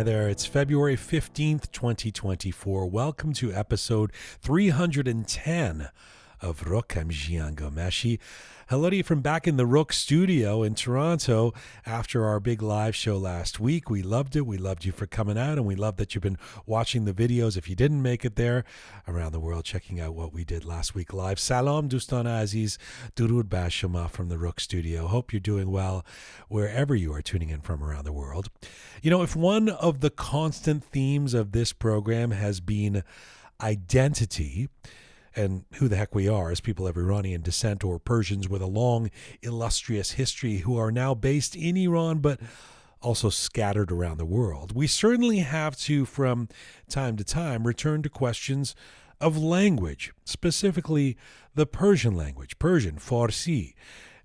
Hi there, it's February 15th, 2024. Welcome to episode 310 of Roqe. I'm Jila Ghomeshi. Hello to you from back in the Roqe Studio in Toronto after our big live show last week. We loved it. We loved you for coming out, and we love that you've been watching the videos. If you didn't make it there, around the world, checking out what we did last week live. Salam Dostan Aziz, Durud Ba Shoma from the Roqe Studio. Hope you're doing well wherever you are tuning in from around the world. You know, if one of the constant themes of this program has been identity, and who the heck we are as people of Iranian descent or Persians with a long, illustrious history who are now based in Iran but also scattered around the world, we certainly have to, from time to time, return to questions of language, specifically the Persian language, Persian, Farsi,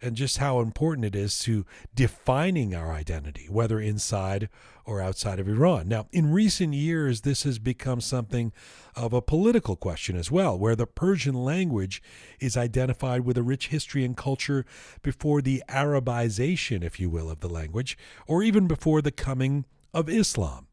and just how important it is to defining our identity, whether inside or outside of Iran. Now, in recent years, this has become something of a political question as well, where the Persian language is identified with a rich history and culture before the Arabization, if you will, of the language, or even before the coming of Islam.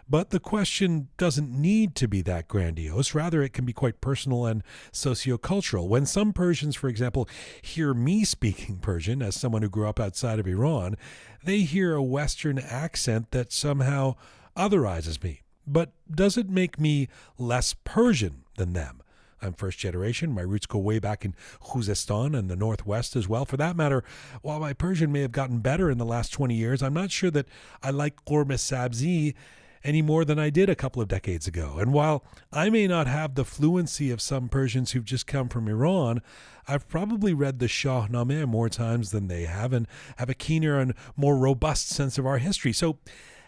But the question doesn't need to be that grandiose. Rather, it can be quite personal and sociocultural. When some Persians, for example, hear me speaking Persian as someone who grew up outside of Iran, they hear a Western accent that somehow otherizes me. But does it make me less Persian than them? I'm first generation. My roots go way back in Khuzestan and the Northwest as well. For that matter, while my Persian may have gotten better in the last 20 years, I'm not sure that I like Qorme Sabzi any more than I did a couple of decades ago. And while I may not have the fluency of some Persians who've just come from Iran, I've probably read the Shahnameh more times than they have and have a keener and more robust sense of our history. So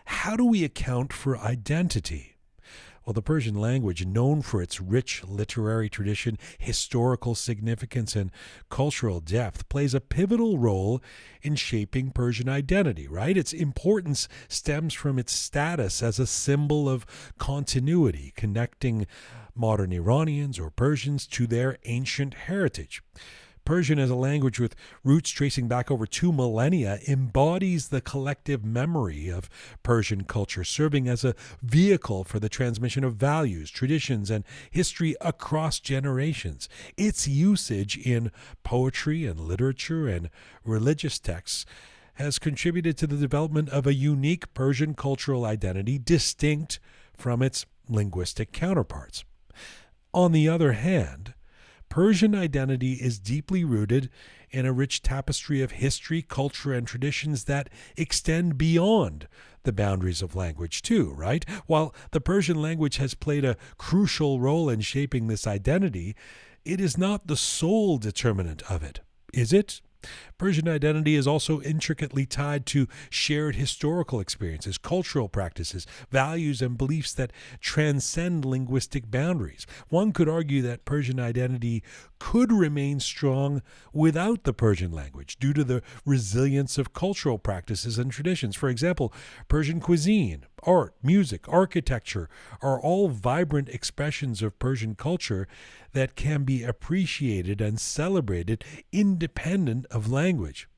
how do we account for identity? Well, the Persian language, known for its rich literary tradition, historical significance, and cultural depth, plays a pivotal role in shaping Persian identity, right? Its importance stems from its status as a symbol of continuity, connecting modern Iranians or Persians to their ancient heritage. Persian, as a language with roots tracing back over 2 millennia, embodies the collective memory of Persian culture, serving as a vehicle for the transmission of values, traditions, and history across generations. Its usage in poetry and literature and religious texts has contributed to the development of a unique Persian cultural identity distinct from its linguistic counterparts. On the other hand, Persian identity is deeply rooted in a rich tapestry of history, culture, and traditions that extend beyond the boundaries of language too, right? While the Persian language has played a crucial role in shaping this identity, it is not the sole determinant of it, is it? Persian identity is also intricately tied to shared historical experiences, cultural practices, values, and beliefs that transcend linguistic boundaries. One could argue that Persian identity could remain strong without the Persian language due to the resilience of cultural practices and traditions. For example, Persian cuisine, art, music, architecture are all vibrant expressions of Persian culture that can be appreciated and celebrated independent of language.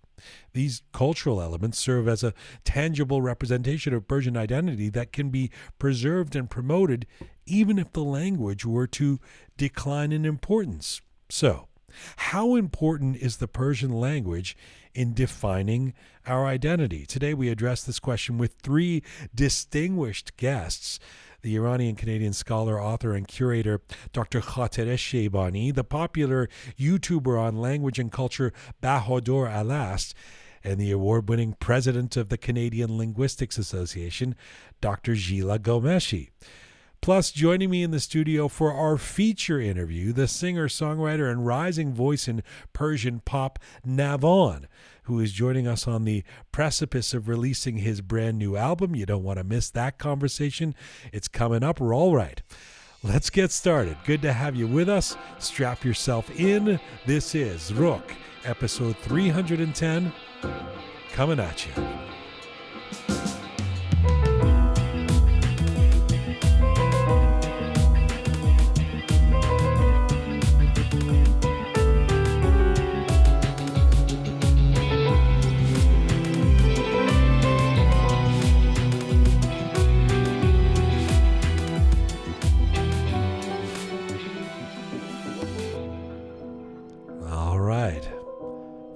These cultural elements serve as a tangible representation of Persian identity that can be preserved and promoted even if the language were to decline in importance. So, how important is the Persian language in defining our identity? Today we address this question with 3 distinguished guests: the Iranian-Canadian scholar, author, and curator Dr. Khatereh Sheibani, the popular YouTuber on language and culture Bahador Alast, and the award-winning president of the Canadian Linguistics Association, Dr. Jila Ghomeshi. Plus, joining me in the studio for our feature interview, the singer-songwriter and rising voice in Persian pop, Navon, who is joining us on the precipice of releasing his brand new album. You don't want to miss that conversation. It's coming up. We're all right. Let's get started. Good to have you with us. Strap yourself in. This is Roqe, episode 310, coming at you.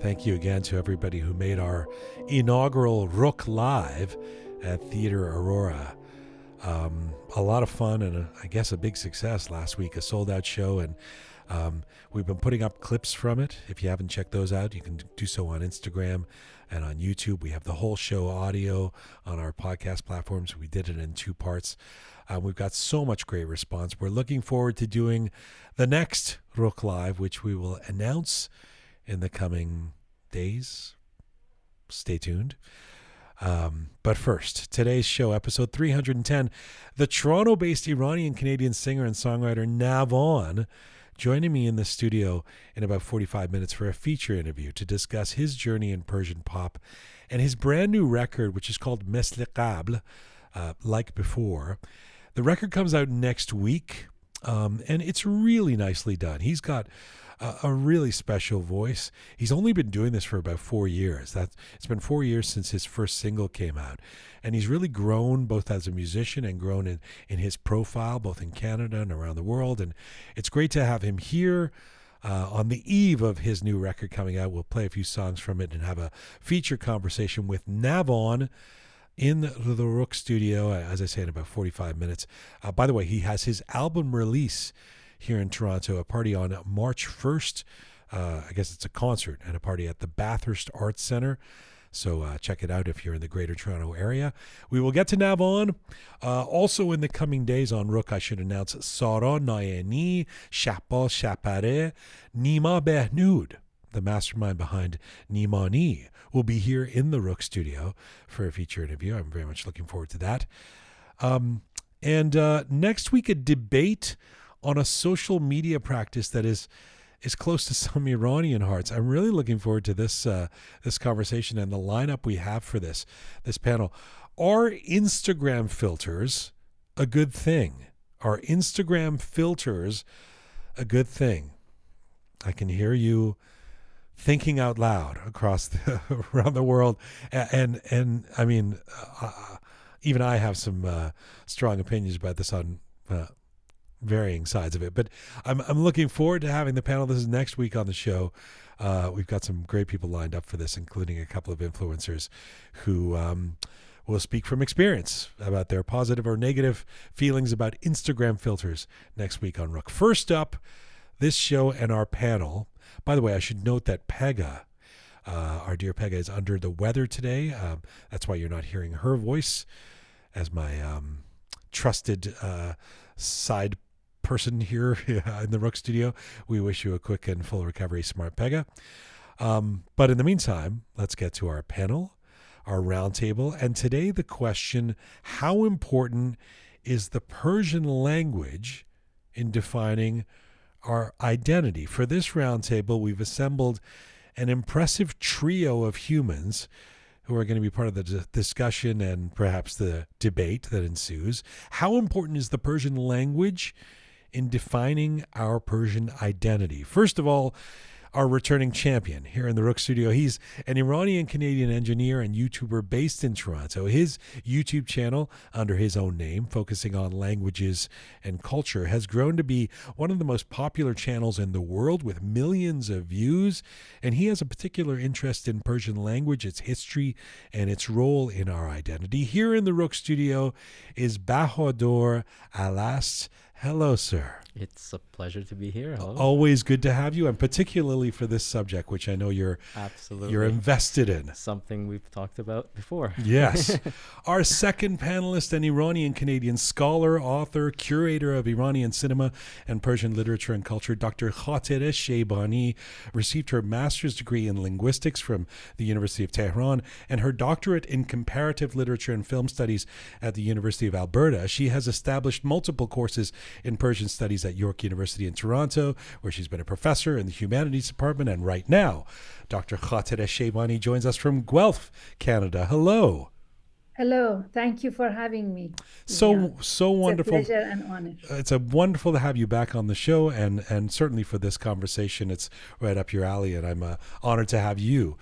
thank you again to everybody who made our inaugural Roqe Live at Theatre Aurora. A lot of fun and I guess a big success last week, a sold-out show, and we've been putting up clips from it. If you haven't checked those out, you can do so on Instagram and on YouTube. We have the whole show audio on our podcast platforms. We did it in 2 parts. We've got so much great response. We're looking forward to doing the next Roqe Live, which we will announce in the coming days. Stay tuned. But first, today's show, episode 310, the Toronto-based Iranian-Canadian singer and songwriter Navon joining me in the studio in about 45 minutes for a feature interview to discuss his journey in Persian pop and his brand new record, which is called Mesle Ghabl, Like Before. The record comes out next week, and it's really nicely done. He's got a really special voice. He's only been doing this for about 4 years. It's been 4 years since his first single came out. And he's really grown both as a musician and grown in his profile, both in Canada and around the world. And it's great to have him here on the eve of his new record coming out. We'll play a few songs from it and have a feature conversation with Navon in the Roqe Studio, as I say, in about 45 minutes. By the way, he has his album release here in Toronto, a party on March 1st. I guess it's a concert and a party at the Bathurst Arts Centre. So check it out if you're in the Greater Toronto area. We will get to Navon. Also in the coming days on Roqe, I should announce Sara Nayeni, Shapal Shapare, Nima Behnoud, the mastermind behind Nimani, will be here in the Roqe Studio for a feature interview. I'm very much looking forward to that. And next week, a debate on a social media practice that is close to some Iranian hearts. I'm really looking forward to this conversation and the lineup we have for this panel. Are Instagram filters a good thing? Are Instagram filters a good thing? I can hear you thinking out loud around the world, and I mean, even I have some strong opinions about this on varying sides of it, but I'm looking forward to having the panel. This is next week on the show. We've got some great people lined up for this, including a couple of influencers who will speak from experience about their positive or negative feelings about Instagram filters next week on Roqe. First up, this show and our panel. By the way, I should note that Pega, our dear Pega, is under the weather today. That's why you're not hearing her voice as my trusted side person here in the Roqe Studio. We wish you a quick and full recovery, smart Pega. But in the meantime, let's get to our panel, our roundtable. And today the question, how important is the Persian language in defining our identity? For this roundtable, we've assembled an impressive trio of humans who are going to be part of the discussion and perhaps the debate that ensues. How important is the Persian language in defining our Persian identity? First of all, our returning champion here in the Roqe Studio. He's an Iranian-Canadian engineer and YouTuber based in Toronto. His YouTube channel, under his own name, focusing on languages and culture, has grown to be one of the most popular channels in the world with millions of views. And he has a particular interest in Persian language, its history, and its role in our identity. Here in the Roqe Studio is Bahador Alast. Hello, sir. It's a pleasure to be here. Hello. Always good to have you, and particularly for this subject, which I know you're invested in. Something we've talked about before. Yes. Our second panelist, an Iranian-Canadian scholar, author, curator of Iranian cinema and Persian literature and culture, Dr. Khatereh Sheibani, received her master's degree in linguistics from the University of Tehran and her doctorate in comparative literature and film studies at the University of Alberta. She has established multiple courses in Persian studies at York University in Toronto, where she's been a professor in the humanities department. And right now, Dr. Khatereh Sheibani joins us from Guelph, Canada. Hello. Hello. Thank you for having me. So wonderful. It's a pleasure and honor. It's a wonderful to have you back on the show, and certainly for this conversation, it's right up your alley, and I'm honored to have you.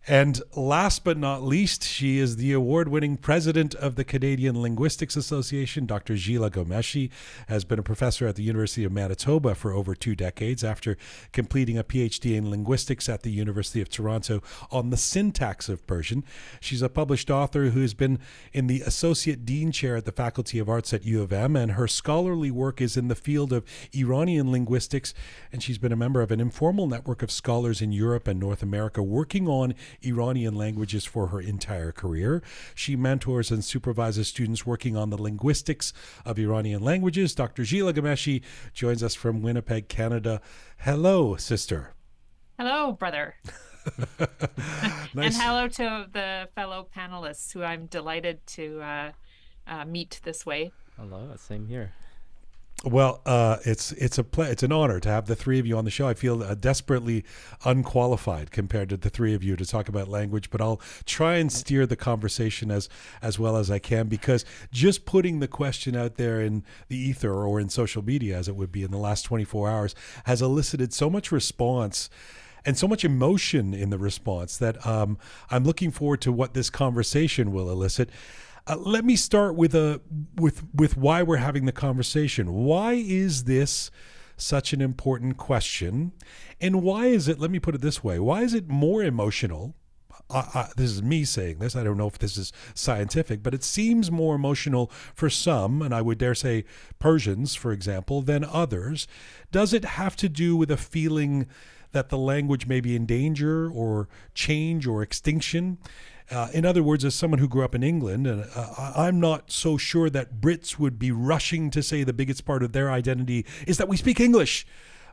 And last but not least, she is the award-winning president of the Canadian Linguistics Association. Dr. Jila Ghomeshi has been a professor at the University of Manitoba for over 2 decades after completing a PhD in linguistics at the University of Toronto on the syntax of Persian. She's a published author who has been in the Associate Dean Chair at the Faculty of Arts at U of M, and her scholarly work is in the field of Iranian linguistics, and she's been a member of an informal network of scholars in Europe and North America working on Iranian languages for her entire career. She mentors and supervises students working on the linguistics of Iranian languages. Dr. Jila Ghomeshi joins us from Winnipeg, Canada. Hello, sister. Hello, brother. Nice. And hello to the fellow panelists who I'm delighted to meet this way. Hello, same here. Well, it's an honor to have the three of you on the show. I feel desperately unqualified compared to the three of you to talk about language, but I'll try and steer the conversation as well as I can, because just putting the question out there in the ether or in social media, as it would be in the last 24 hours, has elicited so much response and so much emotion in the response that I'm looking forward to what this conversation will elicit. Let me start with why we're having the conversation. Why is this such an important question? And why is it, let me put it this way, why is it more emotional? This is me saying this. I don't know if this is scientific, but it seems more emotional for some, and I would dare say Persians, for example, than others. Does it have to do with a feeling that the language may be in danger or change or extinction? In other words, as someone who grew up in England, and I'm not so sure that Brits would be rushing to say the biggest part of their identity is that we speak English.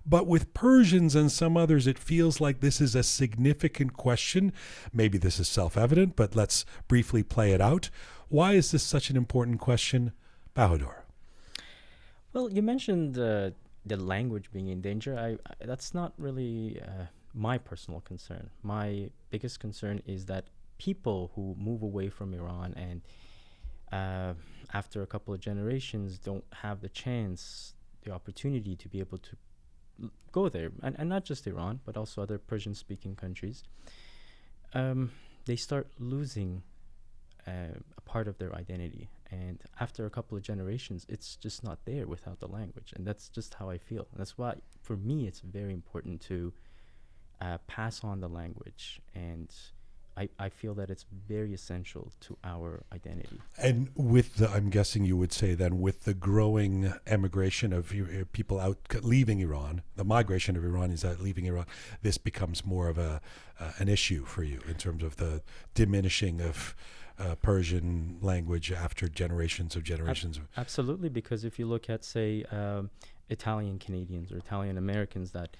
But with Persians and some others, it feels like this is a significant question. Maybe this is self-evident, but let's briefly play it out. Why is this such an important question, Bahador? Well, you mentioned the language being in danger. That's not really my personal concern. My biggest concern is that people who move away from Iran and after a couple of generations don't have the opportunity to be able to go there, and not just Iran, but also other Persian-speaking countries. They start losing a part of their identity, and after a couple of generations, it's just not there without the language, and that's just how I feel. And that's why, for me, it's very important to pass on the language, and I feel that it's very essential to our identity. And with I'm guessing you would say then, with the growing emigration of people out leaving Iran, the migration of Iranians out leaving Iran, this becomes more of an issue for you in terms of the diminishing of Persian language after generations. Absolutely, because if you look at, say, Italian-Canadians or Italian-Americans that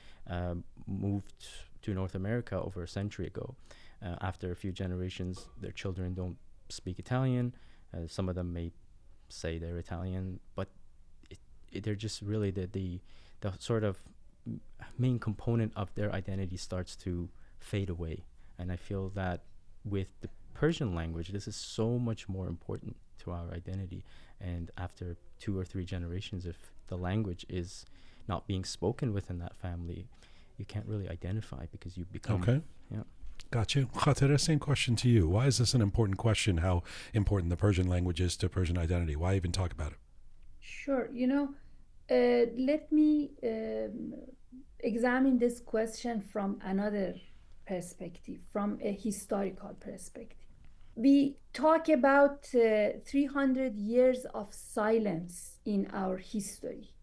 moved to North America over a century ago, after a few generations, their children don't speak Italian. Some of them may say they're Italian, but they're just really the sort of main component of their identity starts to fade away. And I feel that with the Persian language, this is so much more important to our identity. And after 2 or 3 generations, if the language is not being spoken within that family, you can't really identify because you become... Okay. Yeah. Got you. Khatereh, same question to you. Why is this an important question, how important the Persian language is to Persian identity? Why even talk about it? Sure. Let me examine this question from another perspective, from a historical perspective. We talk about 300 years of silence in our history.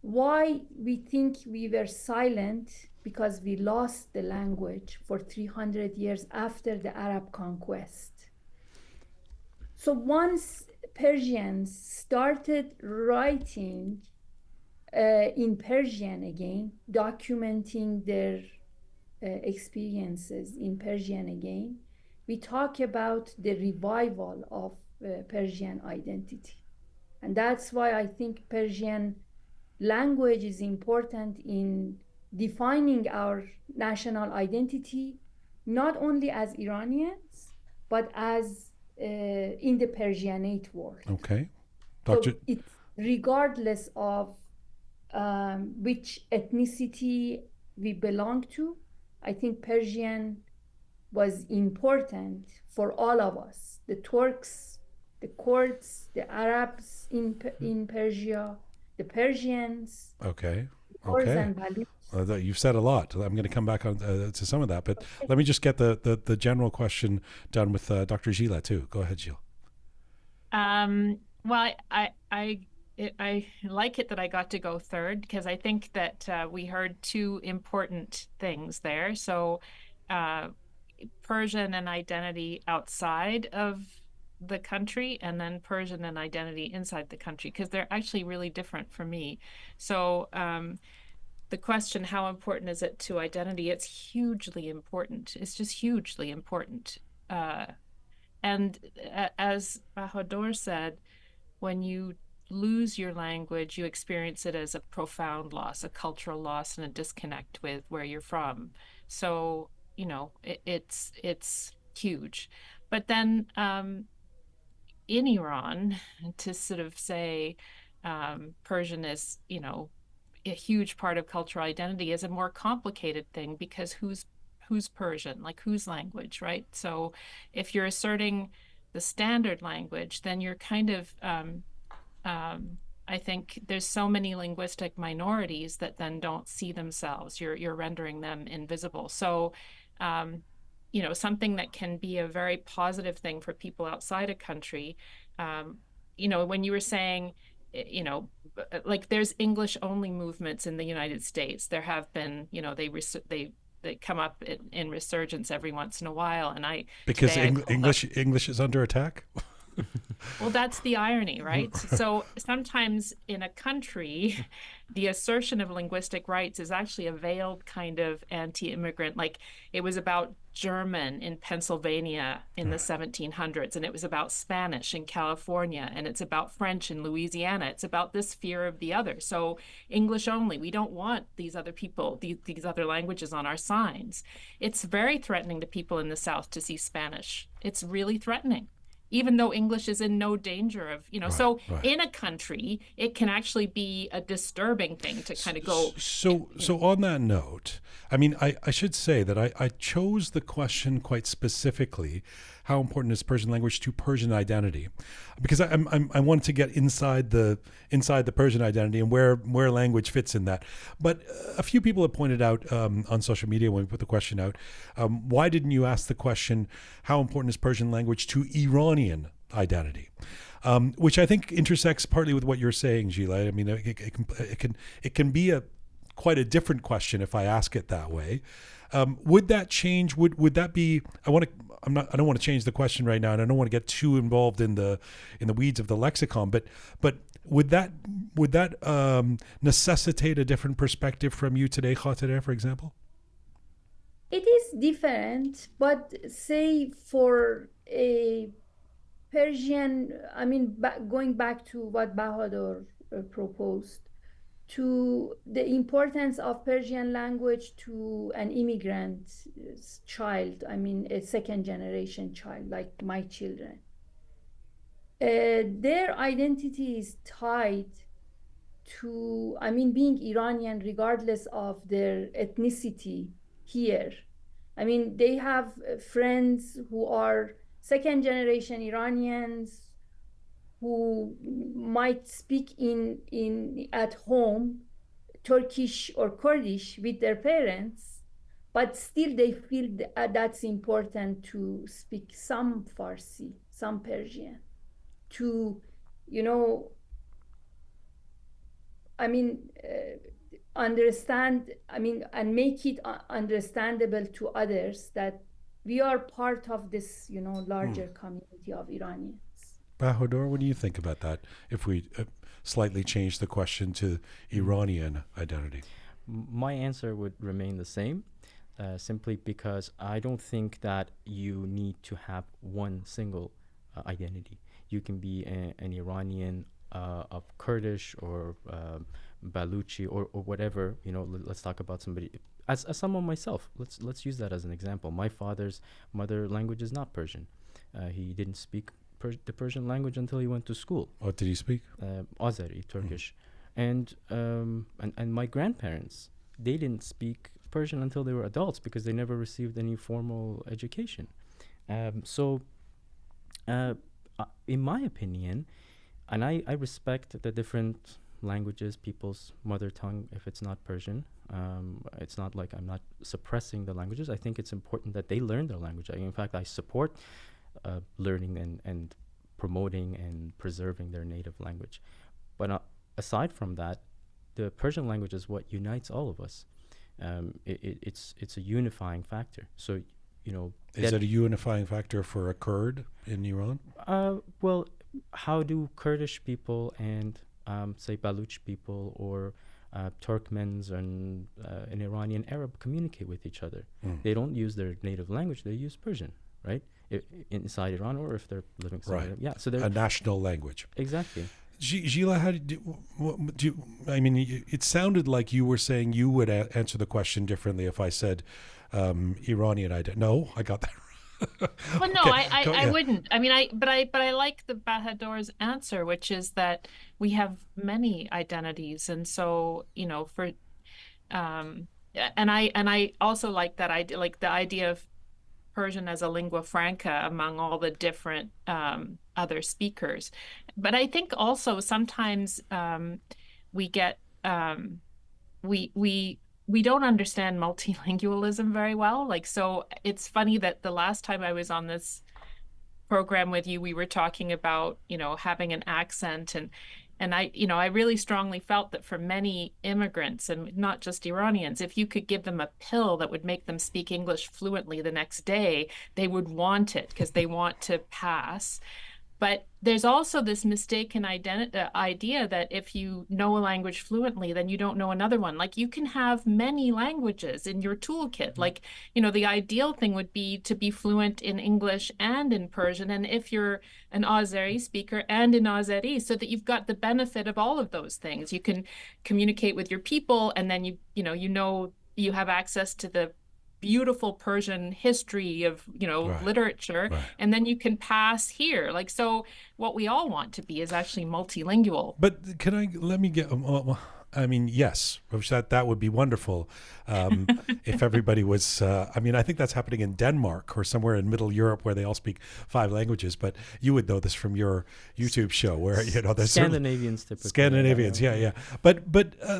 Why we think we were silent? Because we lost the language for 300 years after the Arab conquest. So once Persians started writing in Persian again, documenting their experiences in Persian again, we talk about the revival of Persian identity. And that's why I think Persian language is important in defining our national identity, not only as Iranians, but as in the Persianate world. Okay. So it's regardless of which ethnicity we belong to, I think Persian was important for all of us, the Turks, the Kurds, the Arabs in Persia, the Persians, Okay. Kurds Okay. and Baluchs. You've said a lot. I'm going to come back on to some of that, but let me just get the general question done with Dr. Jila too. Go ahead, Jila. Well, I like it that I got to go third, because I think that we heard two important things there. So, Persian and identity outside of the country, and then Persian and identity inside the country, because they're actually really different for me. So, the question, how important is it to identity? It's hugely important. It's just hugely important. And as Bahador said, when you lose your language, you experience it as a profound loss, a cultural loss, and a disconnect with where you're from. So, it's huge. But then in Iran, to sort of say Persian is, a huge part of cultural identity is a more complicated thing, because who's Persian, like whose language, right? So if you're asserting the standard language, then you're kind of I think there's so many linguistic minorities that then don't see themselves. You're rendering them invisible. So, something that can be a very positive thing for people outside a country. When you were saying, like there's English only movements in the United States. There have been, they come up in resurgence every once in a while, and because English is under attack. Well, that's the irony, right? So sometimes in a country, the assertion of linguistic rights is actually a veiled kind of anti-immigrant. Like it was about German in Pennsylvania in the 1700s, and it was about Spanish in California, and it's about French in Louisiana. It's about this fear of the other. So English only. We don't want these other people, these other languages on our signs. It's very threatening to people in the South to see Spanish. It's really threatening, even though English is in no danger of, in a country, it can actually be a disturbing thing to kind of go. So on that note, I mean, I should say that I chose the question quite specifically, how important is Persian language to Persian identity? Because I wanted to get inside the Persian identity and where language fits in that. But a few people have pointed out on social media when we put the question out, why didn't you ask the question, how important is Persian language to Iranian identity? Which I think intersects partly with what you're saying, Jila. I mean, it can be quite a different question if I ask it that way. Would that change? Would that be? I don't want to change the question right now, and I don't want to get too involved in the weeds of the lexicon. But would that necessitate a different perspective from you today, Khatereh, for example? It is different, but say for a Persian, I mean, going back to what Bahador proposed, to the importance of Persian language to an immigrant child, I mean, a second generation child, like my children. Their identity is tied to, I mean, being Iranian regardless of their ethnicity here. I mean, they have friends who are second generation Iranians who might speak at home Turkish or Kurdish with their parents, but still they feel that's important to speak some Farsi, some Persian, to, understand, and make it understandable to others that we are part of this, larger community of Iranians. Bahador, what do you think about that? If we slightly change the question to Iranian identity, my answer would remain the same, simply because I don't think that you need to have one single identity. You can be an Iranian of Kurdish or Baluchi or whatever. Let's talk about somebody. As someone myself, let's use that as an example. My father's mother language is not Persian. He didn't speak the Persian language until he went to school. What did he speak? Azeri, Turkish. And my grandparents, they didn't speak Persian until they were adults because they never received any formal education. In my opinion, and I respect the different languages, people's mother tongue, if it's not Persian. It's not like I'm not suppressing the languages. I think it's important that they learn their language. In fact, I support learning and promoting and preserving their native language. But aside from that, the Persian language is what unites all of us. It's a unifying factor. So, is it a unifying factor for a Kurd in Iran? Well, how do Kurdish people and say Baluch people or Turkmens and an Iranian Arab communicate with each other? They don't use their native language; they use Persian, right? Inside Iran, or if they're living somewhere, right? Yeah, so they're a national language. Exactly. Jila, how do you? I mean, it sounded like you were saying you would answer the question differently if I said Iranian. No, I got that. Well, no, okay. I wouldn't. I mean, but I like the Bahador's answer, which is that we have many identities, and so and I also like that idea, like the idea of Persian as a lingua franca among all the different other speakers. But I think also sometimes we get we don't understand multilingualism very well. Like, so it's funny that the last time I was on this program with you, we were talking about, having an accent and I really strongly felt that for many immigrants and not just Iranians, if you could give them a pill that would make them speak English fluently the next day, they would want it because they want to pass. But there's also this mistaken idea that if you know a language fluently, then you don't know another one. Like, you can have many languages in your toolkit. Like, the ideal thing would be to be fluent in English and in Persian. And if you're an Azeri speaker and in Azeri, so that you've got the benefit of all of those things. You can communicate with your people, and then you have access to the beautiful Persian history of, right. literature, right. and then you can pass here. Like, so what we all want to be is actually multilingual. But let me get, I mean, yes, that would be wonderful if everybody was, I think that's happening in Denmark or somewhere in Middle Europe where they all speak 5 languages, but you would know this from your YouTube show where, there's Scandinavians typically. Scandinavians, yeah. But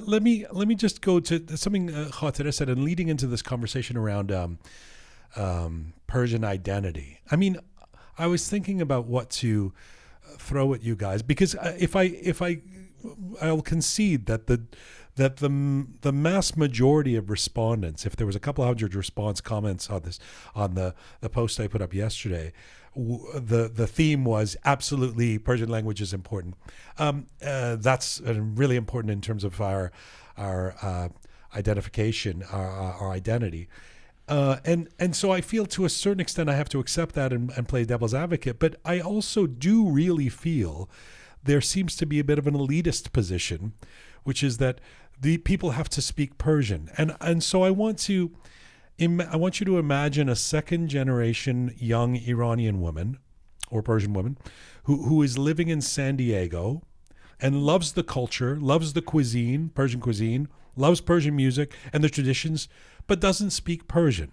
let me just go to something Khatereh said, and leading into this conversation around Persian identity. I mean, I was thinking about what to throw at you guys, because I'll concede that the mass majority of respondents, if there was a couple hundred response comments on this, on the post I put up yesterday, the theme was absolutely Persian language is important. That's really important in terms of our identification, our identity. And so I feel to a certain extent I have to accept that and play devil's advocate, but I also do really feel there seems to be a bit of an elitist position, which is that the people have to speak Persian. And so I want you to imagine a second generation young Iranian woman or Persian woman who is living in San Diego and loves the culture, loves the cuisine, Persian cuisine, loves Persian music and the traditions, but doesn't speak Persian.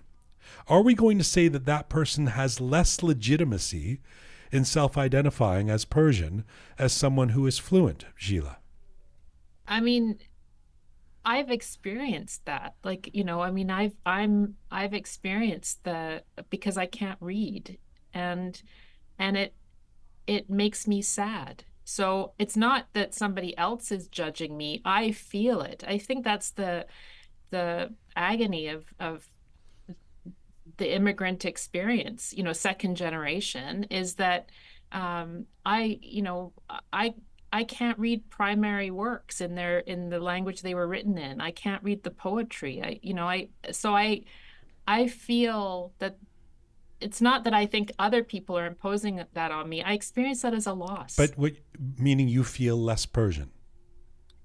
Are we going to say that that person has less legitimacy in self-identifying as Persian as someone who is fluent, Jila? I mean, I've experienced that. Like, I've experienced because I can't read, and it makes me sad. So it's not that somebody else is judging me. I feel it. I think that's the agony of the immigrant experience, second generation, is that I can't read primary works in the language they were written in. I can't read the poetry. I feel that it's not that I think other people are imposing that on me. I experience that as a loss. But meaning you feel less Persian?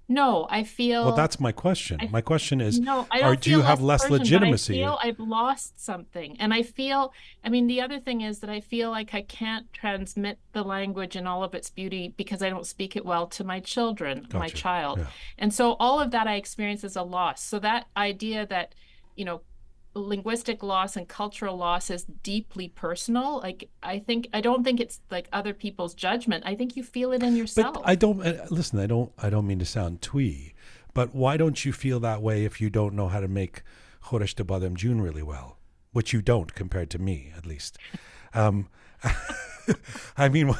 No, I feel... Well, that's my question. My question is, no, I don't do you have less Persian, legitimacy? I feel I've lost something. And I feel, the other thing is that I feel like I can't transmit the language in all of its beauty because I don't speak it well to my children, Gotcha. my child. Yeah. And so all of that I experience as a loss. So that idea that linguistic loss and cultural loss is deeply personal. Like, I don't think it's like other people's judgment. I think you feel it in But yourself. I don't listen. I don't mean to sound twee, but why don't you feel that way if you don't know how to make Khatereh Sheibani June really well, which you don't compared to me, at least. I mean,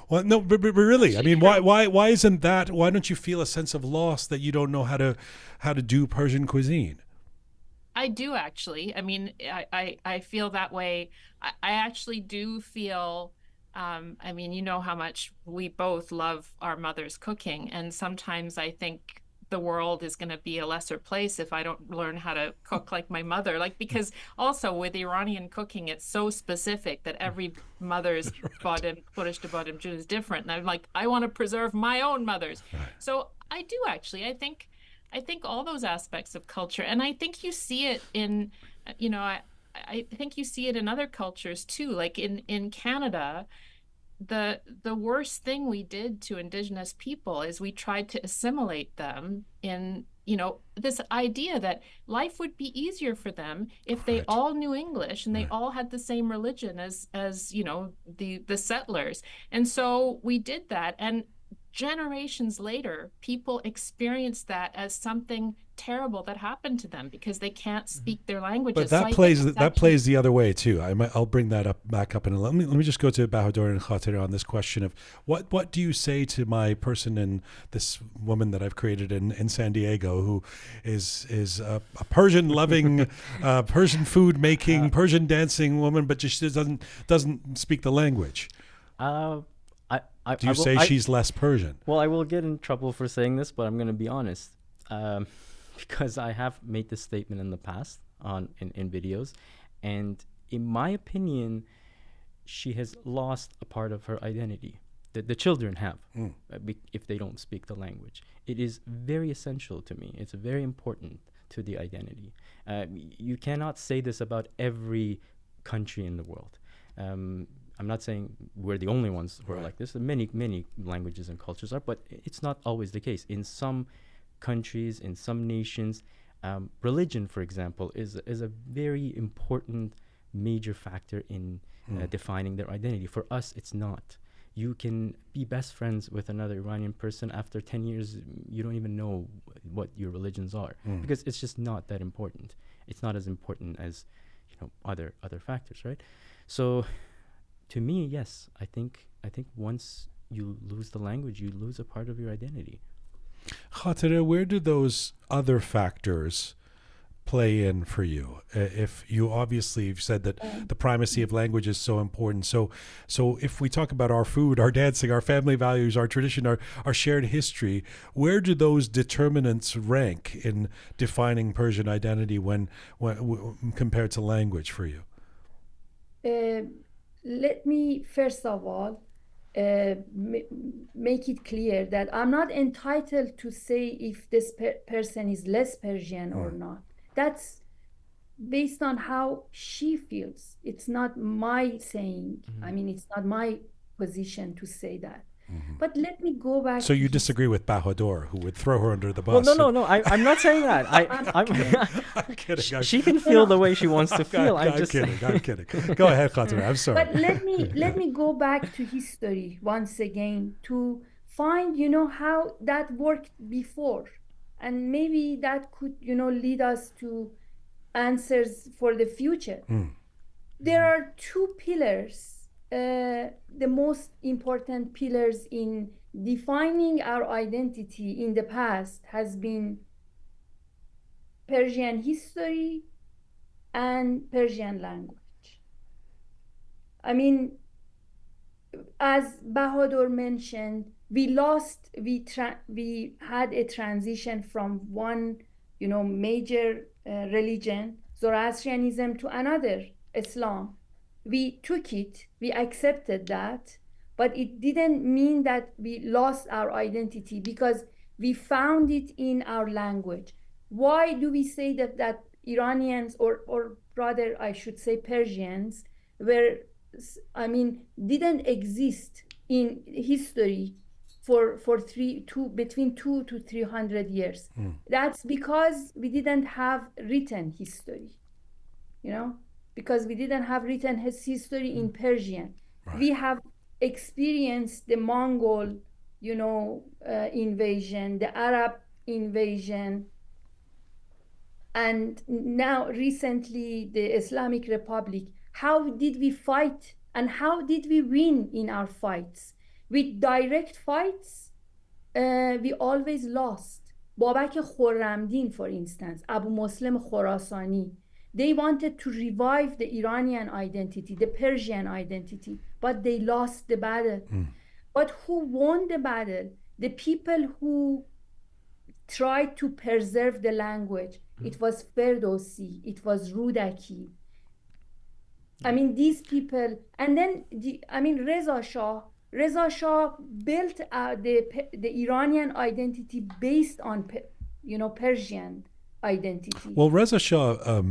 well, no, but really, I mean, why isn't that? Why don't you feel a sense of loss that you don't know how to do Persian cuisine? I do actually. I mean, I feel that way. I actually do feel, I mean, you know how much we both love our mother's cooking. And sometimes I think the world is going to be a lesser place if I don't learn how to cook like my mother. Like, because also with Iranian cooking, it's so specific that every mother's badem, Khatereh Sheibani is different. And I'm like, I want to preserve my own mother's. Right. So I do actually. I think all those aspects of culture, and I think you see it in, I think you see it in other cultures too. Like in Canada, the worst thing we did to Indigenous people is we tried to assimilate them in, this idea that life would be easier for them if they Right. all knew English and they Right. all had the same religion as the settlers. And so we did that, and generations later, people experience that as something terrible that happened to them because they can't speak their languages. But that plays the other way too. I'll bring that back up, and let me just go to Bahador and Khatereh on this question of what do you say to my person and this woman that I've created in San Diego who is a Persian loving, Persian food making, Persian dancing woman, but just doesn't speak the language. Do you say she's less Persian? Well, I will get in trouble for saying this, but I'm going to be honest. Because I have made this statement in the past in videos, and in my opinion, she has lost a part of her identity. The children have, if they don't speak the language. It is very essential to me. It's very important to the identity. You cannot say this about every country in the world. I'm not saying we're the only ones who are like this. Many languages and cultures are, but it's not always the case. In some countries, in some nations, religion, for example, is a very important major factor in defining their identity. For us, it's not. You can be best friends with another Iranian person. After 10 years, you don't even know what your religions are because it's just not that important. It's not as important as other factors, right? So, to me, yes, I think once you lose the language, you lose a part of your identity. Khatereh, where do those other factors play in for you? If you've said that the primacy of language is so important. So if we talk about our food, our dancing, our family values, our tradition, our shared history, where do those determinants rank in defining Persian identity when compared to language for you? Let me first of all make it clear that I'm not entitled to say if this person is less Persian or not. That's based on how she feels. It's not my saying. I mean, it's not my position to say that. But let me go back. So you disagree with Bahador, who would throw her under the bus? Well, no. I'm not saying that. I'm kidding. She can feel the way she wants to feel. I'm kidding. Go ahead, Khatereh. I'm sorry. But let me go back to history once again to find, how that worked before, and maybe that could, lead us to answers for the future. There are two pillars. The most important pillars in defining our identity in the past has been Persian history and Persian language. I mean, as Bahador mentioned, we had a transition from one, major religion, Zoroastrianism, to another, Islam. We took it, we accepted that, but it didn't mean that we lost our identity because we found it in our language. Why do we say that Iranians, or rather I should say Persians, didn't exist in history between 200 to 300 years. That's because we didn't have written history, because we didn't have written history in Persian. Right. We have experienced the Mongol, invasion, the Arab invasion, and now recently the Islamic Republic. How did we fight and how did we win in our fights? With direct fights, we always lost. Babak Khorramdin, for instance, Abu Muslim Khorasani, they wanted to revive the Iranian identity, the Persian identity, but they lost the battle. But who won the battle? The people who tried to preserve the language. It was Ferdowsi, it was Rudaki. I mean, these people, and then, Reza Shah built the Iranian identity based on, Persian identity. Well, Reza Shah,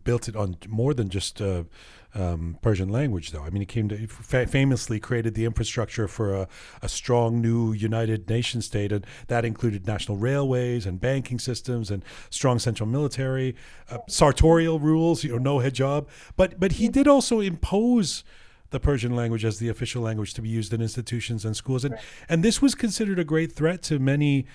built it on more than just Persian language, though. I mean, he came to famously created the infrastructure for a strong new United Nation state, and that included national railways and banking systems and strong central military, sartorial rules, no hijab. But he did also impose the Persian language as the official language to be used in institutions and schools, and this was considered a great threat to many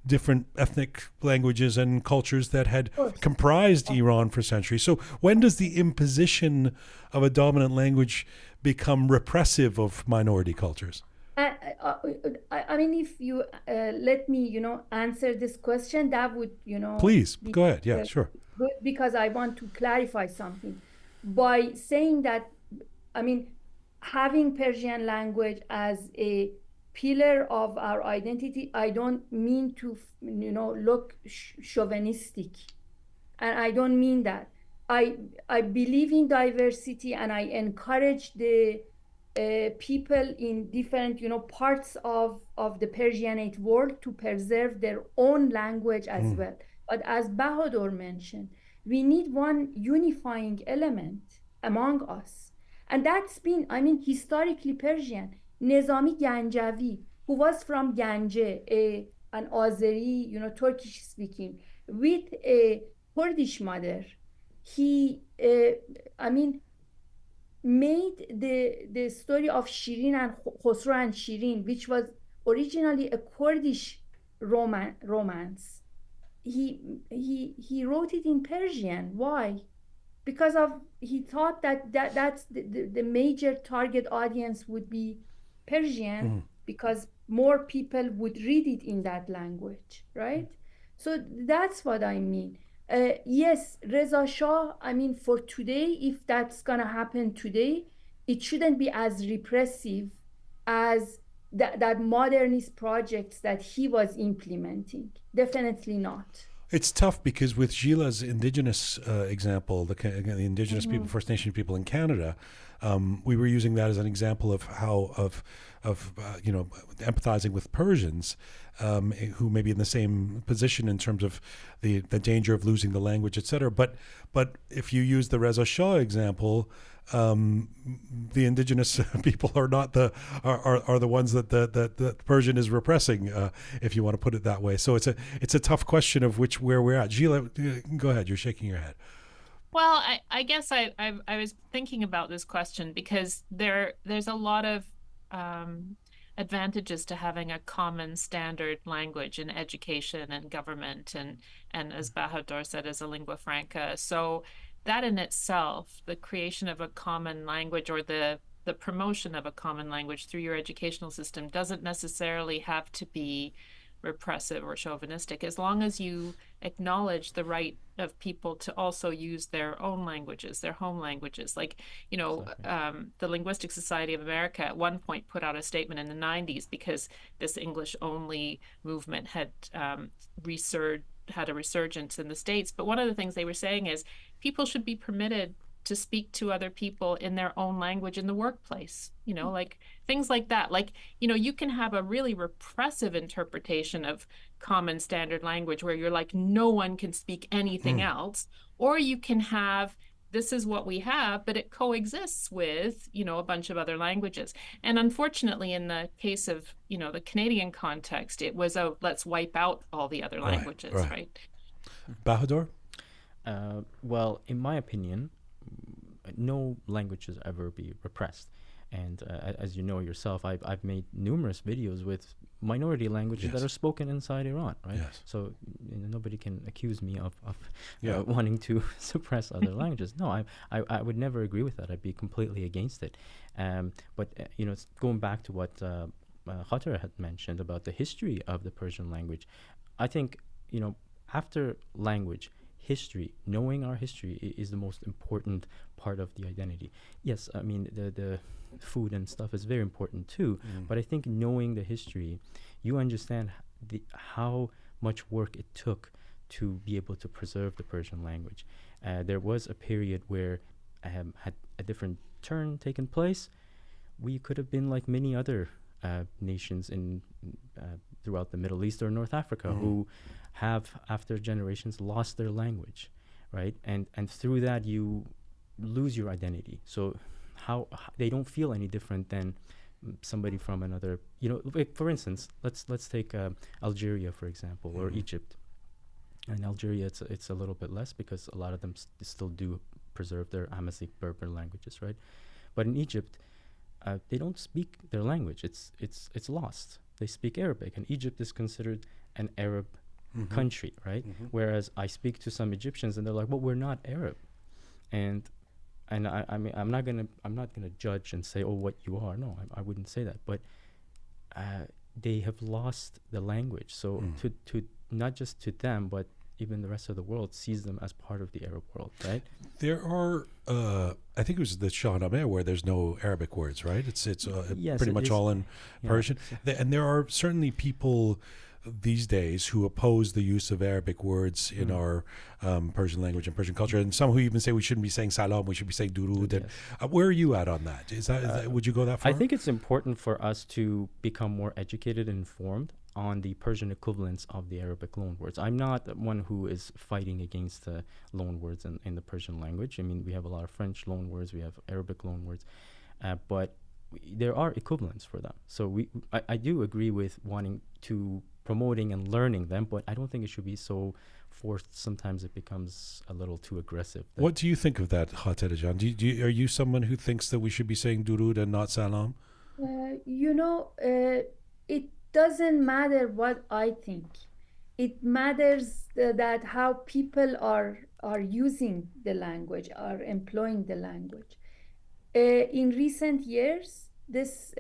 different ethnic languages and cultures that had comprised Iran for centuries. So when does the imposition of a dominant language become repressive of minority cultures? If you let me, answer this question, that would, Please, go ahead. Yeah, sure. Good, because I want to clarify something. By saying that, having Persian language as a pillar of our identity, I don't mean to, look chauvinistic, and I don't mean that. I believe in diversity, and I encourage the people in different, parts of the Persianate world to preserve their own language as well. But as Bahador mentioned, we need one unifying element among us, and that's been, historically Persian. Nizami Ganjavi, who was from Ganje, an Azeri, Turkish speaking, with a Kurdish mother, he, made the story of Shirin and Khosrow and Shirin, which was originally a Kurdish romance. He wrote it in Persian. Why? Because he thought that's the major target audience would be Persian, because more people would read it in that language, right? So that's what I mean. Yes, Reza Shah, for today, if that's gonna happen today, it shouldn't be as repressive as that modernist projects that he was implementing. Definitely not. It's tough because with Jila's indigenous example, the indigenous people, First Nation people in Canada, we were using that as an example of how empathizing with Persians who may be in the same position in terms of the danger of losing the language, etc. But if you use the Reza Shah example, the indigenous people are not the ones that the Persian is repressing, if you want to put it that way. So it's a tough question of where we're at. Jila, go ahead. You're shaking your head. Well, I guess I was thinking about this question because there's a lot of advantages to having a common standard language in education and government and as Bahador said, as a lingua franca. So that in itself, the creation of a common language or the promotion of a common language through your educational system doesn't necessarily have to be repressive or chauvinistic, as long as you acknowledge the right of people to also use their own languages, their home languages. Like, the Linguistic Society of America at one point put out a statement in the 90s because this English-only movement had had a resurgence in the States. But one of the things they were saying is people should be permitted to speak to other people in their own language in the workplace, like things like that. Like, you can have a really repressive interpretation of common standard language where you're like, no one can speak anything else, or you can have this is what we have, but it coexists with, a bunch of other languages. And unfortunately, in the case of, the Canadian context, it was let's wipe out all the other languages, right? Bahador? Well, in my opinion, no language should ever be repressed. And as you know yourself, I've made numerous videos with minority languages that are spoken inside Iran, right? Yes. So nobody can accuse me of wanting to suppress other languages. No, I would never agree with that. I'd be completely against it. But it's going back to what Khatereh had mentioned about the history of the Persian language. I think, after language, history, knowing our history is the most important part of the identity. Yes, I mean, the food and stuff is very important too, but I think knowing the history, you understand how much work it took to be able to preserve the Persian language. There was a period where had a different turn taken place. We could have been like many other nations in throughout the Middle East or North Africa who have, after generations, lost their language, right? And through that, you lose your identity. So how they don't feel any different than somebody from another, like for instance, let's take Algeria, for example, or Egypt. In Algeria, it's a little bit less because a lot of them still do preserve their Amazigh Berber languages, right? But in Egypt, they don't speak their language. It's lost. They speak Arabic, and Egypt is considered an Arab country, right? Whereas I speak to some Egyptians, and they're like, "Well, we're not Arab," and I mean, I'm not gonna judge and say, "Oh, what you are." No, I wouldn't say that. But they have lost the language. So to not just to them, but even the rest of the world sees them as part of the Arab world, right? There are, I think it was the Shahnameh where there's no Arabic words, right? It's yes, pretty much all in Persian. And there are certainly people these days who oppose the use of Arabic words in our Persian language and Persian culture, and some who even say we shouldn't be saying salam, we should be saying durud. Yes. And where are you at on that? Is that would you go that far? I think it's important for us to become more educated and informed on the Persian equivalents of the Arabic loanwords. I'm not one who is fighting against the loanwords in the Persian language. I mean, we have a lot of French loanwords, we have Arabic loanwords, but there are equivalents for them. So I do agree with wanting to promoting and learning them, but I don't think it should be so forced. Sometimes it becomes a little too aggressive. What do you think of that, Khatereh Jan? Are you someone who thinks that we should be saying durud and not salam? It doesn't matter what I think. It matters that how people are using the language, are employing the language. In recent years, this,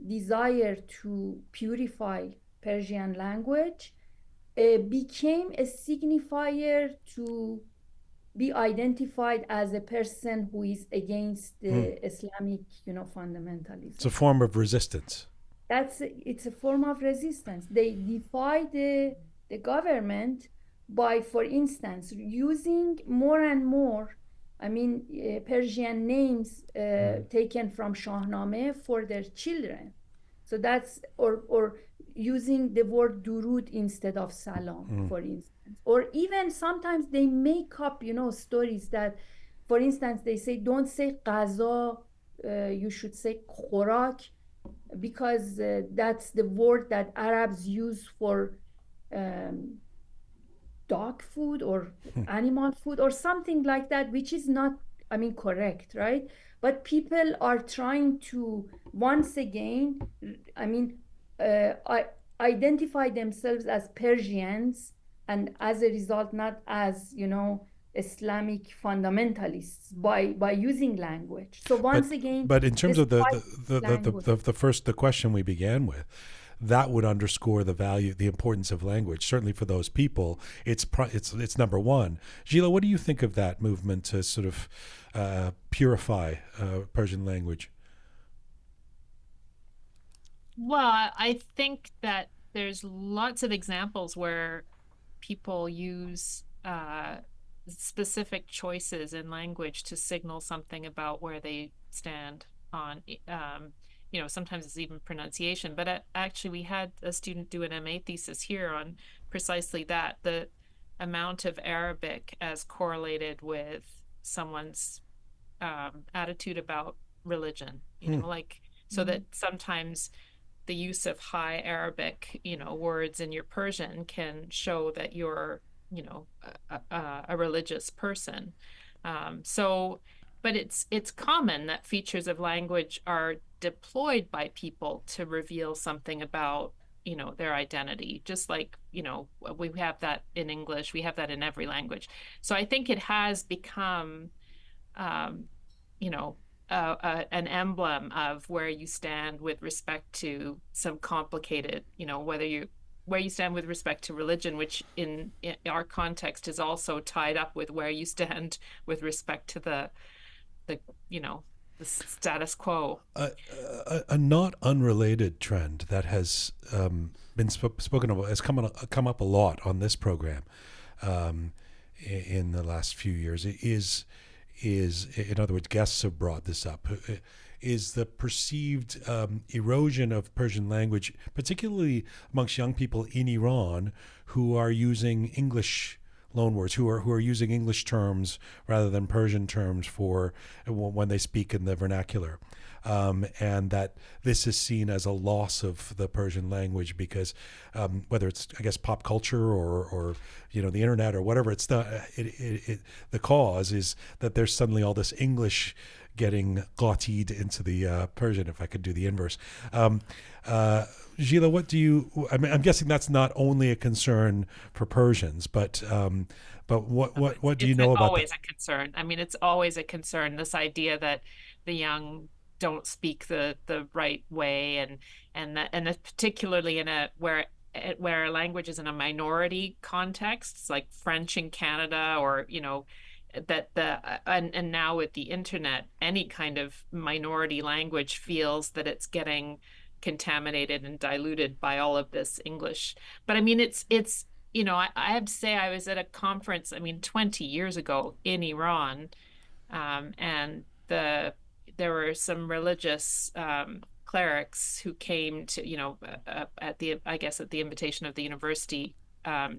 desire to purify Persian language became a signifier to be identified as a person who is against the Islamic, fundamentalism. It's a form of resistance. It's a form of resistance. They defy the government by, for instance, using more and more, Persian names taken from Shahnameh for their children. So that's, or using the word durud instead of salam, for instance. Or even sometimes they make up, stories that, for instance, they say, don't say qaza, you should say khorak, because that's the word that Arabs use for dog food or animal food or something like that, which is not, correct, right? But people are trying to, once again, identify themselves as Persians, and as a result, not as, Islamic fundamentalists by using language. So once again, but in terms of the question we began with, that would underscore the value, the importance of language. Certainly for those people, it's number one. Jila, what do you think of that movement to sort of purify Persian language? Well, I think that there's lots of examples where people use specific choices in language to signal something about where they stand on, sometimes it's even pronunciation. But actually, we had a student do an MA thesis here on precisely that. amount of Arabic as correlated with someone's attitude about religion, like, so that sometimes the use of high Arabic, words in your Persian can show that you're, a religious person. But it's common that features of language are deployed by people to reveal something about, their identity. Just like, we have that in English, we have that in every language. So I think it has become, you know, an emblem of where you stand with respect to some complicated, where you stand with respect to religion, which in our context is also tied up with where you stand with respect to the the status quo. A not unrelated trend that has been spoken about has come up a lot on this program in the last few years is in other words, guests have brought this up, is the perceived erosion of Persian language, particularly amongst young people in Iran who are using English loanwords, who are using English terms rather than Persian terms for when they speak in the vernacular. And that this is seen as a loss of the Persian language because whether it's, I guess, pop culture or the internet or whatever, it's the cause is that there's suddenly all this English getting glotted into the Persian, if I could do the inverse. Jila, I'm guessing that's not only a concern for Persians, but what do you know about that? It's always a concern. I mean, it's always a concern, this idea that the young don't speak the right way, and particularly in where a language is in a minority context, like French in Canada, or and now with the internet, any kind of minority language feels that it's getting contaminated and diluted by all of this English. But I mean, it's I have to say, I was at a conference, 20 years ago in Iran, and there were some religious clerics who came to, at the invitation of the university,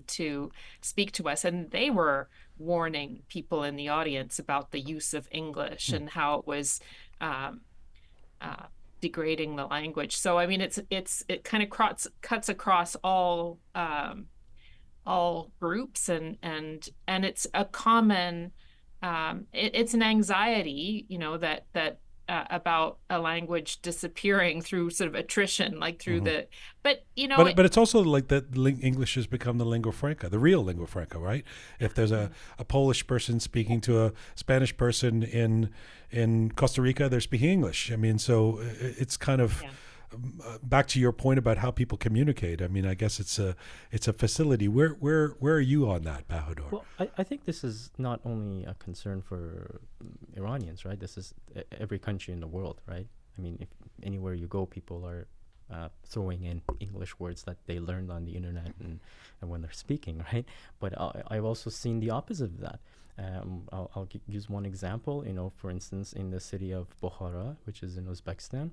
to speak to us, and they were warning people in the audience about the use of English and how it was degrading the language. So I mean, it kind of cuts across all groups, and it's a common it's an anxiety, that about a language disappearing through sort of attrition, like through but it's also like that English has become the lingua franca, the real lingua franca, right? If there's a Polish person speaking to a Spanish person in Costa Rica, they're speaking English. I mean, so it's kind of back to your point about how people communicate. I mean, I guess it's a facility. Where are you on that, Bahador? Well, I think this is not only a concern for Iranians, right? This is every country in the world, right? I mean, if anywhere you go, people are throwing in English words that they learned on the internet and when they're speaking, right? But I've also seen the opposite of that. I'll use one example. For instance, in the city of Bukhara, which is in Uzbekistan,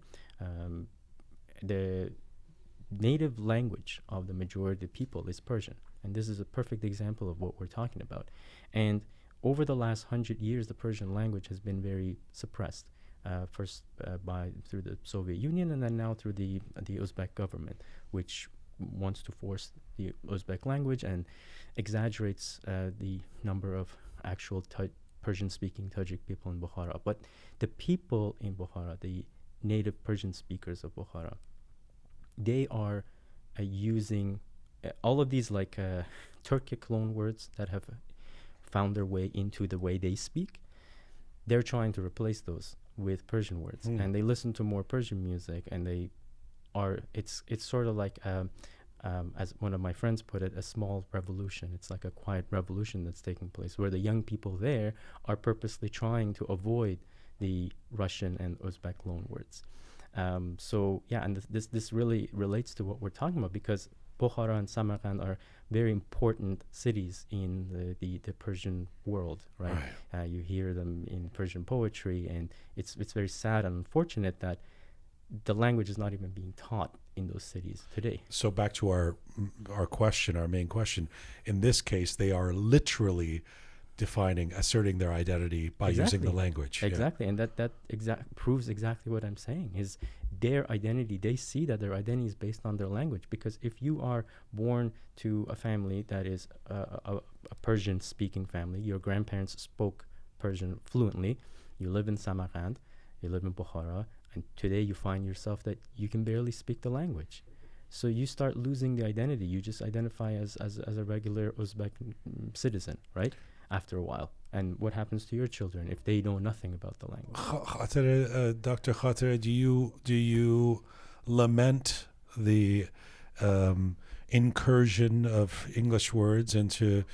the native language of the majority of people is Persian. And this is a perfect example of what we're talking about. And over the last 100 years, the Persian language has been very suppressed. First through the Soviet Union, and then now through the Uzbek government, which wants to force the Uzbek language and exaggerates the number of actual Persian-speaking Tajik people in Bukhara. But the people in Bukhara, the native Persian speakers of Bukhara, they are using all of these Turkic loan words that have found their way into the way they speak. They're trying to replace those with Persian words, and they listen to more Persian music, and it's sort of like as one of my friends put it, a small revolution. It's like a quiet revolution that's taking place, where the young people there are purposely trying to avoid the Russian and Uzbek loan words. And this really relates to what we're talking about, because Bukhara and Samarkand are very important cities in the Persian world, right? You hear them in Persian poetry, and it's very sad and unfortunate that the language is not even being taught in those cities today. So back to our main question. In this case, they are literally asserting their identity by using the language. Exactly, and that proves exactly what I'm saying, is their identity. They see that their identity is based on their language, because if you are born to a family that is a Persian-speaking family, your grandparents spoke Persian fluently, you live in Samarkand, you live in Bukhara, and today you find yourself that you can barely speak the language. So you start losing the identity. You just identify as a regular Uzbek citizen, right? After a while. And what happens to your children if they know nothing about the language? Dr. Khatereh, do you lament the incursion of English words into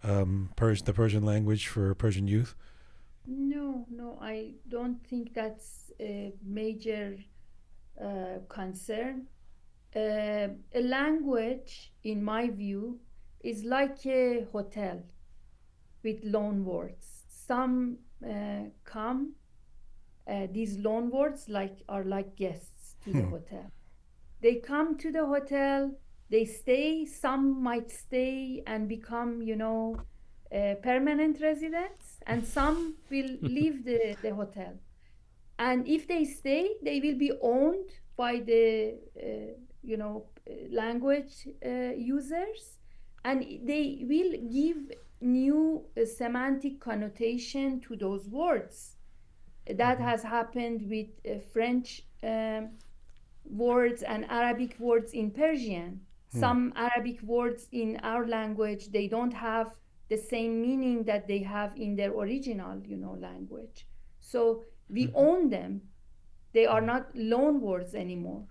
the Persian language for Persian youth? No, I don't think that's a major concern. A language, in my view, is like a hotel with loan words. Some come, these loan words are like guests to the hotel. They come to the hotel, they stay, some might stay and become, permanent residents, and some will leave the hotel. And if they stay, they will be owned by the, language users, and they will give new semantic connotation to those words. That has happened with French words and Arabic words in Persian. Some Arabic words in our language, they don't have the same meaning that they have in their original, language. So we own them. They are not loan words anymore.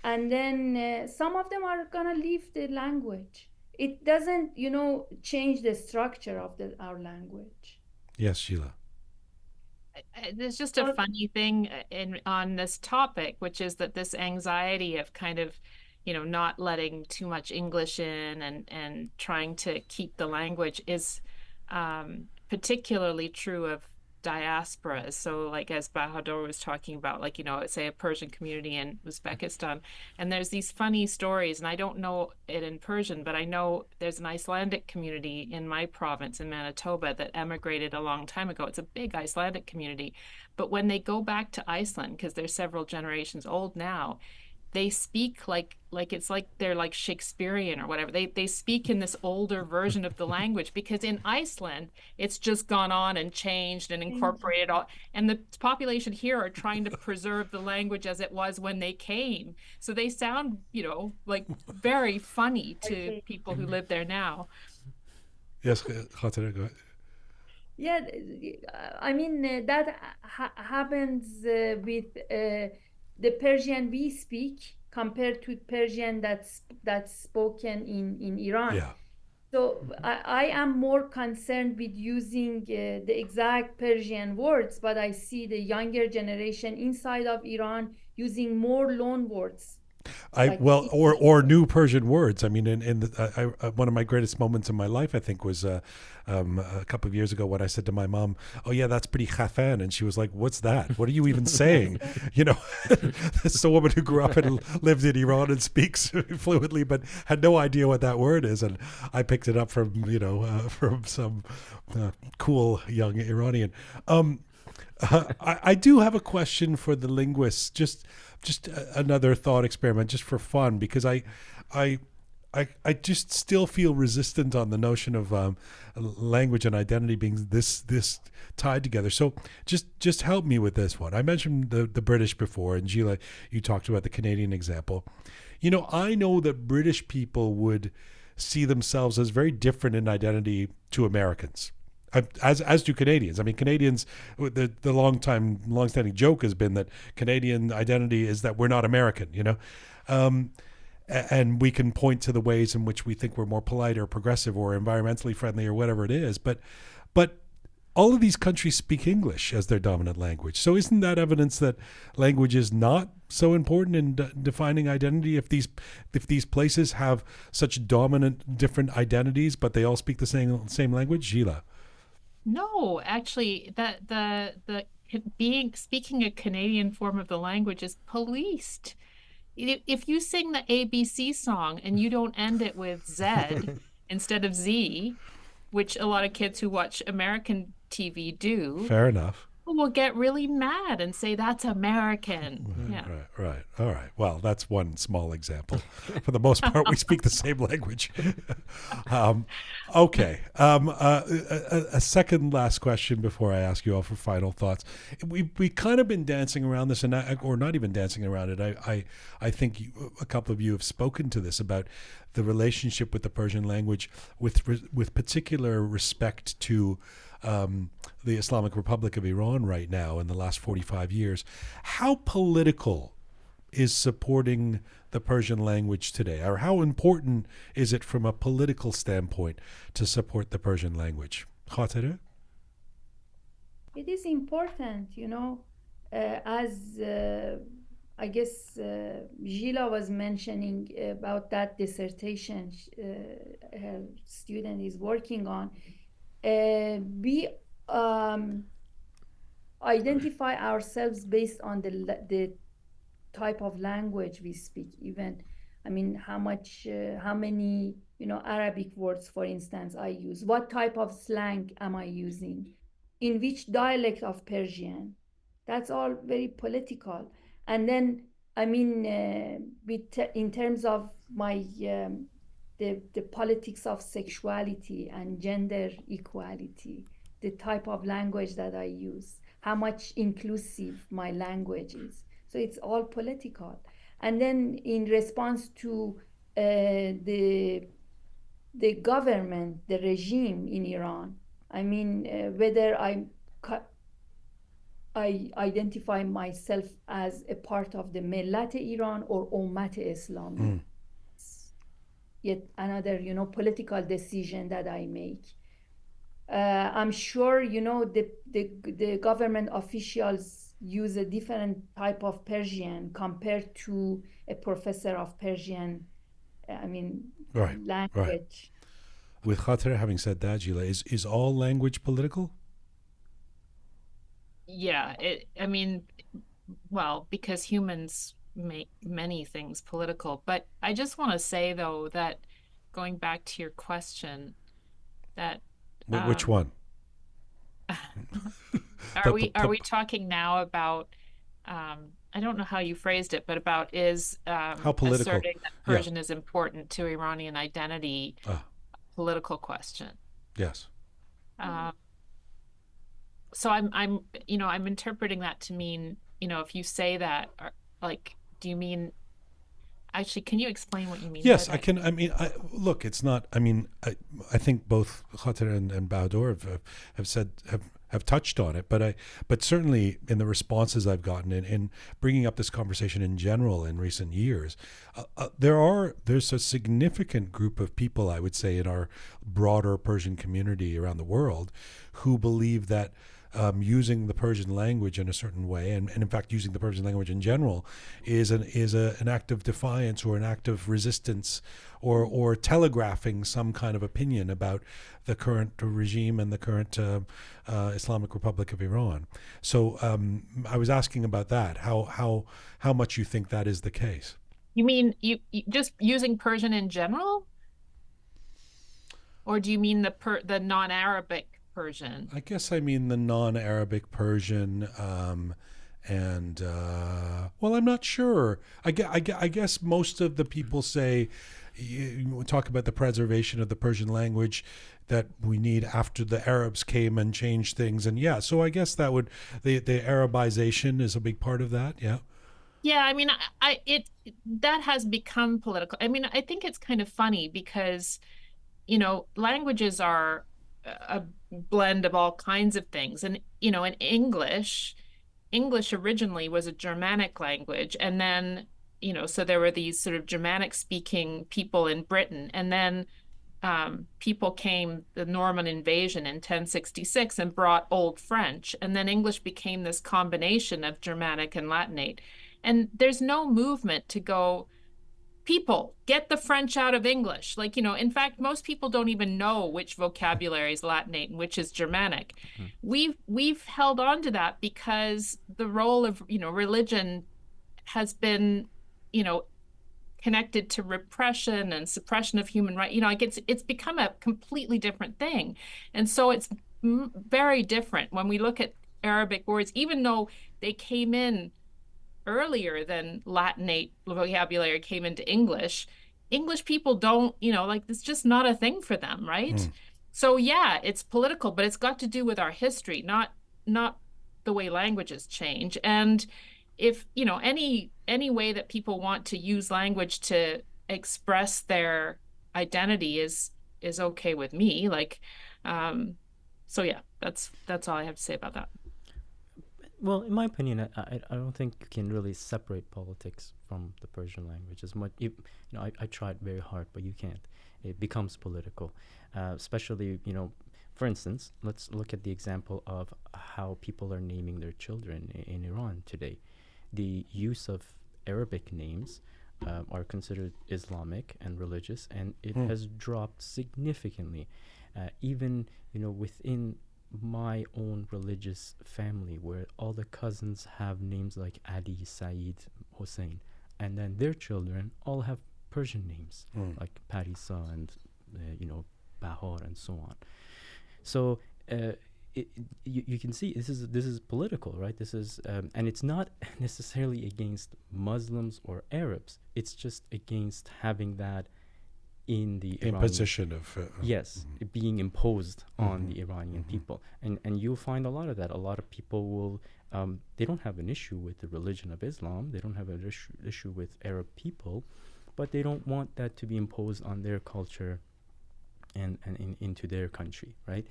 And then some of them are gonna leave the language. It doesn't, change the structure of our language. Yes, Jila. There's just a funny thing on this topic, which is that this anxiety of kind of, not letting too much English in and trying to keep the language is particularly true of diasporas. So like as Bahador was talking about, like, say a Persian community in Uzbekistan, and there's these funny stories, and I don't know it in Persian, but I know there's an Icelandic community in my province in Manitoba that emigrated a long time ago. It's a big Icelandic community, but when they go back to Iceland, because they're several generations old now, they speak like it's like they're like Shakespearean or whatever. They speak in this older version of the language, because in Iceland it's just gone on and changed and incorporated all, and the population here are trying to preserve the language as it was when they came. So they sound, like very funny to people who live there now. Yes, Khatereh, go ahead. Yeah, I mean that happens with the Persian we speak compared to Persian that's spoken in Iran. Yeah. So I am more concerned with using the exact Persian words, but I see the younger generation inside of Iran using more loan words. Or new Persian words. I mean, one of my greatest moments in my life, I think, was a couple of years ago when I said to my mom, "Oh yeah, that's pretty khafan," and she was like, "What's that? What are you even saying?" This is a woman who grew up and lived in Iran and speaks fluently, but had no idea what that word is, and I picked it up from from some cool young Iranian. I do have a question for the linguists. Just another thought experiment, just for fun, because I just still feel resistant on the notion of language and identity being this tied together. So just help me with this one. I mentioned the British before, and Jila, you talked about the Canadian example. I know that British people would see themselves as very different in identity to Americans. As do Canadians. I mean, Canadians, the long-standing joke has been that Canadian identity is that we're not American, and we can point to the ways in which we think we're more polite or progressive or environmentally friendly or whatever it is. But all of these countries speak English as their dominant language. So isn't that evidence that language is not so important in defining identity? If these places have such dominant different identities, but they all speak the same language, Jila? No, actually, the speaking a Canadian form of the language is policed. If you sing the ABC song and you don't end it with Z instead of Z, which a lot of kids who watch American TV do, Fair enough. will get really mad and say that's American. Yeah. Right. All right. Well, that's one small example. For the most part, we speak the same language. Okay. A second last question before I ask you all for final thoughts. We kind of been dancing around this, or not even dancing around it. I think a couple of you have spoken to this about the relationship with the Persian language, with particular respect to the Islamic Republic of Iran right now in the last 45 years. How political is supporting the Persian language today? Or how important is it from a political standpoint to support the Persian language? Khatereh? It is important, as I guess Jila was mentioning about that dissertation her student is working on. We identify ourselves based on the type of language we speak. Even, I mean, how many, Arabic words, for instance, I use. What type of slang am I using? In which dialect of Persian? That's all very political. And then, I mean, in terms of my the politics of sexuality and gender equality, the type of language that I use, how much inclusive my language is. So it's all political. And then in response to the government, the regime in Iran, I mean, whether I identify myself as a part of the Millat Iran or Ummat Islami. Yet another, political decision that I make. I'm sure, the government officials use a different type of Persian compared to a professor of Persian, language. Right. With Khatereh having said that, Jila, is all language political? Yeah, because humans make many things political. But I just want to say, though, that going back to your question, that which one? Are we talking now about I don't know how you phrased it, but about how political asserting that Persian is important to Iranian identity, political question. Yes. So I'm interpreting that to mean, if you say that, do you mean, actually, can you explain what you mean? Yes, I can. I mean, look, it's not, I think both Khatereh and Bahador have touched on it, but certainly in the responses I've gotten in bringing up this conversation in general in recent years, there's a significant group of people, I would say, in our broader Persian community around the world who believe that using the Persian language in a certain way, and in fact using the Persian language in general, is an act of defiance or an act of resistance, or telegraphing some kind of opinion about the current regime and the current Islamic Republic of Iran. So I was asking about that, how much you think that is the case. You mean you just using Persian in general, or do you mean the non-Arabic Persian? I guess I mean the non-Arabic Persian, and well, I'm not sure. I guess most of the people say, you talk about the preservation of the Persian language that we need after the Arabs came and changed things, and so I guess that would the Arabization is a big part of that. Yeah, I mean, that has become political. I mean, I think it's kind of funny because, languages are a blend of all kinds of things. And, in English originally was a Germanic language. And then, so there were these sort of Germanic speaking people in Britain. And then people came, the Norman invasion in 1066, and brought Old French. And then English became this combination of Germanic and Latinate. And there's no movement to go, people, get the French out of English. Like, in fact, most people don't even know which vocabulary is Latinate and which is Germanic. We've held on to that because the role of, religion has been, connected to repression and suppression of human rights. Like it's become a completely different thing. And so it's very different when we look at Arabic words, even though they came in earlier than Latinate vocabulary came into English. English people don't, like it's just not a thing for them, right? So yeah, it's political, but it's got to do with our history, not the way languages change. And if, any way that people want to use language to express their identity is okay with me. Like, so yeah, that's all I have to say about that. Well, in my opinion, I don't think you can really separate politics from the Persian language as much. I tried very hard, but you can't. It becomes political, especially, for instance, let's look at the example of how people are naming their children in Iran today. The use of Arabic names are considered Islamic and religious, and it has dropped significantly. Even, within my own religious family, where all the cousins have names like Ali, Saeed, Hussein, and then their children all have Persian names like Parisa and Bahar and so on. So you can see this is political, right? This is and it's not necessarily against Muslims or Arabs. It's just against having that in the imposition of it being imposed on the Iranian people, and you'll find a lot of that. A lot of people will they don't have an issue with the religion of Islam. They don't have an issue with Arab people, but they don't want that to be imposed on their culture and into their country, right?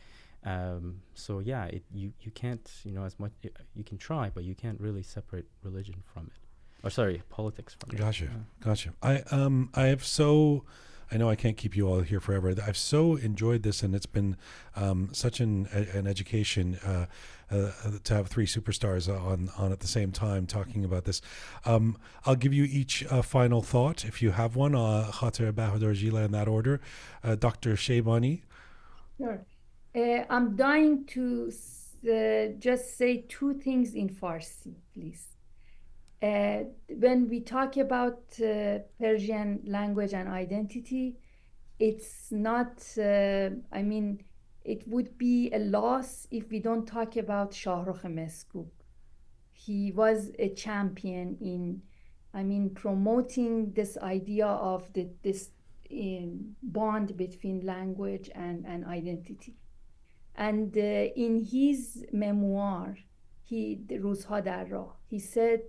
So yeah, you can't, as much you can try, but you can't really separate religion from it, or sorry, politics from it. Gotcha. I know I can't keep you all here forever. I've so enjoyed this, and it's been such an education to have three superstars on at the same time talking about this. I'll give you each a final thought, if you have one. Khatereh, Bahador, Jila, in that order. Dr. Sheibani. Sure. I'm dying to just say two things in Farsi, please. When we talk about Persian language and identity, it's not, it would be a loss if we don't talk about Roqe Mesle. He was a champion in, promoting this idea of this bond between language and identity. And in his memoir, روزها در راه, he said,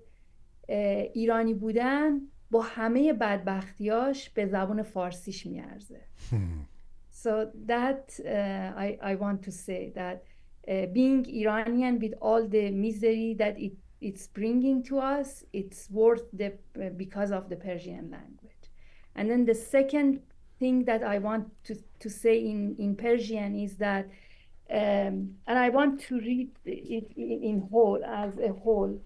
ایرانی بودن با همه بدبختیاش به زبان فارسیش میارزه. So that I want to say that being Iranian with all the misery that it's bringing to us, it's worth because of the Persian language. And then the second thing that I want to say in Persian is that, and I want to read it in whole, as a whole.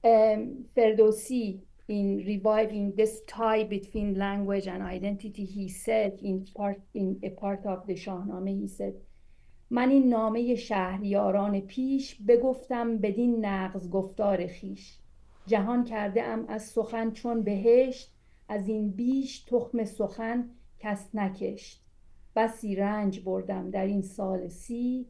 Ferdowsi, in reviving this tie between language and identity, he said in a part of the Shahnameh, he said, من این نامه شهریاران پیش بگفتم بدین نغز گفتار خیش جهان کرده ام از سخن چون بهشت از این بیش تخم سخن کس نکشت بسی رنج بردم در این سال 30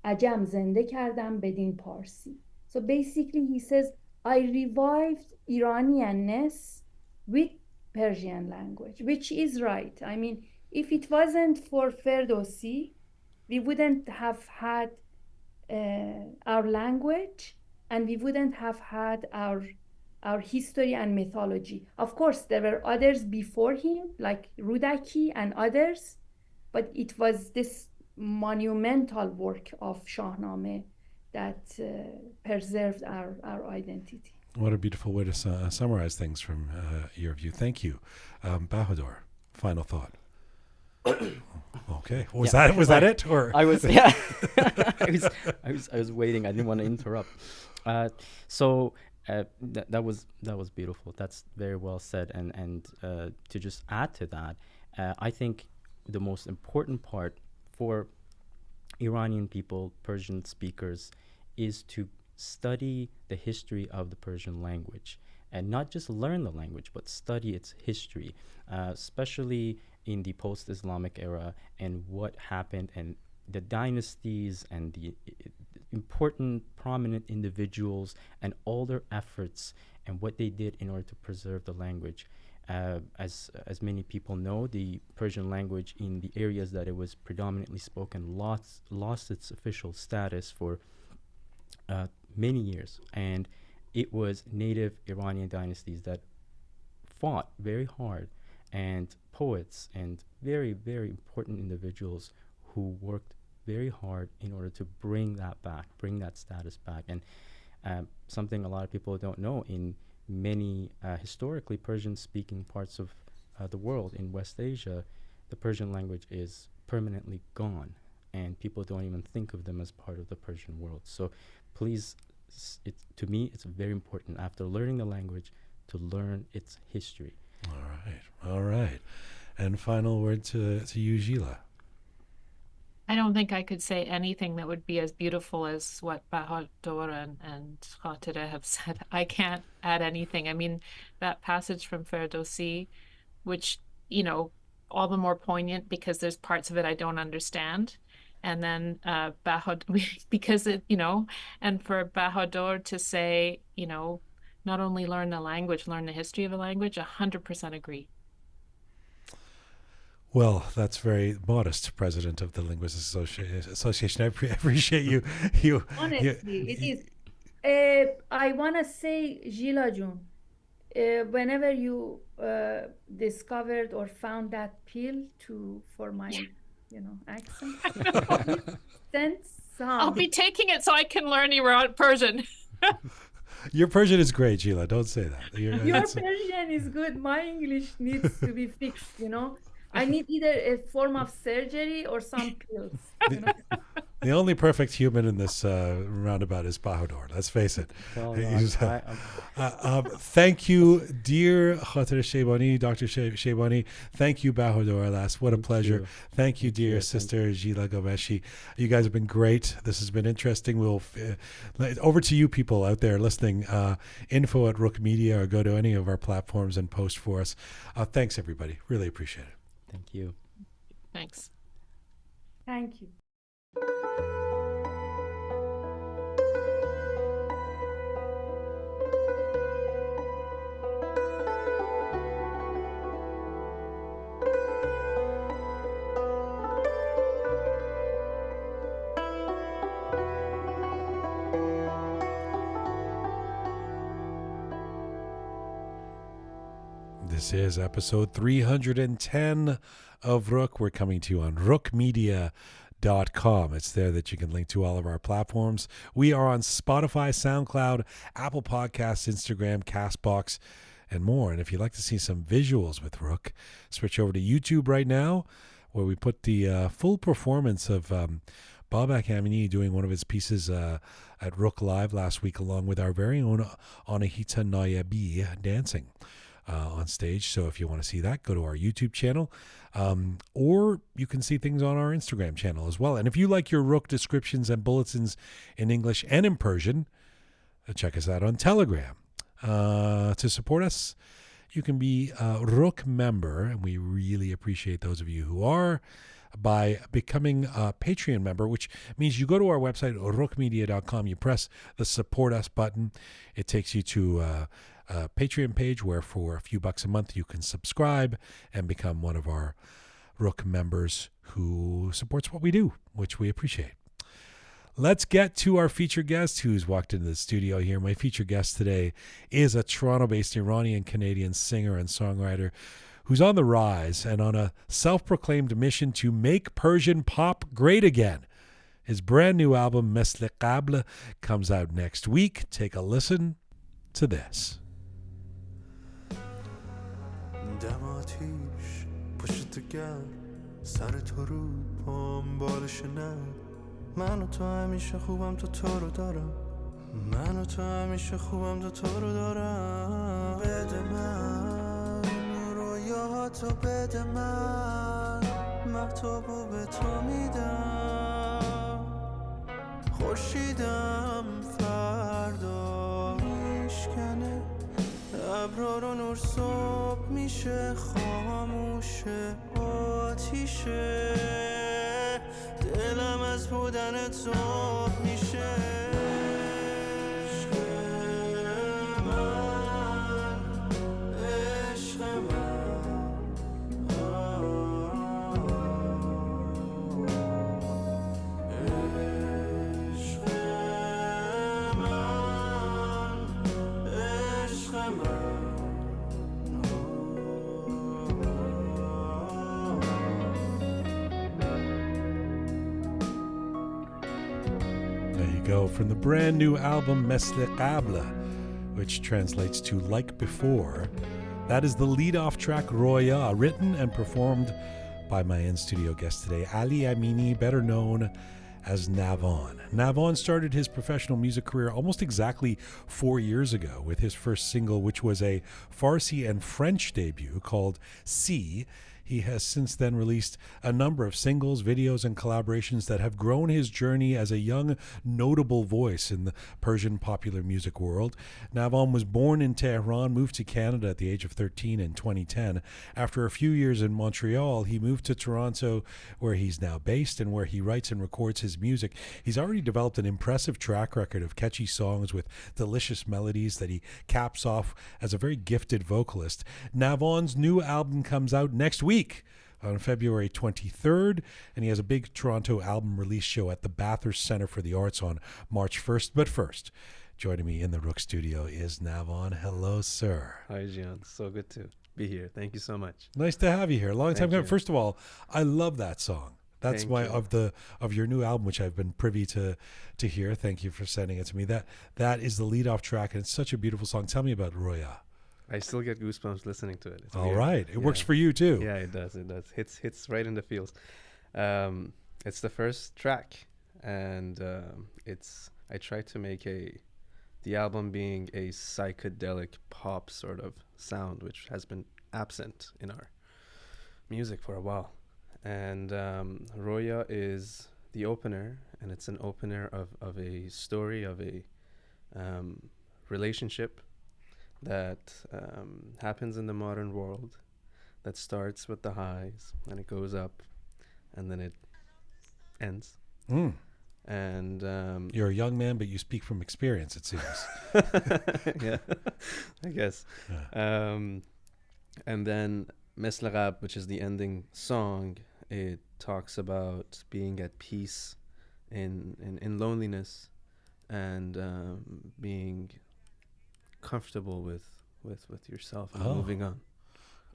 عجم زنده کردم بدین پارسی. So basically he says, I revived Iranianness with Persian language, which is right. I mean, if it wasn't for Ferdowsi, we wouldn't have had our language, and we wouldn't have had our history and mythology. Of course, there were others before him, like Rudaki and others, but it was this monumental work of Shahnameh that preserved our identity. What a beautiful way to summarize things from your view. Thank you. Bahador, final thought. Okay. Was that it? Or I was I was waiting. I didn't want to interrupt. So That was beautiful. That's very well said. And to just add to that, I think the most important part for Iranian people, Persian speakers, is to study the history of the Persian language, and not just learn the language, but study its history, especially in the post-Islamic era and what happened and the dynasties and the important, prominent individuals and all their efforts and what they did in order to preserve the language. As many people know, the Persian language in the areas that it was predominantly spoken lost its official status for many years, and it was native Iranian dynasties that fought very hard, and poets and very, very important individuals who worked very hard in order to bring that back, bring that status back. And something a lot of people don't know, in many historically Persian-speaking parts of the world, in West Asia, the Persian language is permanently gone, and people don't even think of them as part of the Persian world. So please, to me, it's very important, after learning the language, to learn its history. All right. And final word to you, Jila. I don't think I could say anything that would be as beautiful as what Bahador and Khatereh have said. I can't add anything. I mean, that passage from Ferdowsi, which, you know, all the more poignant because there's parts of it I don't understand. And then Bahador, because it, you know, and for Bahador to say, you know, not only learn the language, learn the history of a language, 100% agree. Well, that's very modest, President of the Linguistics Association. I appreciate you. Honestly, it is. I want to say, Jila Jun, whenever you discovered or found that pill for my, accent, send some. I'll be taking it so I can learn Persian. Your Persian is great, Jila. Don't say that. Your Persian is good. My English needs to be fixed, I need either a form of surgery or some pills. The only perfect human in this roundabout is Bahador. Let's face it. Thank you, dear Khatereh Sheibani, Dr. Sheibani. Thank you, Bahador Alast. What a pleasure. Thank you, dear sister Jila Ghomeshi. You guys have been great. This has been interesting. We'll over to you people out there listening. Info at Roqe Media, or go to any of our platforms and post for us. Thanks, everybody. Really appreciate it. Thank you. Thanks. Thank you. This is episode 310 of Roqe. We're coming to you on roqemedia.com. It's there that you can link to all of our platforms. We are on Spotify, SoundCloud, Apple Podcasts, Instagram, CastBox, and more. And if you'd like to see some visuals with Roqe, switch over to YouTube right now, where we put the full performance of Babak Amini doing one of his pieces at Roqe Live last week, along with our very own Anahita Nayabi dancing on stage. So if you want to see that, go to our YouTube channel, or you can see things on our Instagram channel as well. And if you like your Roqe descriptions and bulletins in English and in Persian, check us out on Telegram. To support us, you can be a Roqe member, and we really appreciate those of you who are, by becoming a Patreon member, which means you go to our website, roqemedia.com, you press the support us button. It takes you to a Patreon page where for a few bucks a month you can subscribe and become one of our Roqe members who supports what we do, which we appreciate. Let's get to our featured guest who's walked into the studio here. My featured guest today is a Toronto-based Iranian-Canadian singer and songwriter who's on the rise and on a self-proclaimed mission to make Persian pop great again. His brand new album, Mesle Ghabl, comes out next week. Take a listen to this. دماتیش پشت گر سر تو رو پام بالش نه من و تو همیشه خوبم تو رو دارم من و تو همیشه خوبم تو رو دارم بده من رویاهاتو بده من محتابو به تو میدم خورشیدم فردا میشکنه ابرا رو نور صبح میشه خاموشه آتیشه دلم از بودن تو میشه عشق من عشق من عشق من عشق من Go from the brand new album Mesle Ghabl, which translates to Like Before. That is the lead-off track Roqe, written and performed by my in-studio guest today, Ali Amini, better known as Navon. Navon started his professional music career almost exactly 4 years ago with his first single, which was a Farsi and French debut called Si. He has since then released a number of singles, videos, and collaborations that have grown his journey as a young, notable voice in the Persian popular music world. Navon was born in Tehran, moved to Canada at the age of 13 in 2010. After a few years in Montreal, he moved to Toronto, where he's now based and where he writes and records his music. He's already developed an impressive track record of catchy songs with delicious melodies that he caps off as a very gifted vocalist. Navon's new album comes out next week on February 23rd, and he has a big Toronto album release show at the Bathurst Centre for the Arts on March 1st. But first, joining me in the Roqe Studio is Navon. Hello, sir. Hi, Jian. So good to be here. Thank you so much. Nice to have you here. Long time Thank coming. you. First of all, I love that song. That's Thank why you. of your new album, which I've been privy to hear. Thank you for sending it to me. That is the lead-off track, and it's such a beautiful song. Tell me about Roqe. I still get goosebumps listening to it. It's All weird. right. It works Yeah. for you, too. Yeah, it does. It does. Hits right in the feels. It's the first track, and I tried to make the album being a psychedelic pop sort of sound, which has been absent in our music for a while. And Roqe is the opener, and it's an opener of a story of a relationship that happens in the modern world, that starts with the highs and it goes up and then it ends. Mm. And You're a young man, but you speak from experience, it seems. yeah, I guess. Yeah. And then Mesle Ghabl, which is the ending song, it talks about being at peace in loneliness and being comfortable with yourself and moving on.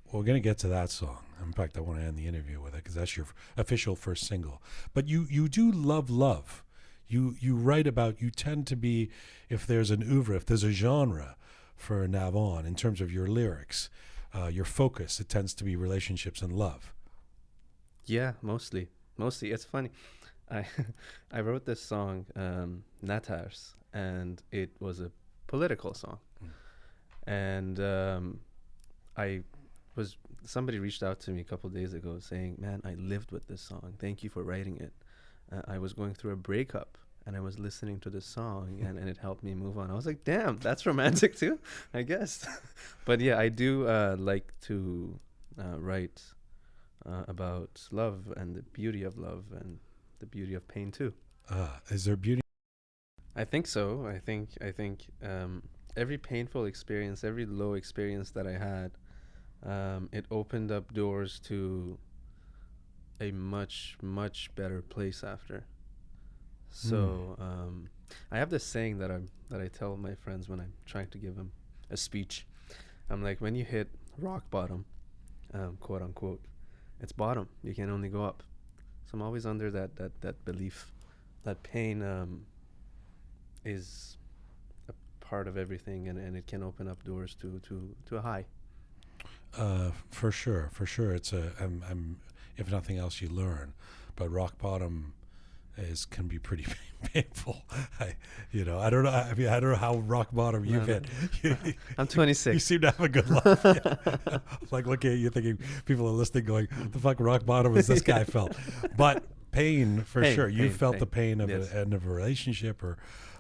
Well, we're going to get to that song. In fact, I want to end the interview with it because that's your official first single. But you do love. You write about, you tend to be, if there's an oeuvre, if there's a genre for Navon in terms of your lyrics, your focus, it tends to be relationships and love. Yeah, mostly. It's funny. I wrote this song, Natars, and it was a political song. And somebody reached out to me a couple of days ago saying, man, I lived with this song. Thank you for writing it. I was going through a breakup and I was listening to this song and it helped me move on. I was like, damn, that's romantic too, I guess. But yeah, I do like to write about love and the beauty of love and the beauty of pain too. Is there beauty? I think so. I think every painful experience, every low experience that I had, it opened up doors to a much, much better place after. So I have this saying that I tell my friends when I'm trying to give them a speech. I'm like, when you hit rock bottom, quote unquote, it's bottom. You can only go up. So I'm always under that belief that pain is a part of everything, and it can open up doors to a high. For sure. It's I'm if nothing else, you learn. But rock bottom can be pretty painful. I don't know. I mean, I don't know how rock bottom you've hit. I'm 26. You seem to have a good life. Yeah. Like looking at you, thinking people are listening, going, "The fuck rock bottom is this guy felt?" But pain for sure. You felt the pain of yes. the end of a relationship or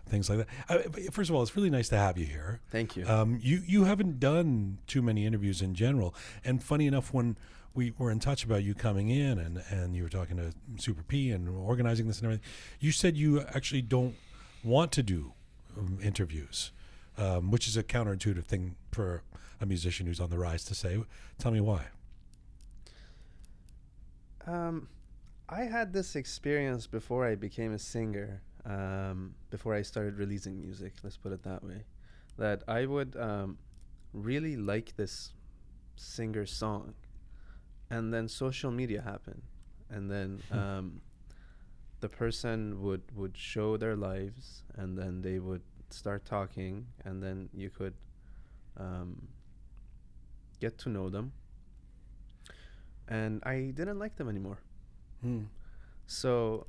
things like that. First of all, it's really nice to have you here. Thank you. You haven't done too many interviews in general, and funny enough, when we were in touch about you coming in and you were talking to Super P and organizing this and everything, you said you actually don't want to do interviews, which is a counterintuitive thing for a musician who's on the rise to say. Tell me why. I had this experience before I became a singer, before I started releasing music, let's put it that way, that I would really like this singer song. And then social media happened, and then the person would show their lives, and then they would start talking, and then you could get to know them. And I didn't like them anymore. So,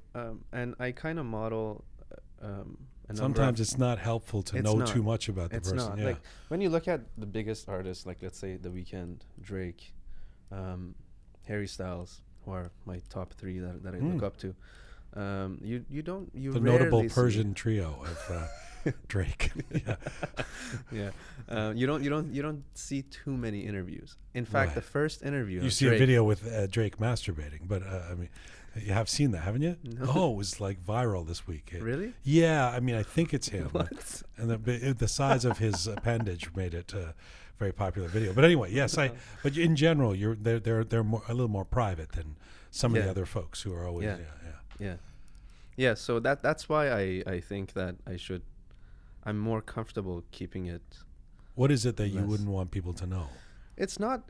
and I kind of model. Sometimes it's not helpful to know too much about the person. It's not. Yeah. Like when you look at the biggest artists, like let's say The Weeknd, Drake, Harry Styles, who are my top three that I look up to. You the notable Persian trio of Drake. Yeah. You don't see too many interviews. In fact, the first interview you see Drake, a video with Drake masturbating, but I mean, you have seen that, haven't you? No. Oh, it was like viral this week. Really? Yeah, I mean, I think it's him. What? And the size of his appendage made it a very popular video. But anyway, yes, but in general, they're more, a little more private than some of the other folks who are always Yeah. So that's why I think that I'm more comfortable keeping it. What is it that you wouldn't want people to know? It's not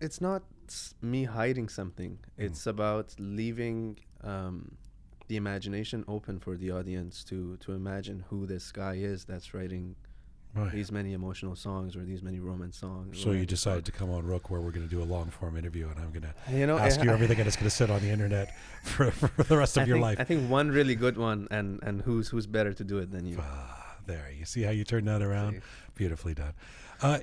me hiding something. It's about leaving the imagination open for the audience to imagine who this guy is that's writing these many emotional songs or these many romance songs. So you decided to come on Roqe, where we're going to do a long form interview, and I'm going to ask you everything, and it's going to sit on the internet for the rest of your life. I think one really good one, and who's better to do it than you? There, you see how you turned that around? Beautifully done.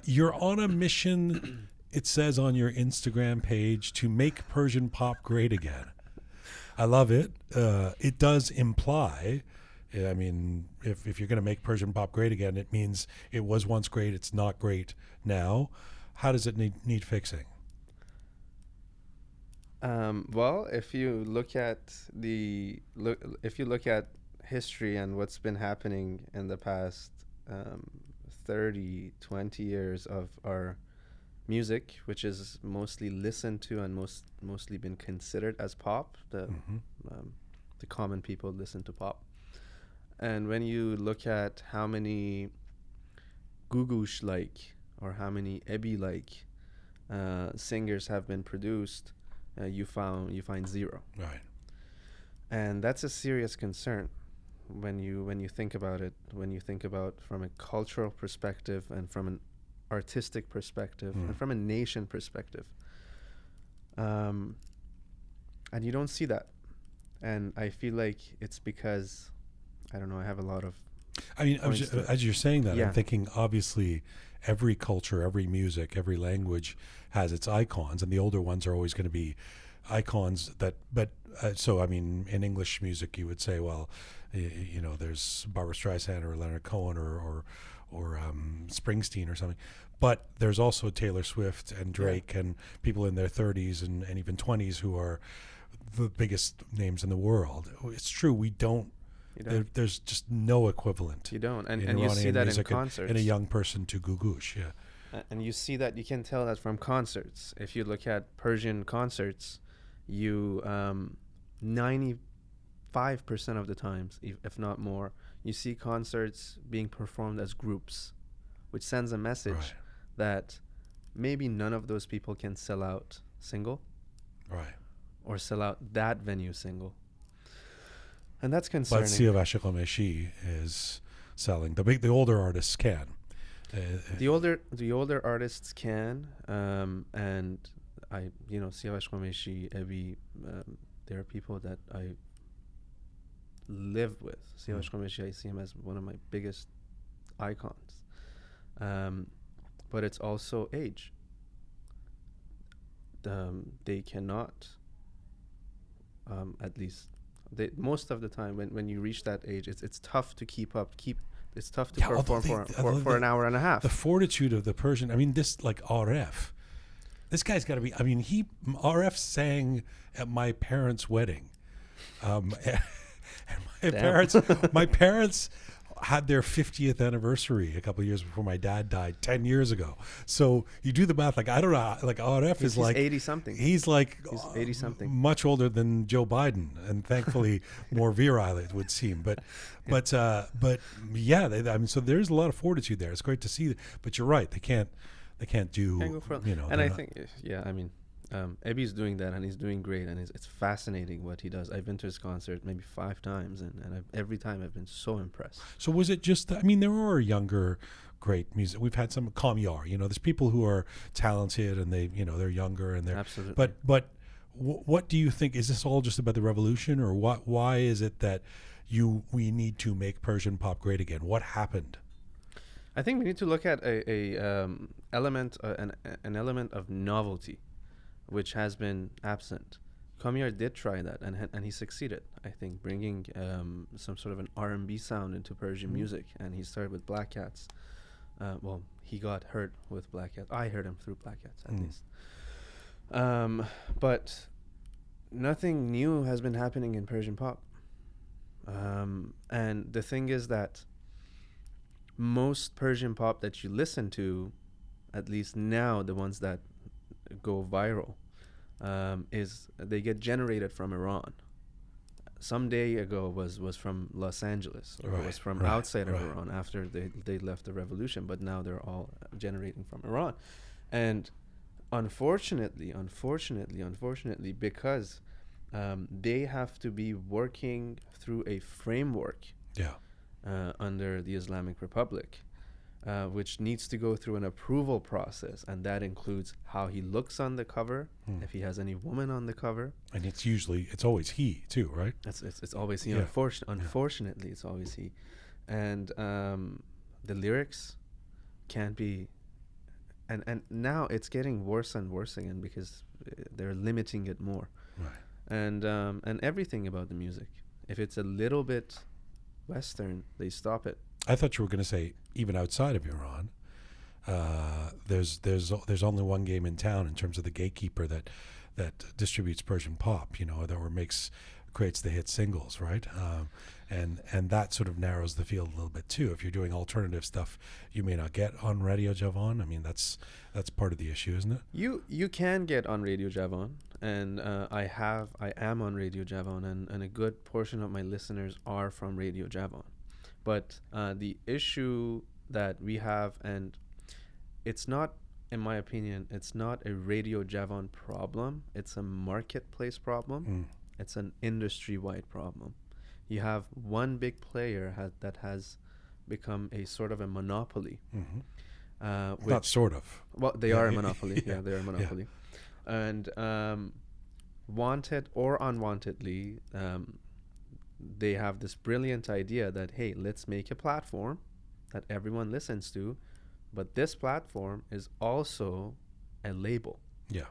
You're on a mission, it says on your Instagram page, to make Persian pop great again. I love it. It does imply, I mean, if you're going to make Persian pop great again, it means it was once great, it's not great now. How does it need fixing? Well, if you look at history and what's been happening in the past 30, 20 years of our music, which is mostly listened to and mostly been considered as pop, the common people listen to pop. And when you look at how many Gugush or how many Ebi singers have been produced, you find zero. Right. And that's a serious concern when you think about it, when you think about from a cultural perspective and from an artistic perspective and from a nation perspective. And you don't see that. And I feel like it's because, I don't know, I have a lot of... I mean, as you're saying that, I'm thinking, obviously, every culture, every music, every language has its icons, and the older ones are always going to be icons so, I mean, in English music, you would say, well, there's Barbra Streisand or Leonard Cohen or Springsteen or something. But there's also Taylor Swift and Drake and people in their 30s and even 20s who are the biggest names in the world. It's true, we don't. There's just no equivalent. You don't, and you see that in concerts. In a young person to Gugush, and you see that, you can tell that from concerts. If you look at Persian concerts, 95% of the times, if not more, you see concerts being performed as groups, which sends a message that maybe none of those people can sell out single, or sell out that venue single. And that's concerning. But Jila Ghomeshi is selling. The older artists can. The older artists can, and Jila Ghomeshi, Ebi, there are people that I live with. Siavash Ghomeshi, I see him as one of my biggest icons. But it's also age. They cannot, at least most of the time when you reach that age, it's tough to keep up. It's tough to perform for an hour and a half. The fortitude of the Persian. I mean, this like RF. This guy's got to be. I mean, RF sang at my parents' wedding. And my parents had their 50th anniversary a couple of years before my dad died 10 years ago. So you do the math, like, I don't know, like RF is like 80 something. He's like 80 something, much older than Joe Biden, and thankfully more virile, it would seem. But yeah, I mean, so there's a lot of fortitude there. It's great to see. But you're right, they can't do, you know. And I think, yeah, I mean, Ebi's doing that, and he's doing great, and it's fascinating what he does. I've been to his concert maybe 5 times, and every time I've been so impressed. So was it just, I mean, there are younger great music. We've had some Kamyar, you know, there's people who are talented and they, you know, they're younger and they're absolutely. But what do you think? Is this all just about the revolution, or why is it that we need to make Persian pop great again? What happened? I think we need to look at an element of novelty, which has been absent. Kamyar did try that, and he succeeded, I think, bringing some sort of an R&B sound into Persian music. And he started with Black Cats. Well, he got heard with Black Cats. I heard him through Black Cats, at least. But nothing new has been happening in Persian pop. And the thing is that most Persian pop that you listen to, at least now, the ones that go viral, is they get generated from Iran. Some day ago was from Los Angeles, or was from outside of Iran after they left the revolution, but now they're all generating from Iran. And unfortunately, because they have to be working through a framework under the Islamic Republic, which needs to go through an approval process, and that includes how he looks on the cover, if he has any woman on the cover. And it's always he too, right? It's always he. Yeah. Unfortunately, it's always he. And the lyrics can't be, and now it's getting worse and worse again because they're limiting it more. Right. And everything about the music, if it's a little bit Western, they stop it. I thought you were going to say even outside of Iran, there's only one game in town in terms of the gatekeeper that distributes Persian pop, you know, creates the hit singles, right? And that sort of narrows the field a little bit too. If you're doing alternative stuff, you may not get on Radio Javan. I mean, that's part of the issue, isn't it? You can get on Radio Javan, and I am on Radio Javan, and a good portion of my listeners are from Radio Javan. But the issue that we have, and it's not, in my opinion, it's not a Radio Javan problem. It's a marketplace problem. It's an industry-wide problem. You have one big player that has become a sort of a monopoly. Not sort of. Well, they are a monopoly. Yeah, they are a monopoly. Yeah. And wanted or unwantedly, they have this brilliant idea that, hey, let's make a platform that everyone listens to, but this platform is also a label. Yeah.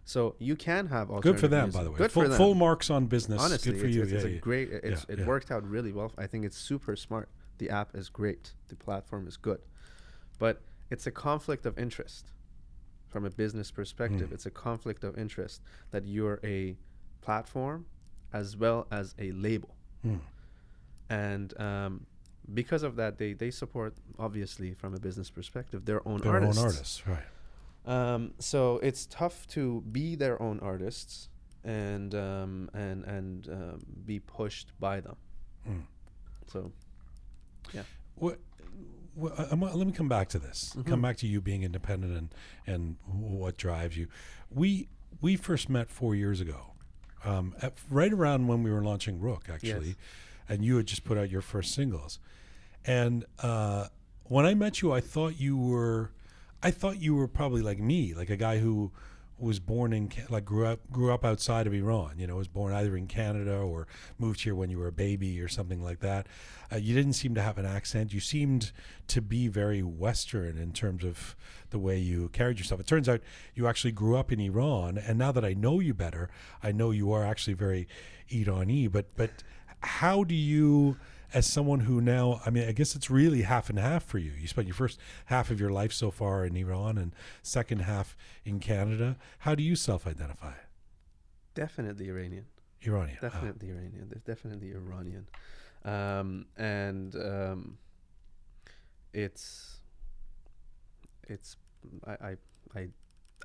So you can have alternative good for them, music. By the way. Good for them. Full marks on business. Honestly, good for you. It worked out really well. I think it's super smart. The app is great. The platform is good. But it's a conflict of interest. From a business perspective, it's a conflict of interest that you're a platform as well as a label. And because of that, they support, obviously, from a business perspective, their own artists. Right. So it's tough to be their own artists and be pushed by them. So, yeah. Let me come back to this. Come back to you being independent and what drives you. We first met 4 years ago, right around when we were launching Roqe, actually. Yes. And you had just put out your first singles. And when I met you, I thought you were probably like me, like a guy who was born in grew up outside of Iran, was born either in Canada or moved here when you were a baby or something like that. You didn't seem to have an accent. You seemed to be very Western in terms of the way you carried yourself. It turns out you actually grew up in Iran, and now that I know you better, I know you are actually very Irani. But how do you, as someone who now, I mean, I guess it's really half and half for you. You spent your first half of your life so far in Iran and second half in Canada. How do you self-identify? Definitely Iranian. Iranian. Definitely Iranian. There's definitely Iranian. I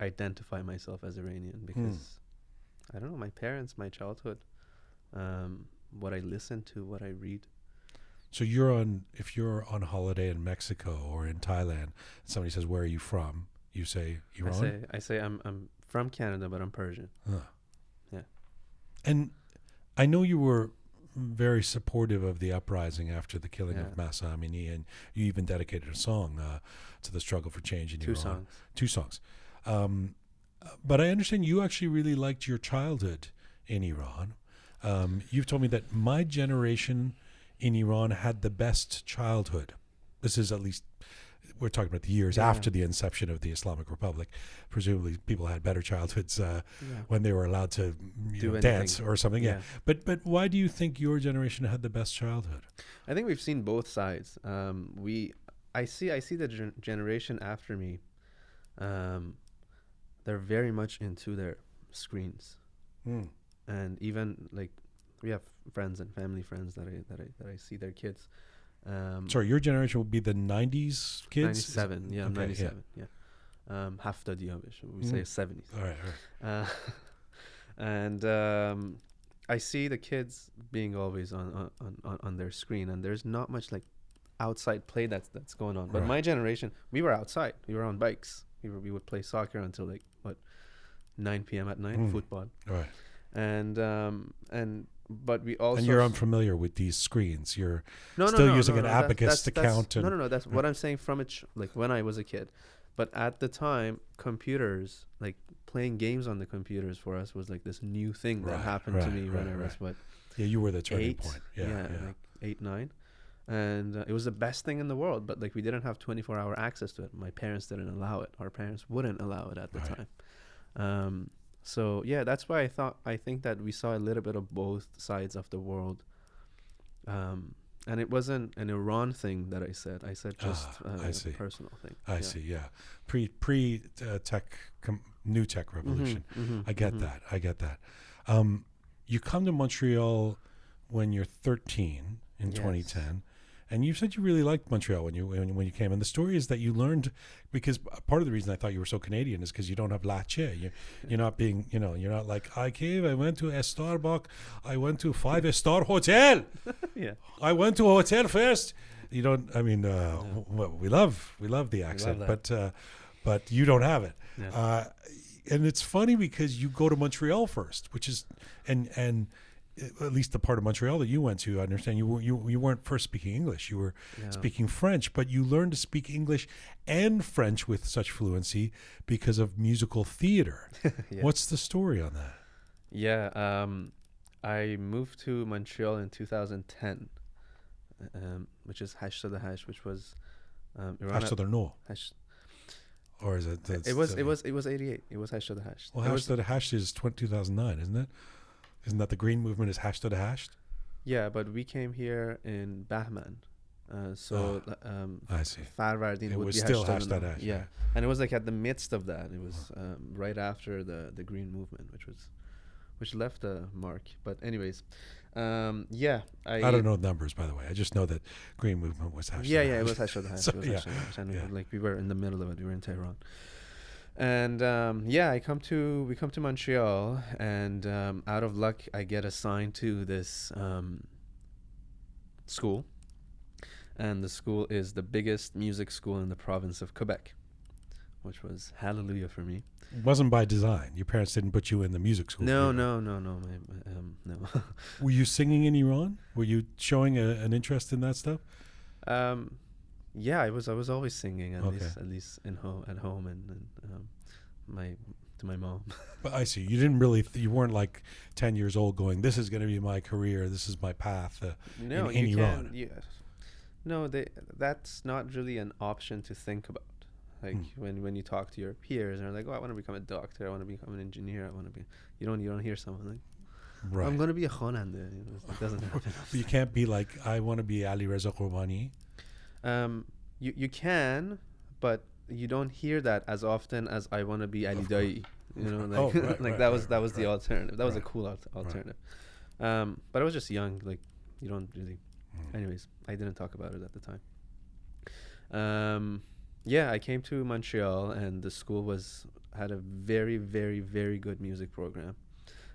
identify myself as Iranian because I don't know, my parents, my childhood, what I listen to, what I read. So if you're on holiday in Mexico or in Thailand, somebody says, "Where are you from?" You say Iran. I say I'm from Canada, but I'm Persian. Yeah. And I know you were very supportive of the uprising after the killing of Mahsa Amini, and you even dedicated a song to the struggle for change in Iran. Two songs. But I understand you actually really liked your childhood in Iran. You've told me that my generation in Iran had the best childhood. This is at least, we're talking about the years after the inception of the Islamic Republic. Presumably people had better childhoods when they were allowed to dance or something. Yeah. But why do you think your generation had the best childhood? I think we've seen both sides. I see the generation after me. They're very much into their screens. And even like we have friends and family friends that I see their kids. Sorry, your generation would be the 90s kids? 97, yeah, okay, 97, yeah. 70 we say 70s. All right. And I see the kids being always on their screen, and there's not much like outside play that's going on. But my generation, we were outside. We were on bikes. We would play soccer until like 9 p.m. at night, football. Right. But we also... And you're unfamiliar with these screens. You're still using an abacus to count. No. That's what I'm saying from like when I was a kid. But at the time, computers, like playing games on the computers for us was like this new thing that happened to me when I was, Yeah, you were the turning point. Yeah. Like 8, 9. And it was the best thing in the world. But like we didn't have 24-hour access to it. My parents didn't allow it. Our parents wouldn't allow it at the time. So yeah, that's why I think that we saw a little bit of both sides of the world, and it wasn't an Iran thing that I said. I said just a personal thing. I see. Yeah, pre tech new tech revolution. I get that. You come to Montreal when you're 13 in 2010. And you said you really liked Montreal when you came. And the story is that you learned, because part of the reason I thought you were so Canadian is because you don't have lache. You're not being, you're not like, I went to a Starbucks, I went to 5-star hotel. I went to a hotel first. You don't, I mean, we love the accent, but you don't have it. And it's funny because you go to Montreal first, which is, and at least the part of Montreal that you went to, I understand you weren't first speaking English. You were speaking French, but you learned to speak English and French with such fluency because of musical theater. What's the story on that? Yeah, I moved to Montreal in 2010, which is #8, which was #9. Or is it? It was 88. It was #8. Well, #8 is 2009, isn't it? Isn't that the green movement is #8? Yeah, but we came here in Bahman. I see. Farvardin it would was be still #8. Yeah. And it was like at the midst of that. It was right after the green movement, which left a mark. But anyways, I don't know numbers, by the way. I just know that green movement was #8. Yeah, it was #8. So, and like we were in the middle of it. We were in Tehran. And we come to Montreal, and out of luck, I get assigned to this school, and the school is the biggest music school in the province of Quebec, which was hallelujah for me. It wasn't by design. Your parents didn't put you in the music school. No. No. Were you singing in Iran? Were you showing an interest in that stuff? Yeah, I was always singing at least at home, and my to my mom. But I see. You didn't really. You weren't like 10 years old, going, "This is going to be my career. This is my path." No, in you Iran. can't. No, that's not really an option to think about. Like when you talk to your peers and they're like, "Oh, I want to become a doctor. I want to become an engineer. I want to be." You don't hear someone like, Right. "I'm going to be a khonande." You know, it doesn't happen. But you can't be like, "I want to be Ali Reza Qurbani." You can, but you don't hear that as often as "I want to be Ali Dai." You know, like that was the alternative. That was a cool alternative. But I was just young. Like you don't really. Anyways, I didn't talk about it at the time. Yeah, I came to Montreal, and the school had a very, very, very good music program.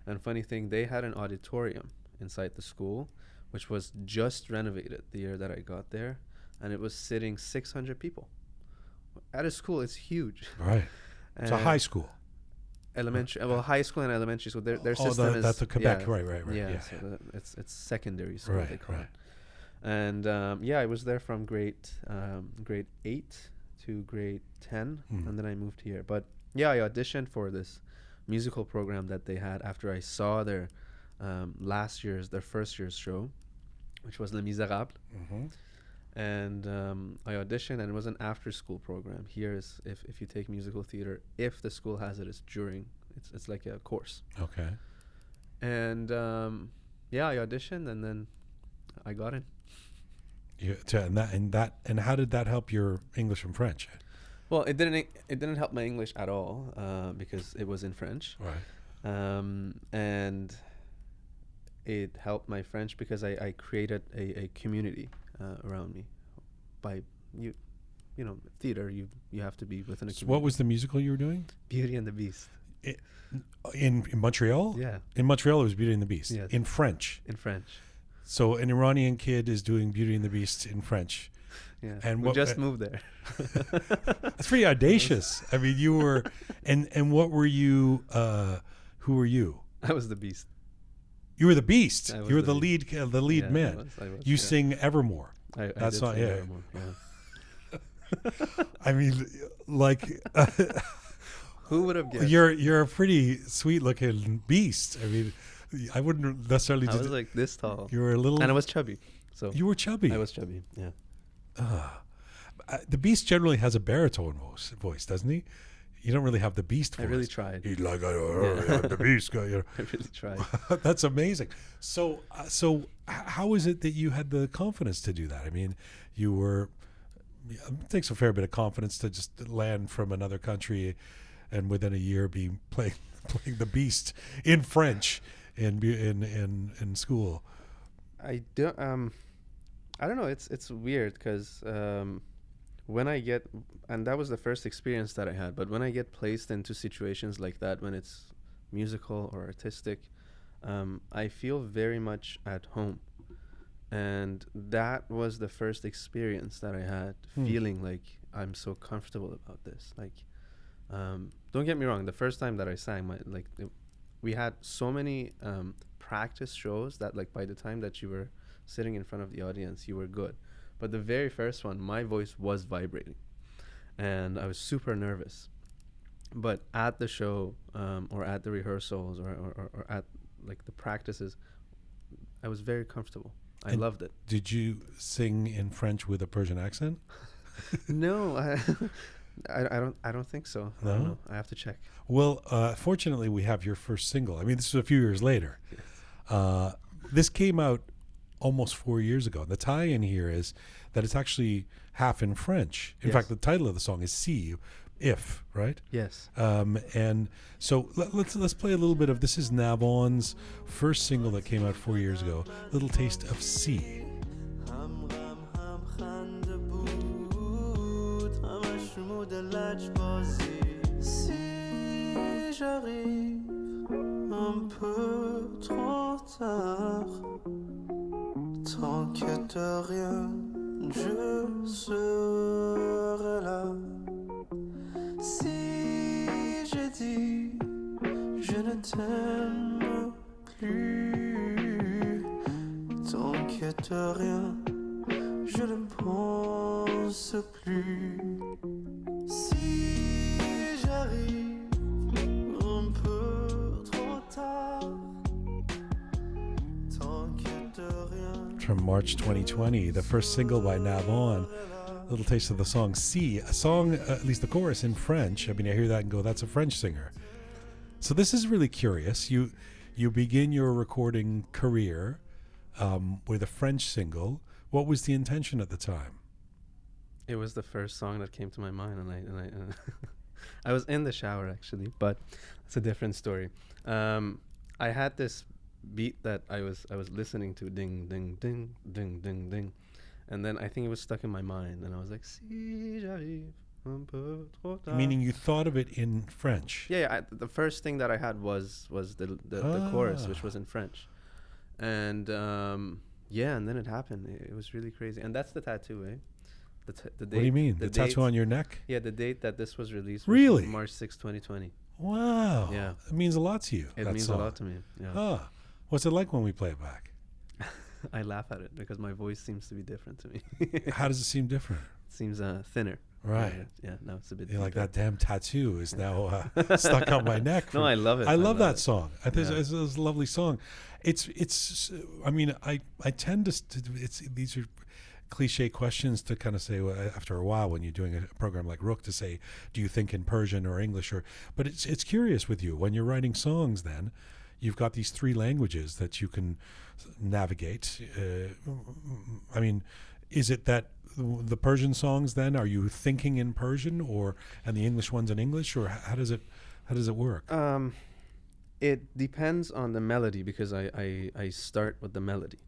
And funny thing, they had an auditorium inside the school, which was just renovated the year that I got there, and it was sitting 600 people. At a school, it's huge. Right. It's a high school. Elementary, well, high school and elementary school. Their system is that's a Quebec, yeah, right. Yeah, so it's secondary school, Right, they call right. it. And I was there from grade 8 to grade 10, and then I moved here. But yeah, I auditioned for this musical program that they had after I saw their their first year's show, which was Mesle Ghabl. And I auditioned, and it was an after-school program. Here is if you take musical theater, if the school has it, it's during. It's like a course. Okay. And I auditioned, and then I got in. And how did that help your English and French? Well, it didn't help my English at all because it was in French. Right. And it helped my French because I created a community around me. By theater, you have to be within a community. So what was the musical you were doing? Beauty and the Beast. In Montreal? Yeah. In Montreal, it was Beauty and the Beast. Yes. In French. In French. So an Iranian kid is doing Beauty and the Beast in French. Yeah. And we just moved there. That's pretty audacious. I mean, you were, and what were you? Who were you? I was the Beast. You were the Beast. You were the lead Yeah, man. I was, you sing Evermore. That's not yeah. Evermore. Yeah. I mean, like, who would have guessed? You're a pretty sweet looking beast. I mean, I wouldn't necessarily. I was like this tall. You were a little, and I was chubby. So you were chubby. I was chubby. Yeah. The Beast generally has a baritone voice, doesn't he? You don't really have the Beast voice. I really tried. He's like, I'm the Beast guy. You know? I really tried. That's amazing. So how is it that you had the confidence to do that? I mean, it takes a fair bit of confidence to just land from another country and within a year be playing the Beast in French in school. I don't know. It's weird because when I get, and that was the first experience that I had, but when I get placed into situations like that, when it's musical or artistic, I feel very much at home. And that was the first experience that I had, feeling like I'm so comfortable about this. Like, don't get me wrong, the first time that I sang, we had so many practice shows that, like, by the time that you were sitting in front of the audience, you were good. But the very first one, my voice was vibrating, and I was super nervous. But at the show, or at the rehearsals, or at like the practices, I was very comfortable. I loved it. Did you sing in French with a Persian accent? No, I don't think so. No? I don't know. I have to check. Well, fortunately, we have your first single. I mean, this is a few years later. Yes. This came out almost 4 years ago. The tie-in here is that it's actually half in French. In fact, the title of the song is "Si," if, right? Yes. And so let's play a little bit of, this is Navon's first single that came out 4 years ago. Little taste of "Si." Un peu trop tard, tant que de rien, je serai là. Si j'ai dit, je ne t'aime plus, tant que de rien, je ne pense plus. Si j'arrive from March 2020, the first single by Navon. A little taste of the song "See," a song, at least the chorus, in French. I mean, I hear that and go, "That's a French singer." So this is really curious. You begin your recording career with a French single. What was the intention at the time? It was the first song that came to my mind, and I I was in the shower actually, but it's a different story. I had this beat that I was listening to, ding ding ding ding ding ding, and then I think it was stuck in my mind, and I was like, "Si j'arrive un peu trop tard." Meaning you thought of it in French. Yeah. The first thing that I had was the chorus, which was in French, and and then it happened. It was really crazy, and that's the tattoo, eh? The date, What do you mean? The tattoo on your neck? Yeah, the date that this was released was Really? March 6, 2020. Wow. Yeah. It means a lot to you. It that means song. a lot to me. Yeah. Ah. What's it like when we play it back? I laugh at it because my voice seems to be different to me. How does it seem different? It seems thinner. Right. Yeah, no, it's a bit You're like, deeper. that damn tattoo is now stuck on my neck. No, I love it. I love that it. song. I think Yeah. it's a lovely song. It's. I mean, I tend to. These are cliche questions to kind of say after a while when you're doing a program like Roqe, to say, do you think in Persian or English, or? But it's curious with you when you're writing songs. Then you've got these three languages that you can navigate. I mean, is it that the Persian songs then, are you thinking in Persian, and the English ones in English, or how does it work? It depends on the melody, because I start with the melody.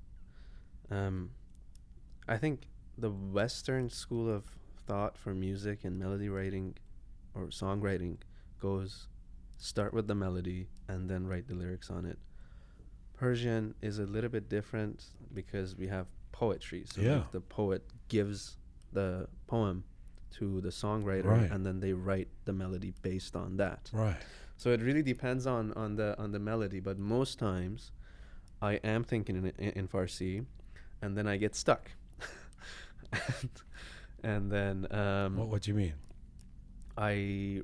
I think the Western school of thought for music and melody writing or songwriting goes start with the melody and then write the lyrics on it. Persian is a little bit different because we have poetry. So like the poet gives the poem to the songwriter, Right. and then they write the melody based on that. Right. So it really depends on the melody, but most times I am thinking in Farsi, and then I get stuck. and then What do you mean? I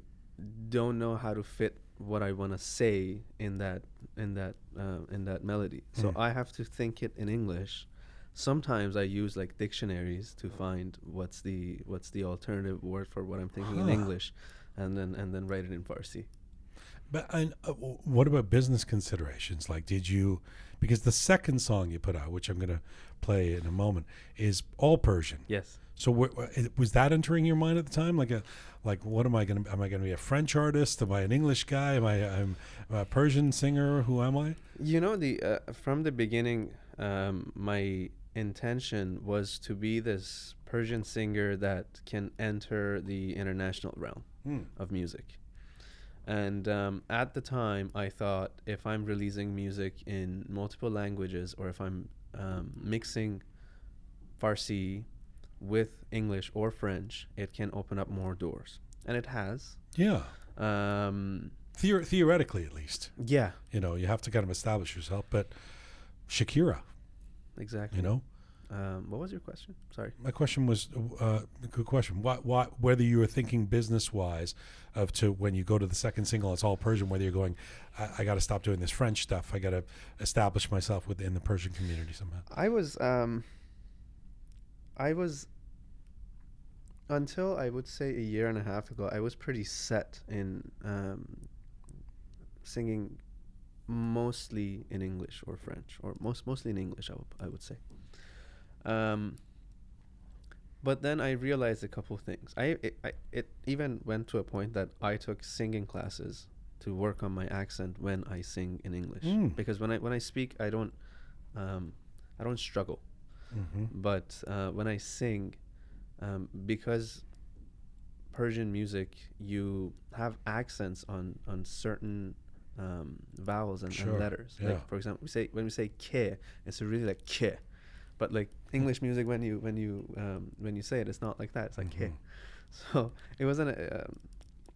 don't know how to fit what I want to say in that melody. So I have to think it in English. Sometimes I use like dictionaries to find what's the alternative word for what I'm thinking in English, and then write it in Farsi. But what about business considerations? Like, because the second song you put out, which I'm going to play in a moment, is all Persian. Yes. So was that entering your mind at the time? Like what am I going to be a French artist? Am I an English guy? I'm a Persian singer? Who am I? You know, from the beginning, my intention was to be this Persian singer that can enter the international realm of music. And at the time, I thought if I'm releasing music in multiple languages, or if I'm mixing Farsi with English or French, it can open up more doors. And it has. Yeah. Theoretically, at least. Yeah. You have to kind of establish yourself. But Shakira. Exactly. What was your question? Sorry. My question was a good question. Whether you were thinking business-wise when you go to the second single, it's all Persian, whether you're going, I got to stop doing this French stuff. I got to establish myself within the Persian community somehow. I was, until I would say a year and a half ago, I was pretty set in singing mostly in English or French, or mostly in English, I would say. But then I realized a couple of things. It even went to a point that I took singing classes to work on my accent when I sing in English, because when I speak, I don't struggle. But when I sing, because Persian music, you have accents on certain vowels and letters. Yeah. Like, for example, when we say ke, it's really like ke. But like English music, when you say it, it's not like that. It's like ke. So it wasn't,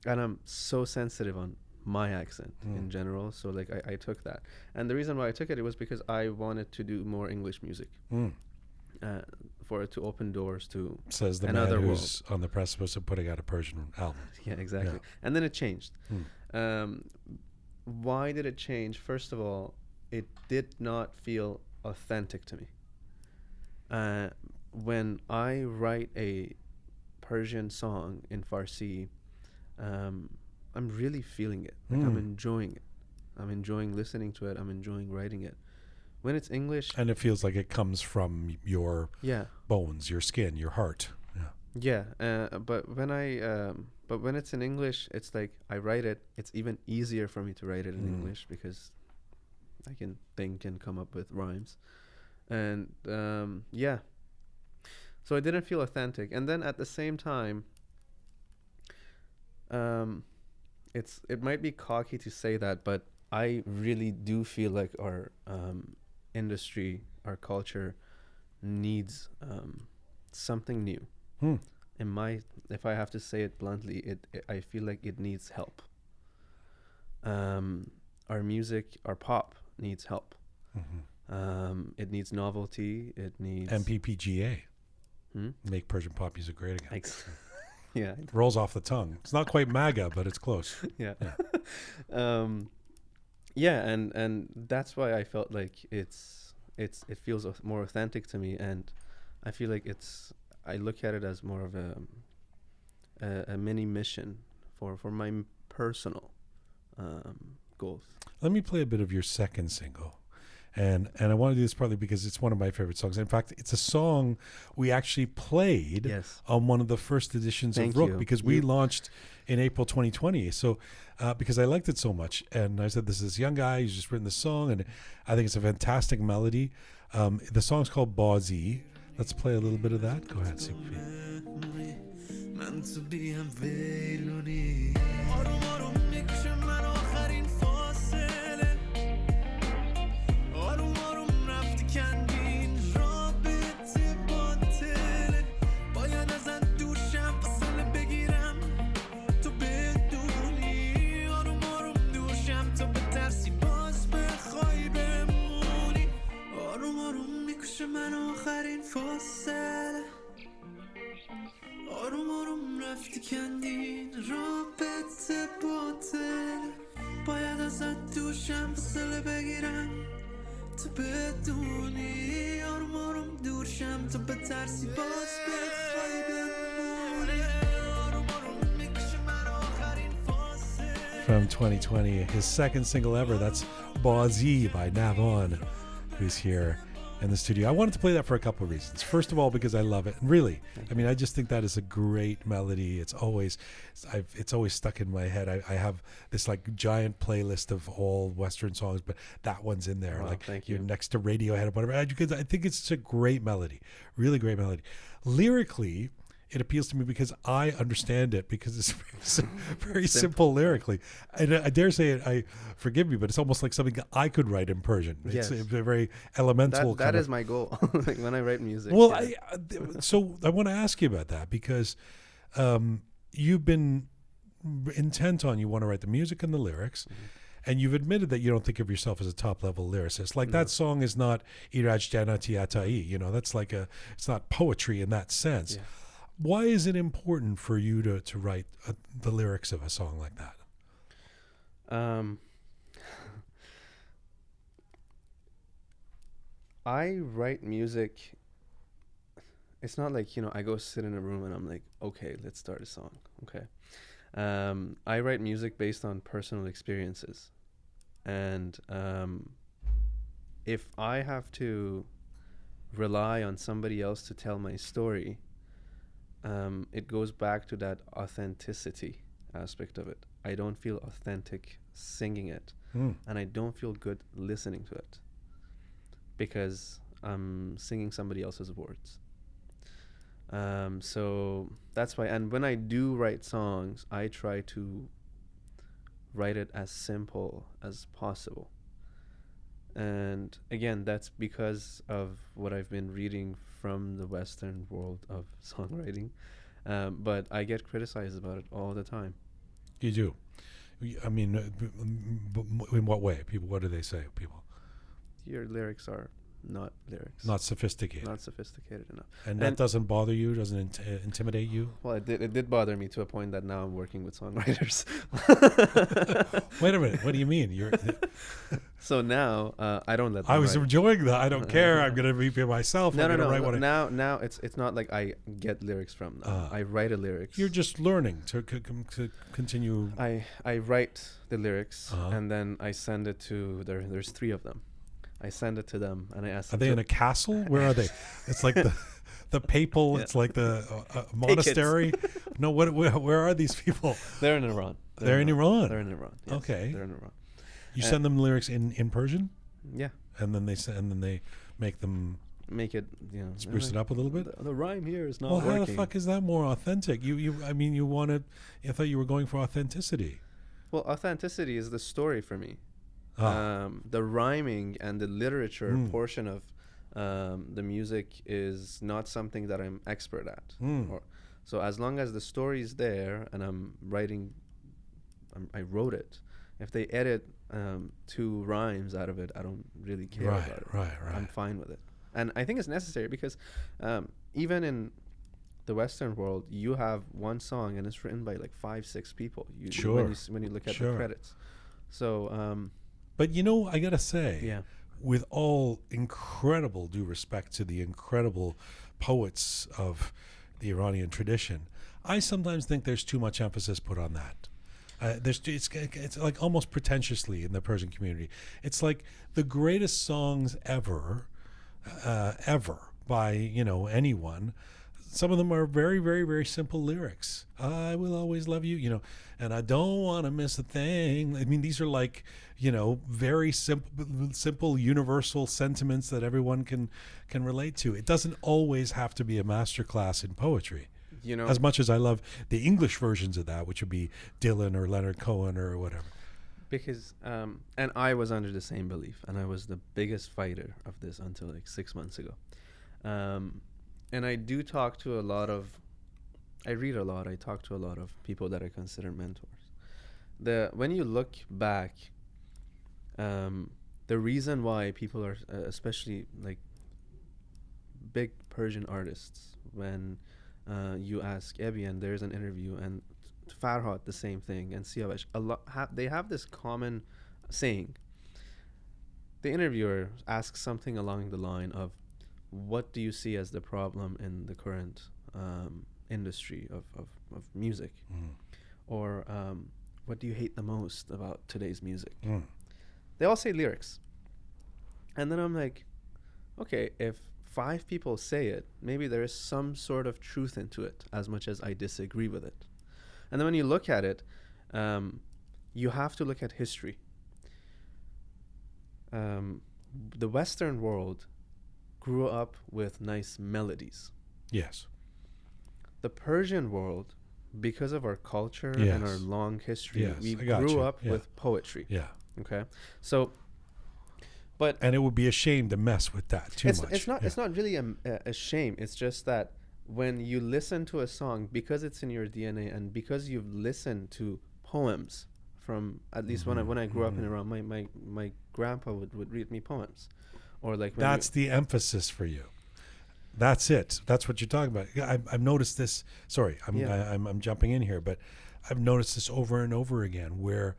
and I'm so sensitive on my accent in general. So like I took that, and the reason why I took it was because I wanted to do more English music, for it to open doors to says the another man world. who's on the precipice of putting out a Persian album. Yeah, exactly. Yeah. And then it changed. Why did it change? First of all, it did not feel authentic to me. when I write a Persian song in Farsi, I'm really feeling it. Like I'm enjoying it. I'm enjoying listening to it. I'm enjoying writing it. When it's English, And it feels like it comes from your yeah, bones, your skin, your heart. Yeah. yeah. But when it's in English, it's like I write it. It's even easier for me to write it in English because I can think and come up with rhymes, and yeah. So it didn't feel authentic. And then at the same time, it might be cocky to say that, but I really do feel like our industry, our culture needs something new. If I have to say it bluntly, I feel like it needs help. Our music, our pop needs help. It needs novelty. It needs MPPGA. Make Persian pop music great again. Yeah, Rolls off the tongue. It's not quite MAGA, but it's close. yeah. Yeah, and that's why I felt like it feels more authentic to me, and I feel like I look at it as more of a mini mission for my personal goals. Let me play a bit of your second single. And I want to do this partly because it's one of my favorite songs. In fact, it's a song we actually played on one of the first editions of Roqe because we launched in April 2020. So because I liked it so much. And I said, this is this young guy who's just written this song. And I think it's a fantastic melody. The song's called Bazi. Let's play a little bit of that. Go ahead, Sipi. From 2020, his second single ever. That's Bazi by Navon, who's here in the studio. I wanted to play that for a couple of reasons. First of all, because I love it. And really, I mean, I just think that is a great melody. It's always stuck in my head. I have this like giant playlist of all Western songs, but that one's in there. Wow, like thank you. You're next to Radiohead or whatever. Because I think it's a great melody, really great melody. Lyrically, it appeals to me because I understand it because it's very simple lyrically. And I dare say it, forgive me, but it's almost like something that I could write in Persian. Yes. It's a very elemental That is my goal. Like when I write music. Well, yeah. So I want to ask you about that because you've been intent on you want to write the music and the lyrics. And you've admitted that you don't think of yourself as a top-level lyricist. Like that song is not Iraj Janati Atai. You know, that's like it's not poetry in that sense. Yeah. Why is it important for you to write the lyrics of a song like that? I write music. It's not like, I go sit in a room and I'm like, okay, let's start a song. Okay. I write music based on personal experiences. And if I have to rely on somebody else to tell my story, it goes back to that authenticity aspect of it. I don't feel authentic singing it, and I don't feel good listening to it because I'm singing somebody else's words. So that's why. And when I do write songs, I try to write it as simple as possible. And again, that's because of what I've been reading from the Western world of songwriting. But I get criticized about it all the time. You do. I mean, in what way? People, what do they say? People. Your lyrics are not lyrics. Not sophisticated. Not sophisticated enough. And that doesn't bother you? Doesn't intimidate you? Well, it did bother me to a point that now I'm working with songwriters. Wait a minute. What do you mean? So now I don't let them I was write. enjoying that. I don't care. I'm going to repeat it myself. No. Write what Now it's not like I get lyrics from them. I write a lyrics. You're just learning to continue. I write the lyrics Uh-huh. and then I send it to there's 3 of them. I send it to them and I ask Are them they in a castle? Where are they? It's like the papal. Yeah. It's like the monastery. No, where are these people? They're in Iran. They're in Iran. They're in Iran. Yes, Okay. They're in Iran. You send them lyrics in Persian, Yeah. and then they make them Make it, spruce it up a little bit. The rhyme here is not Well, working. how the fuck is that more authentic? You wanted. I thought you were going for authenticity. Well, authenticity is the story for me. Ah. The rhyming and the literature Mm. portion of the music is not something that I'm expert at. Mm. So as long as the story is there and I wrote it. If they edit 2 rhymes out of it, I don't really care about it. Right. I'm fine with it. And I think it's necessary because even in the Western world, you have one song and it's written by like 5-6 people. When you look at the credits. So, but I gotta say, yeah, with all incredible due respect to the incredible poets of the Iranian tradition, I sometimes think there's too much emphasis put on that. It's like almost pretentiously in the Persian community. It's like the greatest songs ever by anyone. Some of them are very, very, very simple lyrics. I will always love you, and I don't want to miss a thing. I mean, these are like, very simple, universal sentiments that everyone can relate to. It doesn't always have to be a masterclass in poetry. As much as I love the English versions of that, which would be Dylan or Leonard Cohen or whatever. Because, and I was under the same belief, and I was the biggest fighter of this until like 6 months ago. And I do talk to I read a lot, I talk to a lot of people that I consider mentors. When you look back, the reason why people are, especially like big Persian artists, when you ask Ebi, and there's an interview, and Farhad the same thing, and Siavash, they have this common saying. The interviewer asks something along the line of, what do you see as the problem in the current industry of music? Or what do you hate the most about today's music? They all say lyrics. And then I'm like, okay, if 5 people say it, maybe there is some sort of truth into it, as much as I disagree with it. And then when you look at it, you have to look at history. The Western world grew up with nice melodies. Yes. The Persian world, because of our culture and our long history, we grew up with poetry. Yeah. Okay. So, and it would be a shame to mess with that too much. It's not really a shame. It's just that when you listen to a song, because it's in your DNA and because you've listened to poems from, at least when I grew up in Iran, my grandpa would read me poems, or like that's the emphasis for you. That's it. That's what you're talking about. I've noticed this. Sorry, I'm jumping in here, but I've noticed this over and over again, where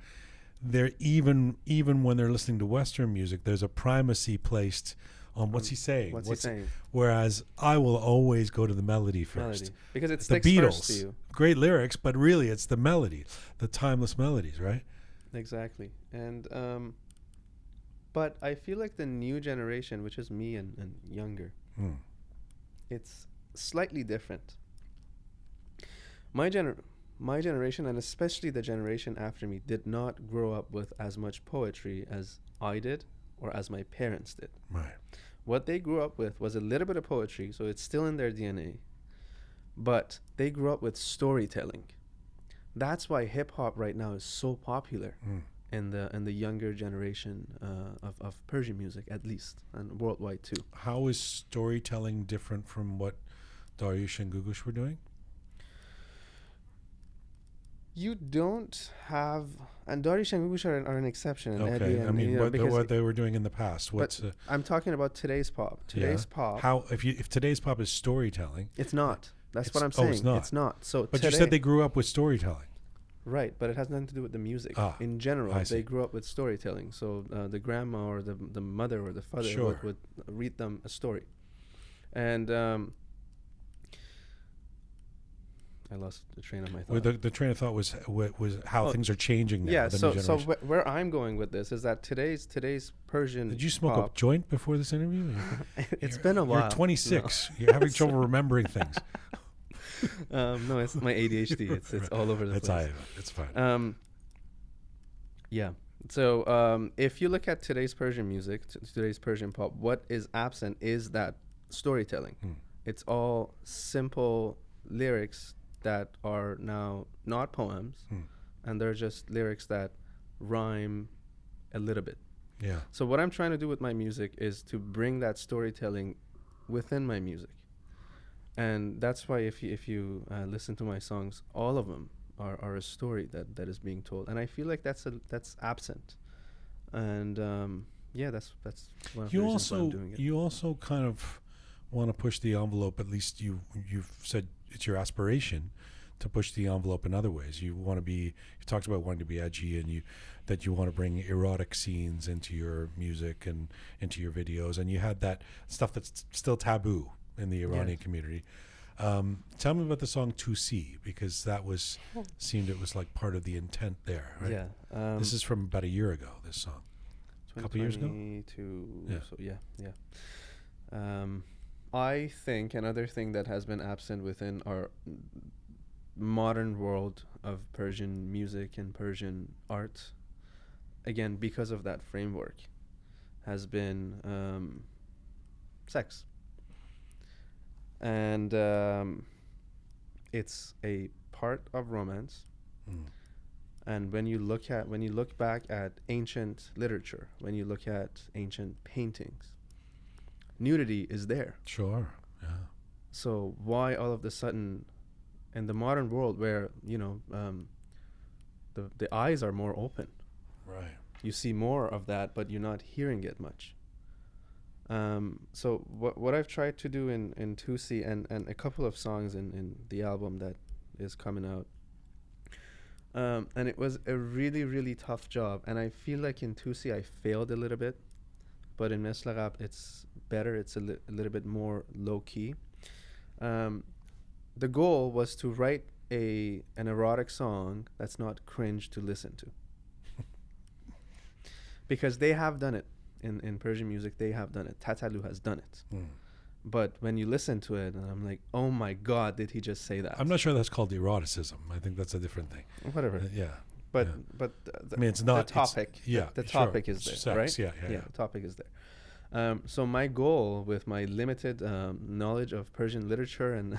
they're even when they're listening to Western music, there's a primacy placed on what's he saying. What's he saying? Whereas I will always go to the melody first. Because it the sticks Beatles, first to you. Great lyrics, but really it's the melody, the timeless melodies, right? Exactly. And but I feel like the new generation, which is me and younger, it's slightly different. My generation, and especially the generation after me, did not grow up with as much poetry as I did or as my parents did. Right. What they grew up with was a little bit of poetry, so it's still in their DNA, but they grew up with storytelling. That's why hip hop right now is so popular in the younger generation of Persian music, at least, and worldwide too. How is storytelling different from what Dariush and Gugush were doing? You don't have, and Darish and Gugush are an exception. And Eddie Okay, and, I mean, you know, what they were doing in the past. What's I'm talking about today's pop. Today's pop. How if today's pop is storytelling? It's not. That's what I'm Oh, saying. it's not. It's not. So, But you said they grew up with storytelling. right, but it has nothing to do with the music. In general, they grew up with storytelling. So the grandma or the mother or the father would read them a story, and I lost the train of my thought. Well, the train of thought was how things are changing now. Yeah. The So new generation. where I'm going with this is that today's Persian. Did you smoke pop, a joint before this interview? It's been a while. You're 26. No. You're having trouble remembering things. No, it's my ADHD. It's all over the place. It's fine. Yeah. So if you look at today's Persian music, today's Persian pop, what is absent is that storytelling. It's all simple lyrics that are now not poems, and they're just lyrics that rhyme a little bit. Yeah. So what I'm trying to do with my music is to bring that storytelling within my music. And that's why if you listen to my songs, all of them are a story that is being told, and I feel like that's absent. And that's one of the reasons why I'm doing it. You also kind of want to push the envelope. At least you've said it's your aspiration to push the envelope in other ways. You talked about wanting to be edgy, and that you want to bring erotic scenes into your music and into your videos, and you had that stuff that's still taboo in the Iranian community. Tell me about the song 2C, because that seemed it was like part of the intent there, right? Yeah. This is from about a year ago, this song. A couple years ago? I think another thing that has been absent within our modern world of Persian music and Persian art, again, because of that framework, has been sex. And it's a part of romance. And when you look back at ancient literature, when you look at ancient paintings, nudity is there. Sure. Yeah. So why all of a sudden, in the modern world where the eyes are more open, right? You see more of that, but you're not hearing it much. So what I've tried to do in 2C and a couple of songs in the album that is coming out, and it was a really, really tough job, and I feel like in 2C I failed a little bit, but in Mesle Ghabl it's better. It's a little bit more low-key. The goal was to write an erotic song that's not cringe to listen to. Because they have done it. In Persian music, they have done it. Tatalu has done it. But when you listen to it, and I'm like, oh my God, did he just say that? I'm not sure that's called eroticism. I think that's a different thing. Whatever. Yeah. But I mean, it's not the topic. The topic is there, sex, right? Yeah. The topic is there. So my goal with my limited knowledge of Persian literature and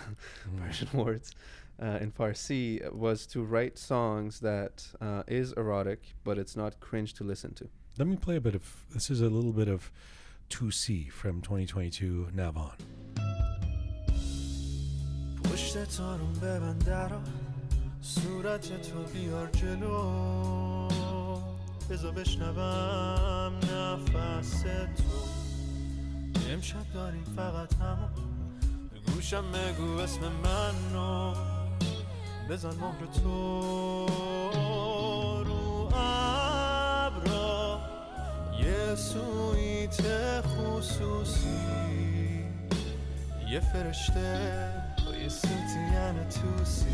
Persian words in Farsi was to write songs that is erotic, but it's not cringe to listen to. Let me play a bit of, this is a little bit of 2C from 2022 Navon. پشت تارون ببند درا صورت تو بیار جلو بذار بشنوم نفس تو امشب داریم فقط همون گوشم بگو اسم منو بزن مهر تو رو ابرا یه سویت خصوصی یه فرشته با یه سوتین توسی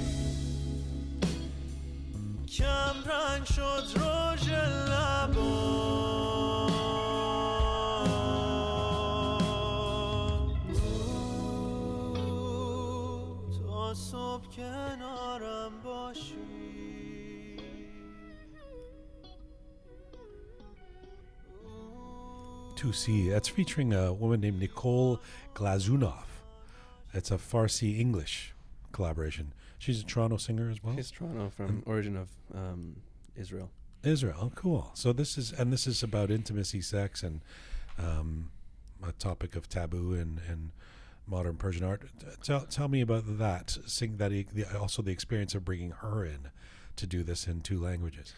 کم رنگ شد روژ لبا تا صبح کنارم باشی 2C. That's featuring a woman named Nicole Glazunov. It's a Farsi-English collaboration. She's a Toronto singer as well? She's Toronto from origin of Israel. Israel, cool. So this is about intimacy, sex, and a topic of taboo and modern Persian art. Tell me about that. Also the experience of bringing her in to do this in 2 languages?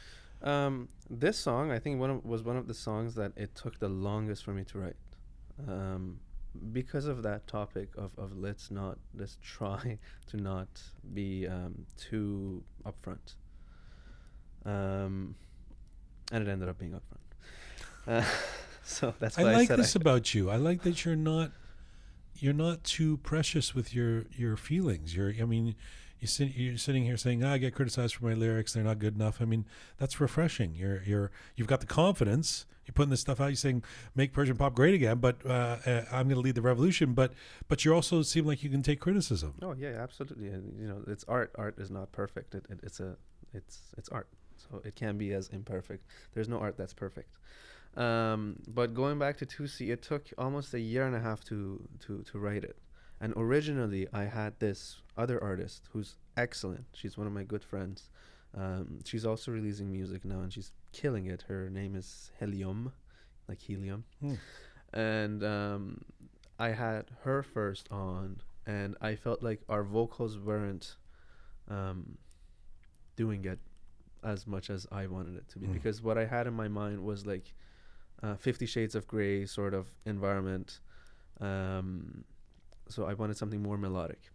This song, I think, was one of the songs that it took the longest for me to write, because of that topic of let's try to not be too upfront, and it ended up being upfront. So that's why I like said this about you. I like that you're not too precious with your feelings. You're sitting here saying, I get criticized for my lyrics, they're not good enough. I mean, that's refreshing. You've got the confidence. You're putting this stuff out. You're saying, make Persian pop great again, but I'm going to lead the revolution. But you also seem like you can take criticism. Oh yeah, absolutely. And it's art. Art is not perfect. It's art. So it can be as imperfect. There's no art that's perfect. But going back to 2C, it took almost a year and a half to write it. And originally, I had this other artist who's excellent. She's one of my good friends. She's also releasing music now, and she's killing it. Her name is Helium, like helium. And I had her first on, and I felt like our vocals weren't doing it as much as I wanted it to be. Because what I had in my mind was like 50 Shades of Grey sort of environment. So I wanted something more melodic.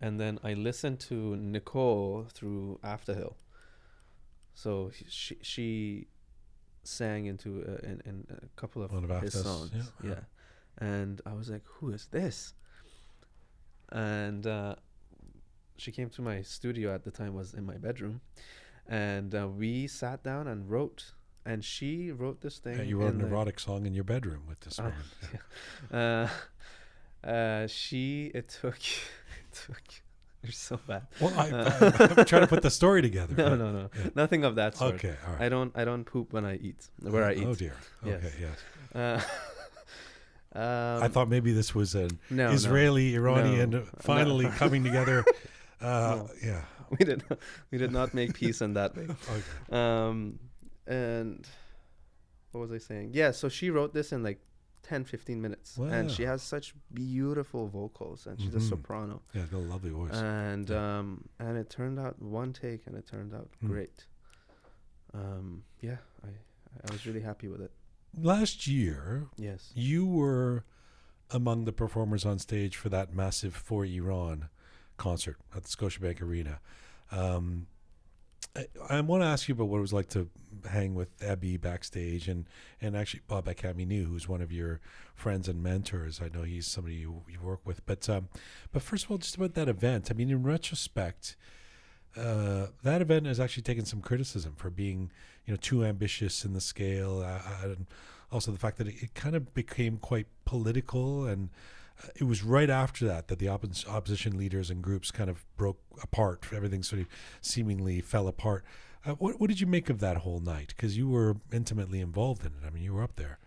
And then I listened to Nicole through Afterhill. So she sang into in a couple of his songs. Yeah. And I was like, who is this? And she came to my studio at the time, was in my bedroom. And we sat down and wrote. And she wrote this thing. You wrote an erotic song in your bedroom with this woman. It took you're so bad. Well, I'm trying to put the story together. No. Yeah. Nothing of that sort. Okay, all right. I don't poop when I eat. Where I eat. Oh dear. Yes. Okay, yes. I I thought maybe this was an Israeli-Iranian finally coming together. Yeah. We did not make peace in that way. Okay. And what was I saying? Yeah, so she wrote this in like 10-15 minutes. Wow. And she has such beautiful vocals, and she's a soprano. Yeah, got a lovely voice. And it turned out one take, and it turned out great. Yeah, I was really happy with it. Last year, yes, you were among the performers on stage for that massive For Iran concert at the Scotiabank Arena. I want to ask you about what it was like to hang with Ebi backstage, and actually Bob Akaminou, who's one of your friends and mentors. I know he's somebody you work with. But first of all, just about that event. I mean, in retrospect, that event has actually taken some criticism for being, too ambitious in the scale, and also the fact that it kind of became quite political, and it was right after that the opposition leaders and groups kind of broke apart. Everything sort of seemingly fell apart. What did you make of that whole night? Because you were intimately involved in it. I mean, you were up there.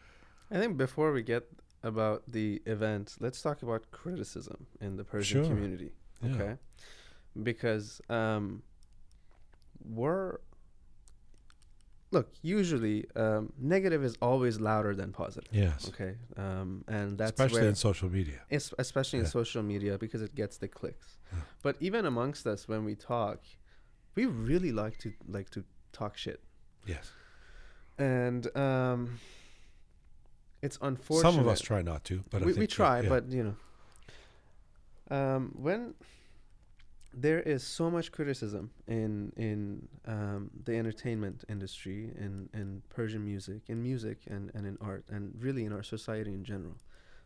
I think before we get about the event, let's talk about criticism in the Persian community. Yeah. Okay, because usually negative is always louder than positive. Yes. Okay. And that's especially in social media. Especially in social media, because it gets the clicks. Yeah. But even amongst us, when we talk, we really like to talk shit. Yes. And it's unfortunate. Some of us try not to, but we try. But when there is so much criticism in the entertainment industry, in Persian music, and in art, and really in our society in general.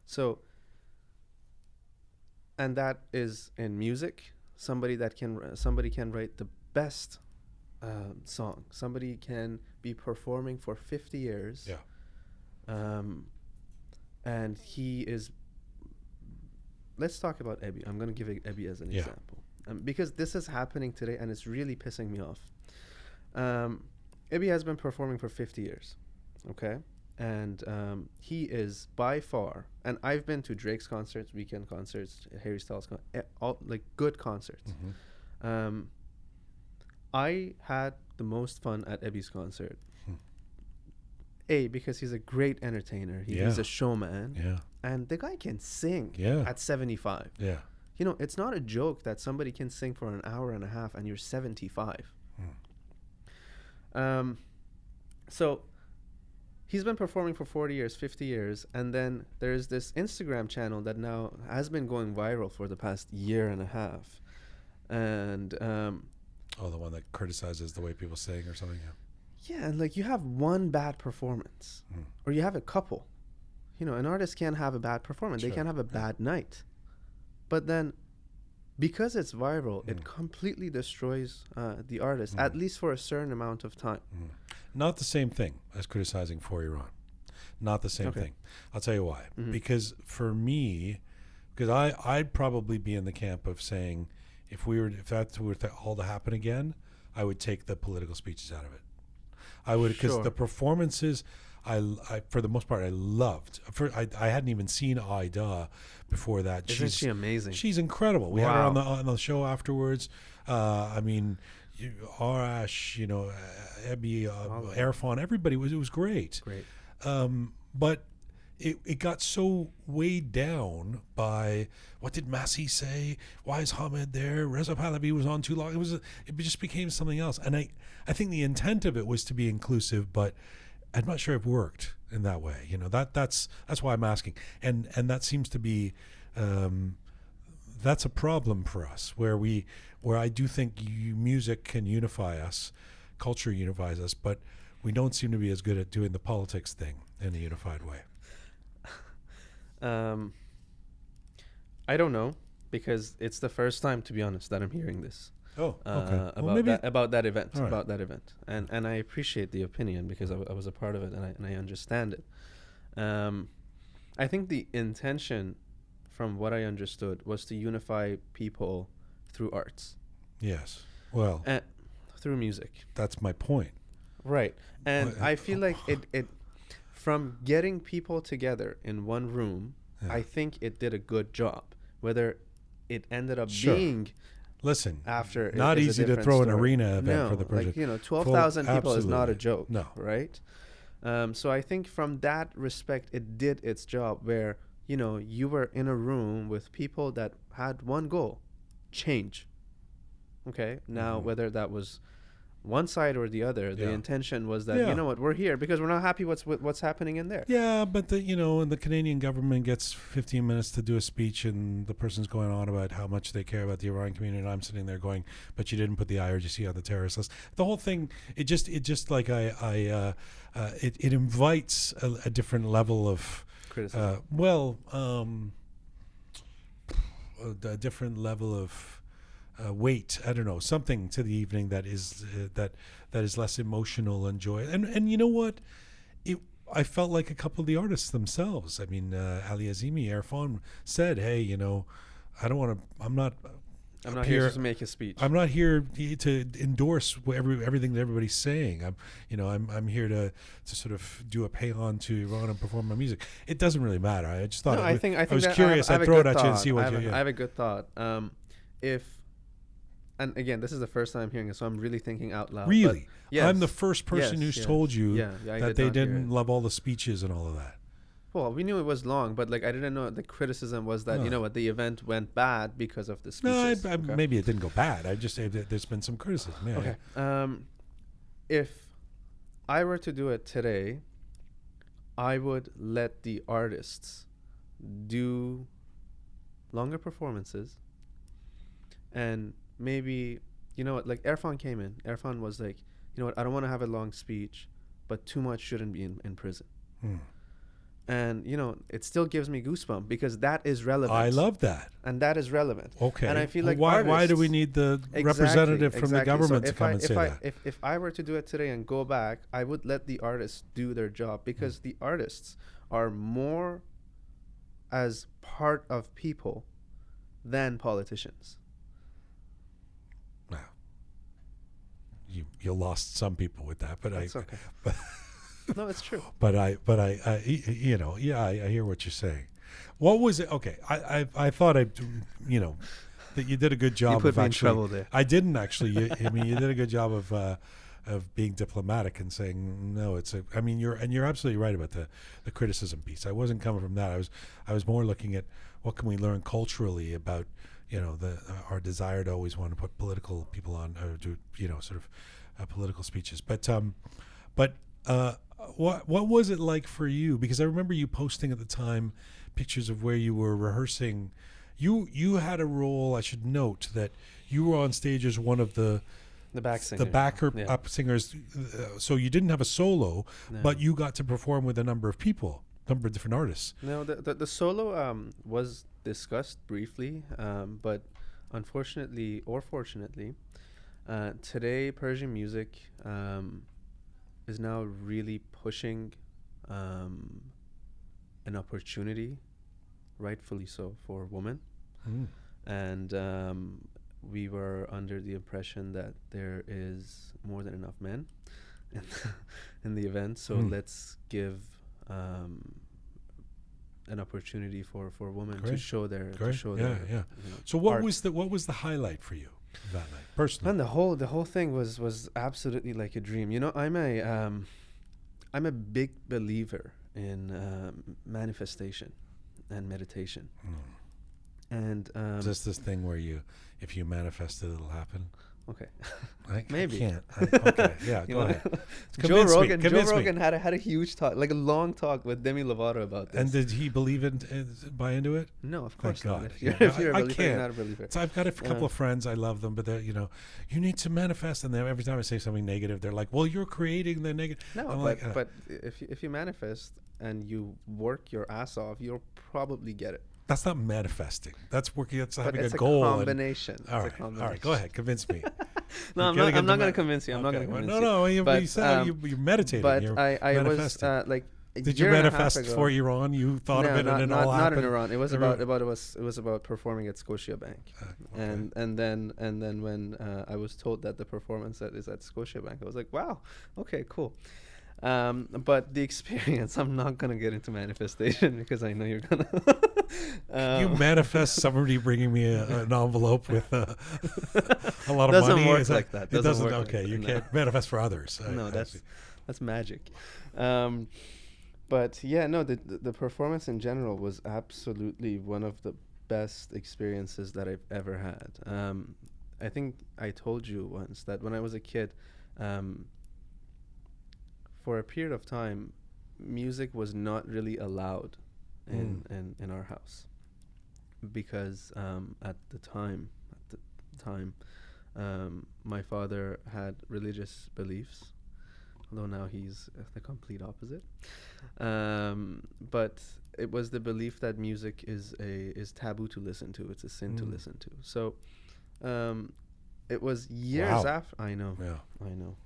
So, and that is in music. Somebody can write the best song. Somebody can be performing for 50 years. Yeah. And he is. Let's talk about Ebi. I'm going to give Ebi as an example. Because this is happening today, and it's really pissing me off. Ebi has been performing for 50 years, okay? And he is by far, and I've been to Drake's concerts, Weekend concerts, Harry Styles, all like good concerts. Mm-hmm. I had the most fun at Ebi's concert. Because he's a great entertainer. He's a showman. Yeah. And the guy can sing at 75. Yeah. It's not a joke that somebody can sing for an hour and a half and you're 75. So he's been performing for 40 years, 50 years, and then there's this Instagram channel that now has been going viral for the past year and a half. And Oh, the one that criticizes the way people sing or something. yeah, and like you have one bad performance, or you have a couple. You know, an artist can't have a bad performance. They Sure. can't have a bad night. But then, because it's viral, it completely destroys the artist, at least for a certain amount of time. Not the same thing as criticizing for Iran. Not the same Okay. thing. I'll tell you why. Because for me, because I'd probably be in the camp of saying, if that were all to happen again, I would take the political speeches out of it. I would, because Sure. the performances, I for the most part, I loved. I hadn't even seen Aida before that. Isn't she amazing? She's incredible. We had her Wow. on the show afterwards. I mean, Arash, Ebi, Erfan, everybody it was great. Great. But it got so weighed down by what did Massi say? Why is Hamid there? Reza Pahlavi was on too long. It just became something else. And I think the intent of it was to be inclusive, but I'm not sure it worked in that way. That's why I'm asking. And that seems to be that's a problem for us where I do think music can unify us, culture unifies us, but we don't seem to be as good at doing the politics thing in a unified way. I don't know, because it's the first time, to be honest, that I'm hearing this. Oh, okay. About that event, All right. and I appreciate the opinion because I was a part of it, and I understand it. I think the intention, from what I understood, was to unify people through arts, Yes. Well, through music. that's my point. Right. And Well, I feel like it from getting people together in one room, Yeah. I think it did a good job. Whether it ended up Sure. being Listen, after not is a easy to different throw an story. arena event No, for the Persian. like 12,000 people is not a absolutely. joke. No. Right. So I think from that respect, it did its job. Where you were in a room with people that had one goal: change. Okay. Now, whether that was one side or the other, the Yeah. intention was that Yeah. we're here because we're not happy with what's happening in there. Yeah, but and the Canadian government gets 15 minutes to do a speech, and the person's going on about how much they care about the Iranian community, and I'm sitting there going, "But you didn't put the IRGC on the terrorist list." The whole thing, it just like it invites a different level of Criticism. a different level of weight. I don't know, something to the evening that is less emotional and joy. And you know what? I felt like a couple of the artists themselves. I mean, Ali Azimi, Erfan said, "Hey, I don't want to. I'm not here to make a speech. I'm not here to endorse everything that everybody's saying. I'm here to sort of do a paean to Iran and perform my music. It doesn't really matter. I just thought I was that curious. I have I'd a throw it good at you and thought. see what I have a good thought. And again, this is the first time I'm hearing it, so I'm really thinking out loud. Really? But yes, I'm the first person who's told you I that they didn't love all the speeches and all of that. Well, we knew it was long, but I didn't know the criticism was that the event went bad because of the speeches. No, maybe it didn't go bad. I just say that there's been some criticism. Yeah, Okay. yeah. If I were to do it today, I would let the artists do longer performances, and maybe like Erfan came in. Erfan was like, I don't want to have a long speech, but too much shouldn't be in prison. And it still gives me goosebumps because that is relevant. I love that. And that is relevant. Okay. And I feel Well, like why do we artists- need the Exactly, representative from the exactly. government So to come and say that? If I were to do it today and go back, I would let the artists do their job because the artists are more as part of people than politicians. Wow. You lost some people with that, but That's okay. No, it's true. But I hear what you're saying. What was it? Okay, I thought that you did a good job. You put of me in actually, trouble there. I didn't actually. You did a good job of being diplomatic and saying no. You're absolutely right about the criticism piece. I wasn't coming from that. I was more looking at what can we learn culturally about our desire to always want to put political people on, or to sort of political speeches. But what was it like for you? Because I remember you posting at the time pictures of where you were rehearsing. You had a role. I should note that you were on stage as one of the backer singers. So you didn't have a solo, but you got to perform with a number of people, number of different artists. No, the solo was discussed briefly, but unfortunately or fortunately, today Persian music is now really pushing an opportunity, rightfully so, for women. And we were under the impression that there is more than enough men in the event, so let's give an opportunity for women to show their So what was the highlight for you that night personally? And the whole thing was absolutely like a dream. You know, I'm a big believer in manifestation and meditation. And is this thing where if you manifest it, it'll happen? Okay. Maybe. I can't. Okay. Yeah, go ahead. Joe Rogan had a huge talk, like a long talk with Demi Lovato about this. And did he buy into it? No, of course not. God. If you're a believer, you're not a believer. So I've got a couple of friends, I love them, but they're, you need to manifest. And then every time I say something negative, they're like, well, you're creating the negative. No, but if you manifest and you work your ass off, you'll probably get it. That's not manifesting. That's working. That's having a It's goal. a combination. All right. Go ahead. Convince me. No, I'm not going to convince you. I'm not going to convince you. No. You said you're meditating. But you're I was like. Did you manifest for Iran? You thought of it, and it all happened. Not in Iran. It was about performing at Scotiabank, and then when I was told that the performance is at Scotiabank, I was like, wow, okay, cool. But the experience, I'm not going to get into manifestation because I know you're going to. You manifest somebody bringing me an envelope with a lot of doesn't money? Work like that. It doesn't. Work Okay, like you that. can't manifest for others. No, that's magic. But yeah, no, the performance in general was absolutely one of the best experiences that I've ever had. I think I told you once that when I was a kid, for a period of time, music was not really allowed in our house because at the time, my father had religious beliefs, although now he's the complete opposite. But it was the belief that music is taboo to listen to. It's a sin to listen to. So it was years after. I know. Yeah. I know.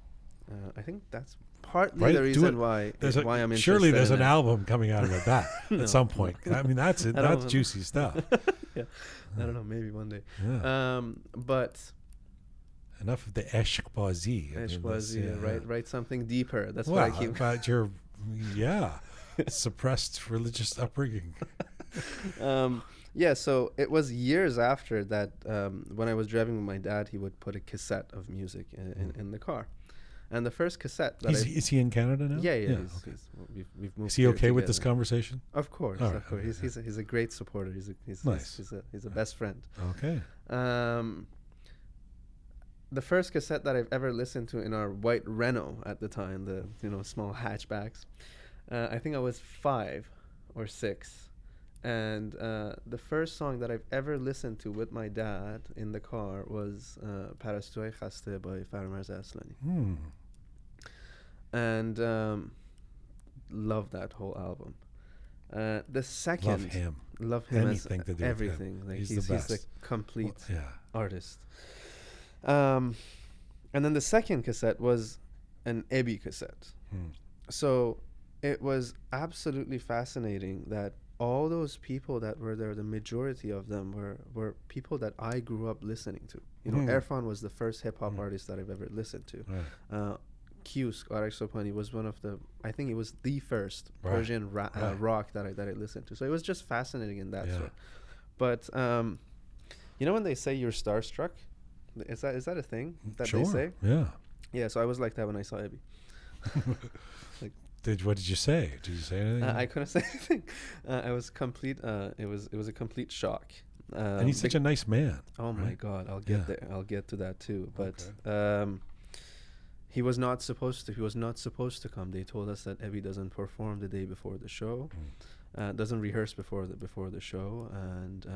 I think that's partly the reason why I'm interested. Surely there's in an album coming out of that at some point. I mean, that's it. That's juicy stuff. Yeah. I don't know. Maybe one day. Yeah. But enough of the eshkbazi. Write something deeper. That's what I keep. About your suppressed religious upbringing. Yeah, so it was years after that. When I was driving with my dad, he would put a cassette of music in the car. And the first cassette that is he in Canada now? Yeah. Okay. We've moved. Is he okay with this conversation? Of course, of course. He's a great supporter. He's nice. He's a best friend. Okay. The first cassette that I've ever listened to in our white Renault at the time, the small hatchbacks, I think I was 5 or 6, and the first song that I've ever listened to with my dad in the car was Parastuhay Khaste by Farmarz Aslani. And love that whole album. The second, love him anything as to do everything. With him. Like he's the complete artist. And then the second cassette was an Ebi cassette. So it was absolutely fascinating that all those people that were there, the majority of them were people that I grew up listening to. Irfan was the first hip-hop artist that I've ever listened to. Khatereh Sheibani was one of the, I think it was the first Persian rock that I listened to. So it was just fascinating in that sort. But when they say you're starstruck, is that a thing that they say? Yeah. So I was like that when I saw Ebi. What did you say? Did you say anything? I couldn't say anything. I was complete. It was a complete shock. And he's such a nice man. Oh my God! I'll get there. I'll get to that too. But He was not supposed to. He was not supposed to come. They told us that Ebi doesn't perform the day before the show, doesn't rehearse before the show, and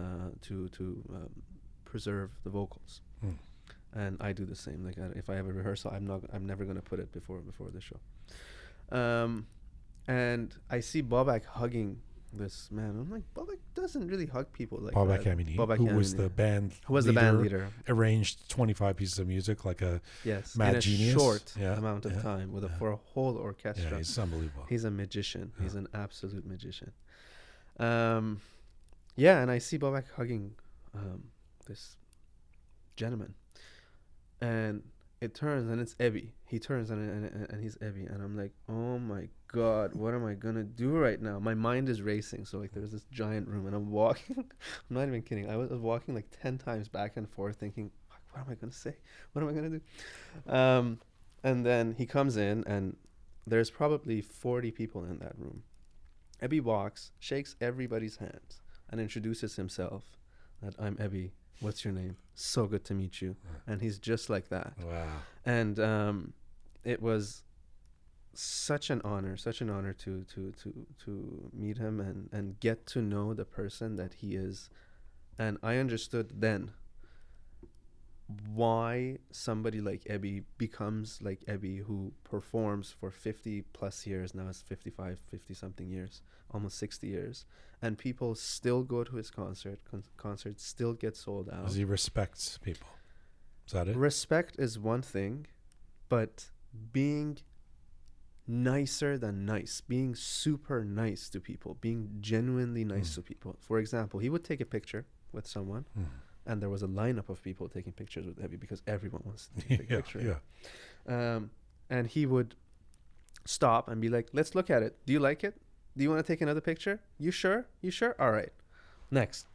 to preserve the vocals. And I do the same. Like if I have a rehearsal, I'm never gonna put it before the show. And I see Babak hugging this man. I'm like, Babak doesn't really hug people like Babak that. Amini, Babak who was Amini. the band Who was the band leader? Arranged 25 pieces of music like a mad in a genius. short amount of time for a whole orchestra. Yeah, he's unbelievable. He's a magician. He's an absolute magician. Yeah, and I see Babak hugging this gentleman, and it turns and it's Ebi. He turns and he's Ebi, and I'm like, oh my God, what am I gonna do right now? My mind is racing. So like there's this giant room, and I'm walking. I'm not even kidding. I was walking like 10 times back and forth, thinking, what am I gonna say? What am I gonna do? And then he comes in, and there's probably 40 people in that room. Ebi walks, shakes everybody's hands, and introduces himself. That I'm Ebi. What's your name? So good to meet you. And he's just like that. Wow. And it was such an honor to meet him and get to know the person that he is. And I understood then why somebody like Ebi becomes like Ebi, who performs for 50 plus years. Now it's 50 something years, almost 60 years. And people still go to his concerts still get sold out. Because he respects people. Is that it? Respect is one thing, but being nicer than nice, being super nice to people, being genuinely nice to people. For example, he would take a picture with someone, and there was a lineup of people taking pictures with Ebi because everyone wants to take a picture. Yeah. And he would stop and be like, let's look at it. Do you like it? Do you want to take another picture? You sure? You sure? All right. Next.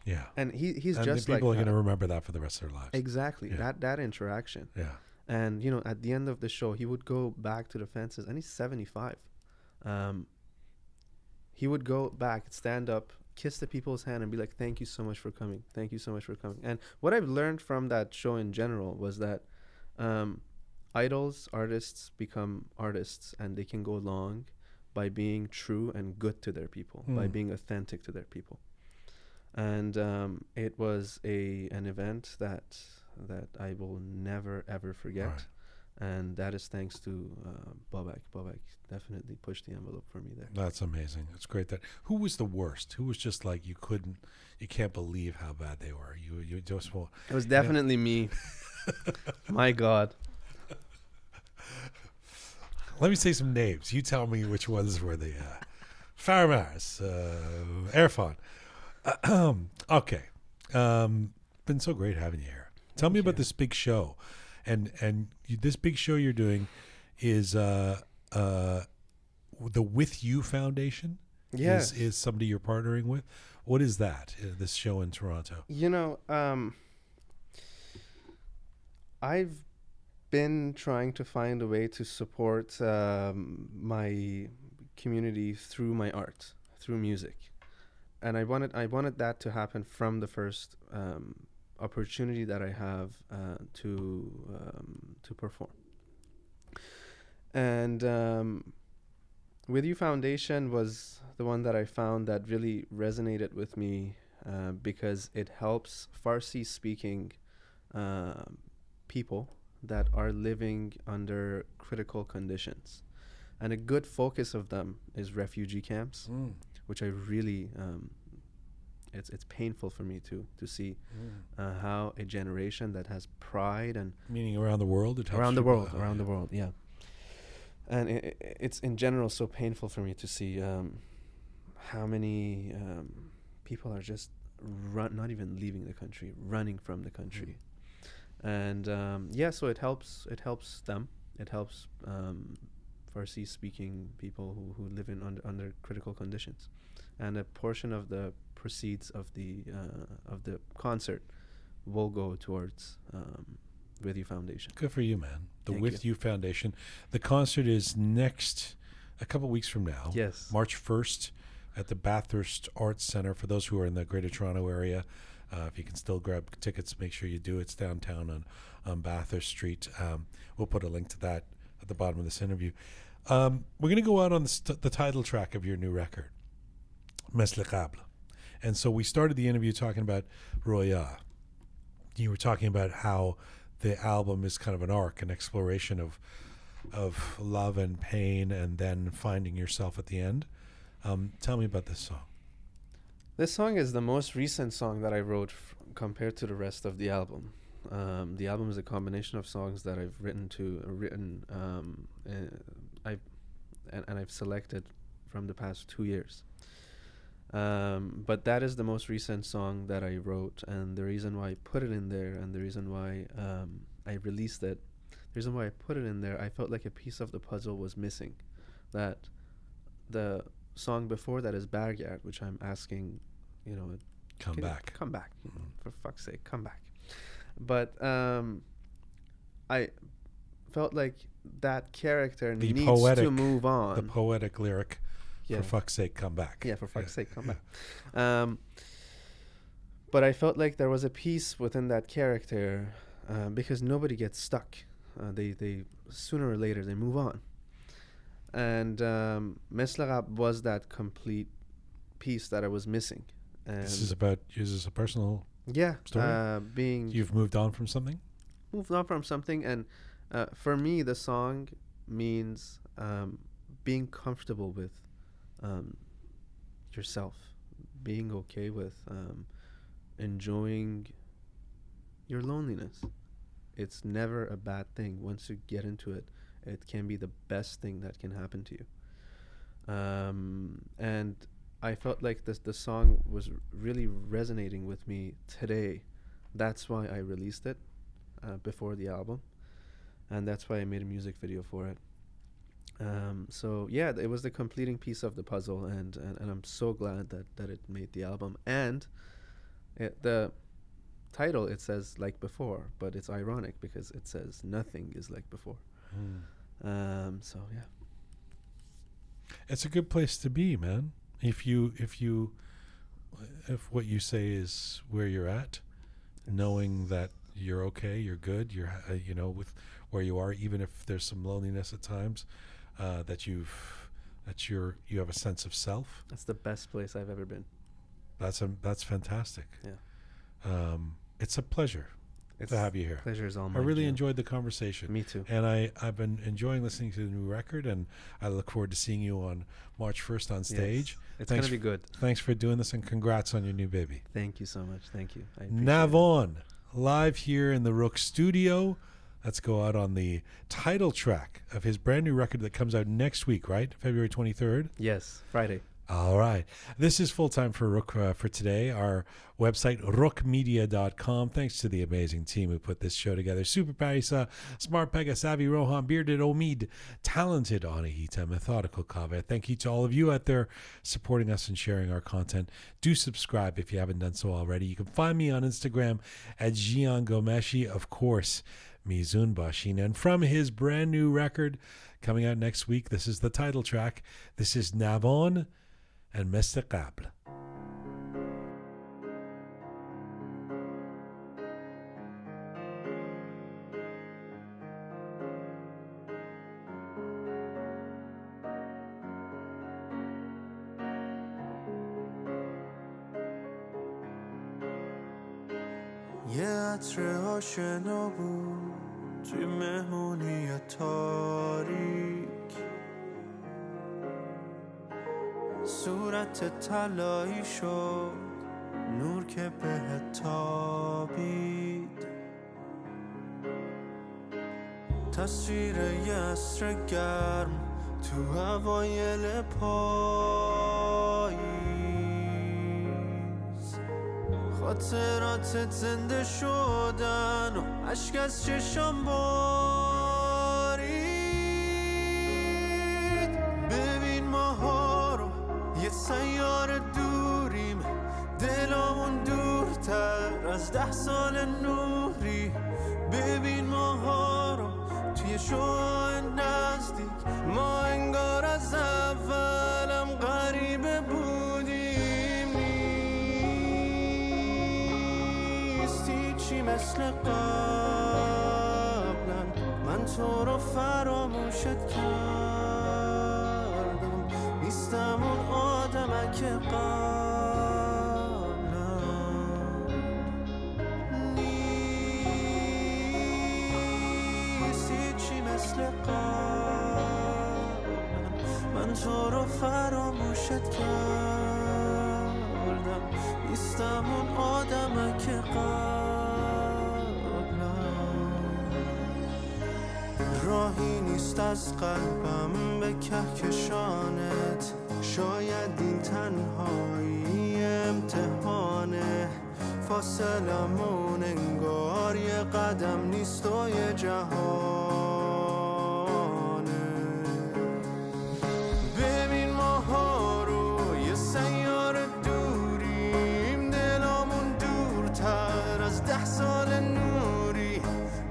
Yeah. And he's and just the people like are going to remember that for the rest of their lives. Exactly. Yeah. That interaction. Yeah. And, at the end of the show, he would go back to the fences, and he's 75. He would go back, stand up, kiss the people's hand, and be like, thank you so much for coming. Thank you so much for coming. And what I've learned from that show in general was that artists become artists, and they can go long by being true and good to their people, by being authentic to their people. And it was an event that I will never ever forget. Right. And that is thanks to Babak. Babak definitely pushed the envelope for me there. That's amazing. It's great. Who was the worst? Who was just like you can't believe how bad they were. You just will. It was definitely me. My God. Let me say some names. You tell me which ones were the Farmers, Irfan. Okay. Been so great having you here. Tell me about this big show, and this big show you're doing is the With You Foundation. Yes, is somebody you're partnering with. What is that? This show in Toronto. I've been trying to find a way to support my community through my art, through music, and I wanted that to happen from the first opportunity that I have to perform. And With You Foundation was the one that I found that really resonated with me because it helps Farsi speaking people that are living under critical conditions, and a good focus of them is refugee camps, which I really it's painful for me to see how a generation that has pride and meaning around the world. It helps around the world, yeah. And it's in general so painful for me to see how many people are just not even leaving the country, running from the country. And so it helps them. It helps Farsi speaking people who live in under critical conditions. And a portion of the proceeds of the concert will go towards With You Foundation. Good for you, man. The Thank With You Foundation. The concert is a couple weeks from now. Yes. March 1st at the Bathurst Arts Centre for those who are in the Greater Toronto area. If you can still grab tickets, make sure you do. It's downtown on Bathurst Street. We'll put a link to that at the bottom of this interview. We're going to go out on the title track of your new record, Mesle Ghabl. And so we started the interview talking about Roqe. You were talking about how the album is kind of an arc, an exploration of love and pain, and then finding yourself at the end. Tell me about this song. This song is the most recent song that I wrote compared to the rest of the album. The album is a combination of songs that I've I've selected from the past 2 years. But that is the most recent song that I wrote, and the reason why I put it in there, and the reason why I released it, the reason why I put it in there, I felt like a piece of the puzzle was missing. That the song before that is Bargard, which I'm asking, Come back. Mm-hmm. For fuck's sake, come back. But I felt like that character needs to move on. The poetic lyric, for fuck's sake, come back. Yeah, for fuck's sake, come back. But I felt like there was a piece within that character because nobody gets stuck. They sooner or later they move on. And Mesle Ghabl was that complete piece that I was missing. And Is this a personal story? You've moved on from something? Moved on from something, and for me, the song means being comfortable with yourself, being okay with enjoying your loneliness. It's never a bad thing. Once you get into it, it can be the best thing that can happen to you. And I felt like the song was really resonating with me today. That's why I released it before the album, and that's why I made a music video for it. So yeah, it was the completing piece of the puzzle, and I'm so glad that it made the album. And the title, it says like before, but it's ironic because it says nothing is like before. So yeah, it's a good place to be, man. If what you say is where you're at, knowing that you're okay, you're good, you're with where you are, even if there's some loneliness at times, that you have a sense of self. That's the best place I've ever been. That's fantastic. Yeah. It's a pleasure to have you here. Pleasure is all mine. I really enjoyed the conversation. Me too. And I've been enjoying listening to the new record, and I look forward to seeing you on March 1st on stage. Yes. It's going to be good. Thanks for doing this, and congrats on your new baby. Thank you so much. Thank you. I appreciate Navon, live here in the Roqe Studio. Let's go out on the title track of his brand new record that comes out next week, right? February 23rd? Yes, Friday. All right. This is Full Time for Roqe for today. Our website, roqemedia.com. Thanks to the amazing team who put this show together. Super Parisa, Smart Pega, Savvy Rohan, Bearded Omid, Talented Anahita, Methodical Kaveh. Thank you to all of you out there supporting us and sharing our content. Do subscribe if you haven't done so already. You can find me on Instagram at Jila Ghomeshi, of course, Mizun Bashin. And from his brand new record coming out next week, this is the title track. This is Navon and Mesle Ghabl. یه عطر آشنا بود توی مهمونی تاریک، صورت طلایی شد نور که بهت تابید، تصویر یه عصر گرم تو اوایل پاییز، خاطراتت زنده شدن و عشق از چشم بارید. ببین ماها رو یه سیاره دوریم، دلامون دورتر از 10 سال نوری. ببین ماها رو توی شعاع نزدیک، ما انگار از اولم غریبه بودیم. مثل قبلا من تو رو فراموشت کردم نیستم اون آدم که قبلا نیستی چی مثل قبلا من تو رو فراموشت کردم نیستم اون آدم که قبلا راهی نیست از قلبم به کهکشانت شاید این تنهایی امتحانه فاصلمون انگار یه قدم نیست و یه جهانه ببین ماها رو یه سیاره دوریم دلامون دورتر از 10 سال نوری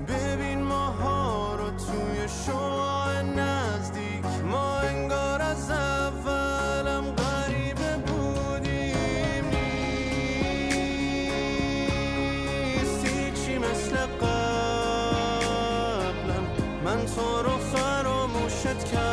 ببین ماها رو توی شعاع نزدیک ما انگار از اولم غریبه بودیم نیستی چی مثل قبلا من تو رو فراموشت کردم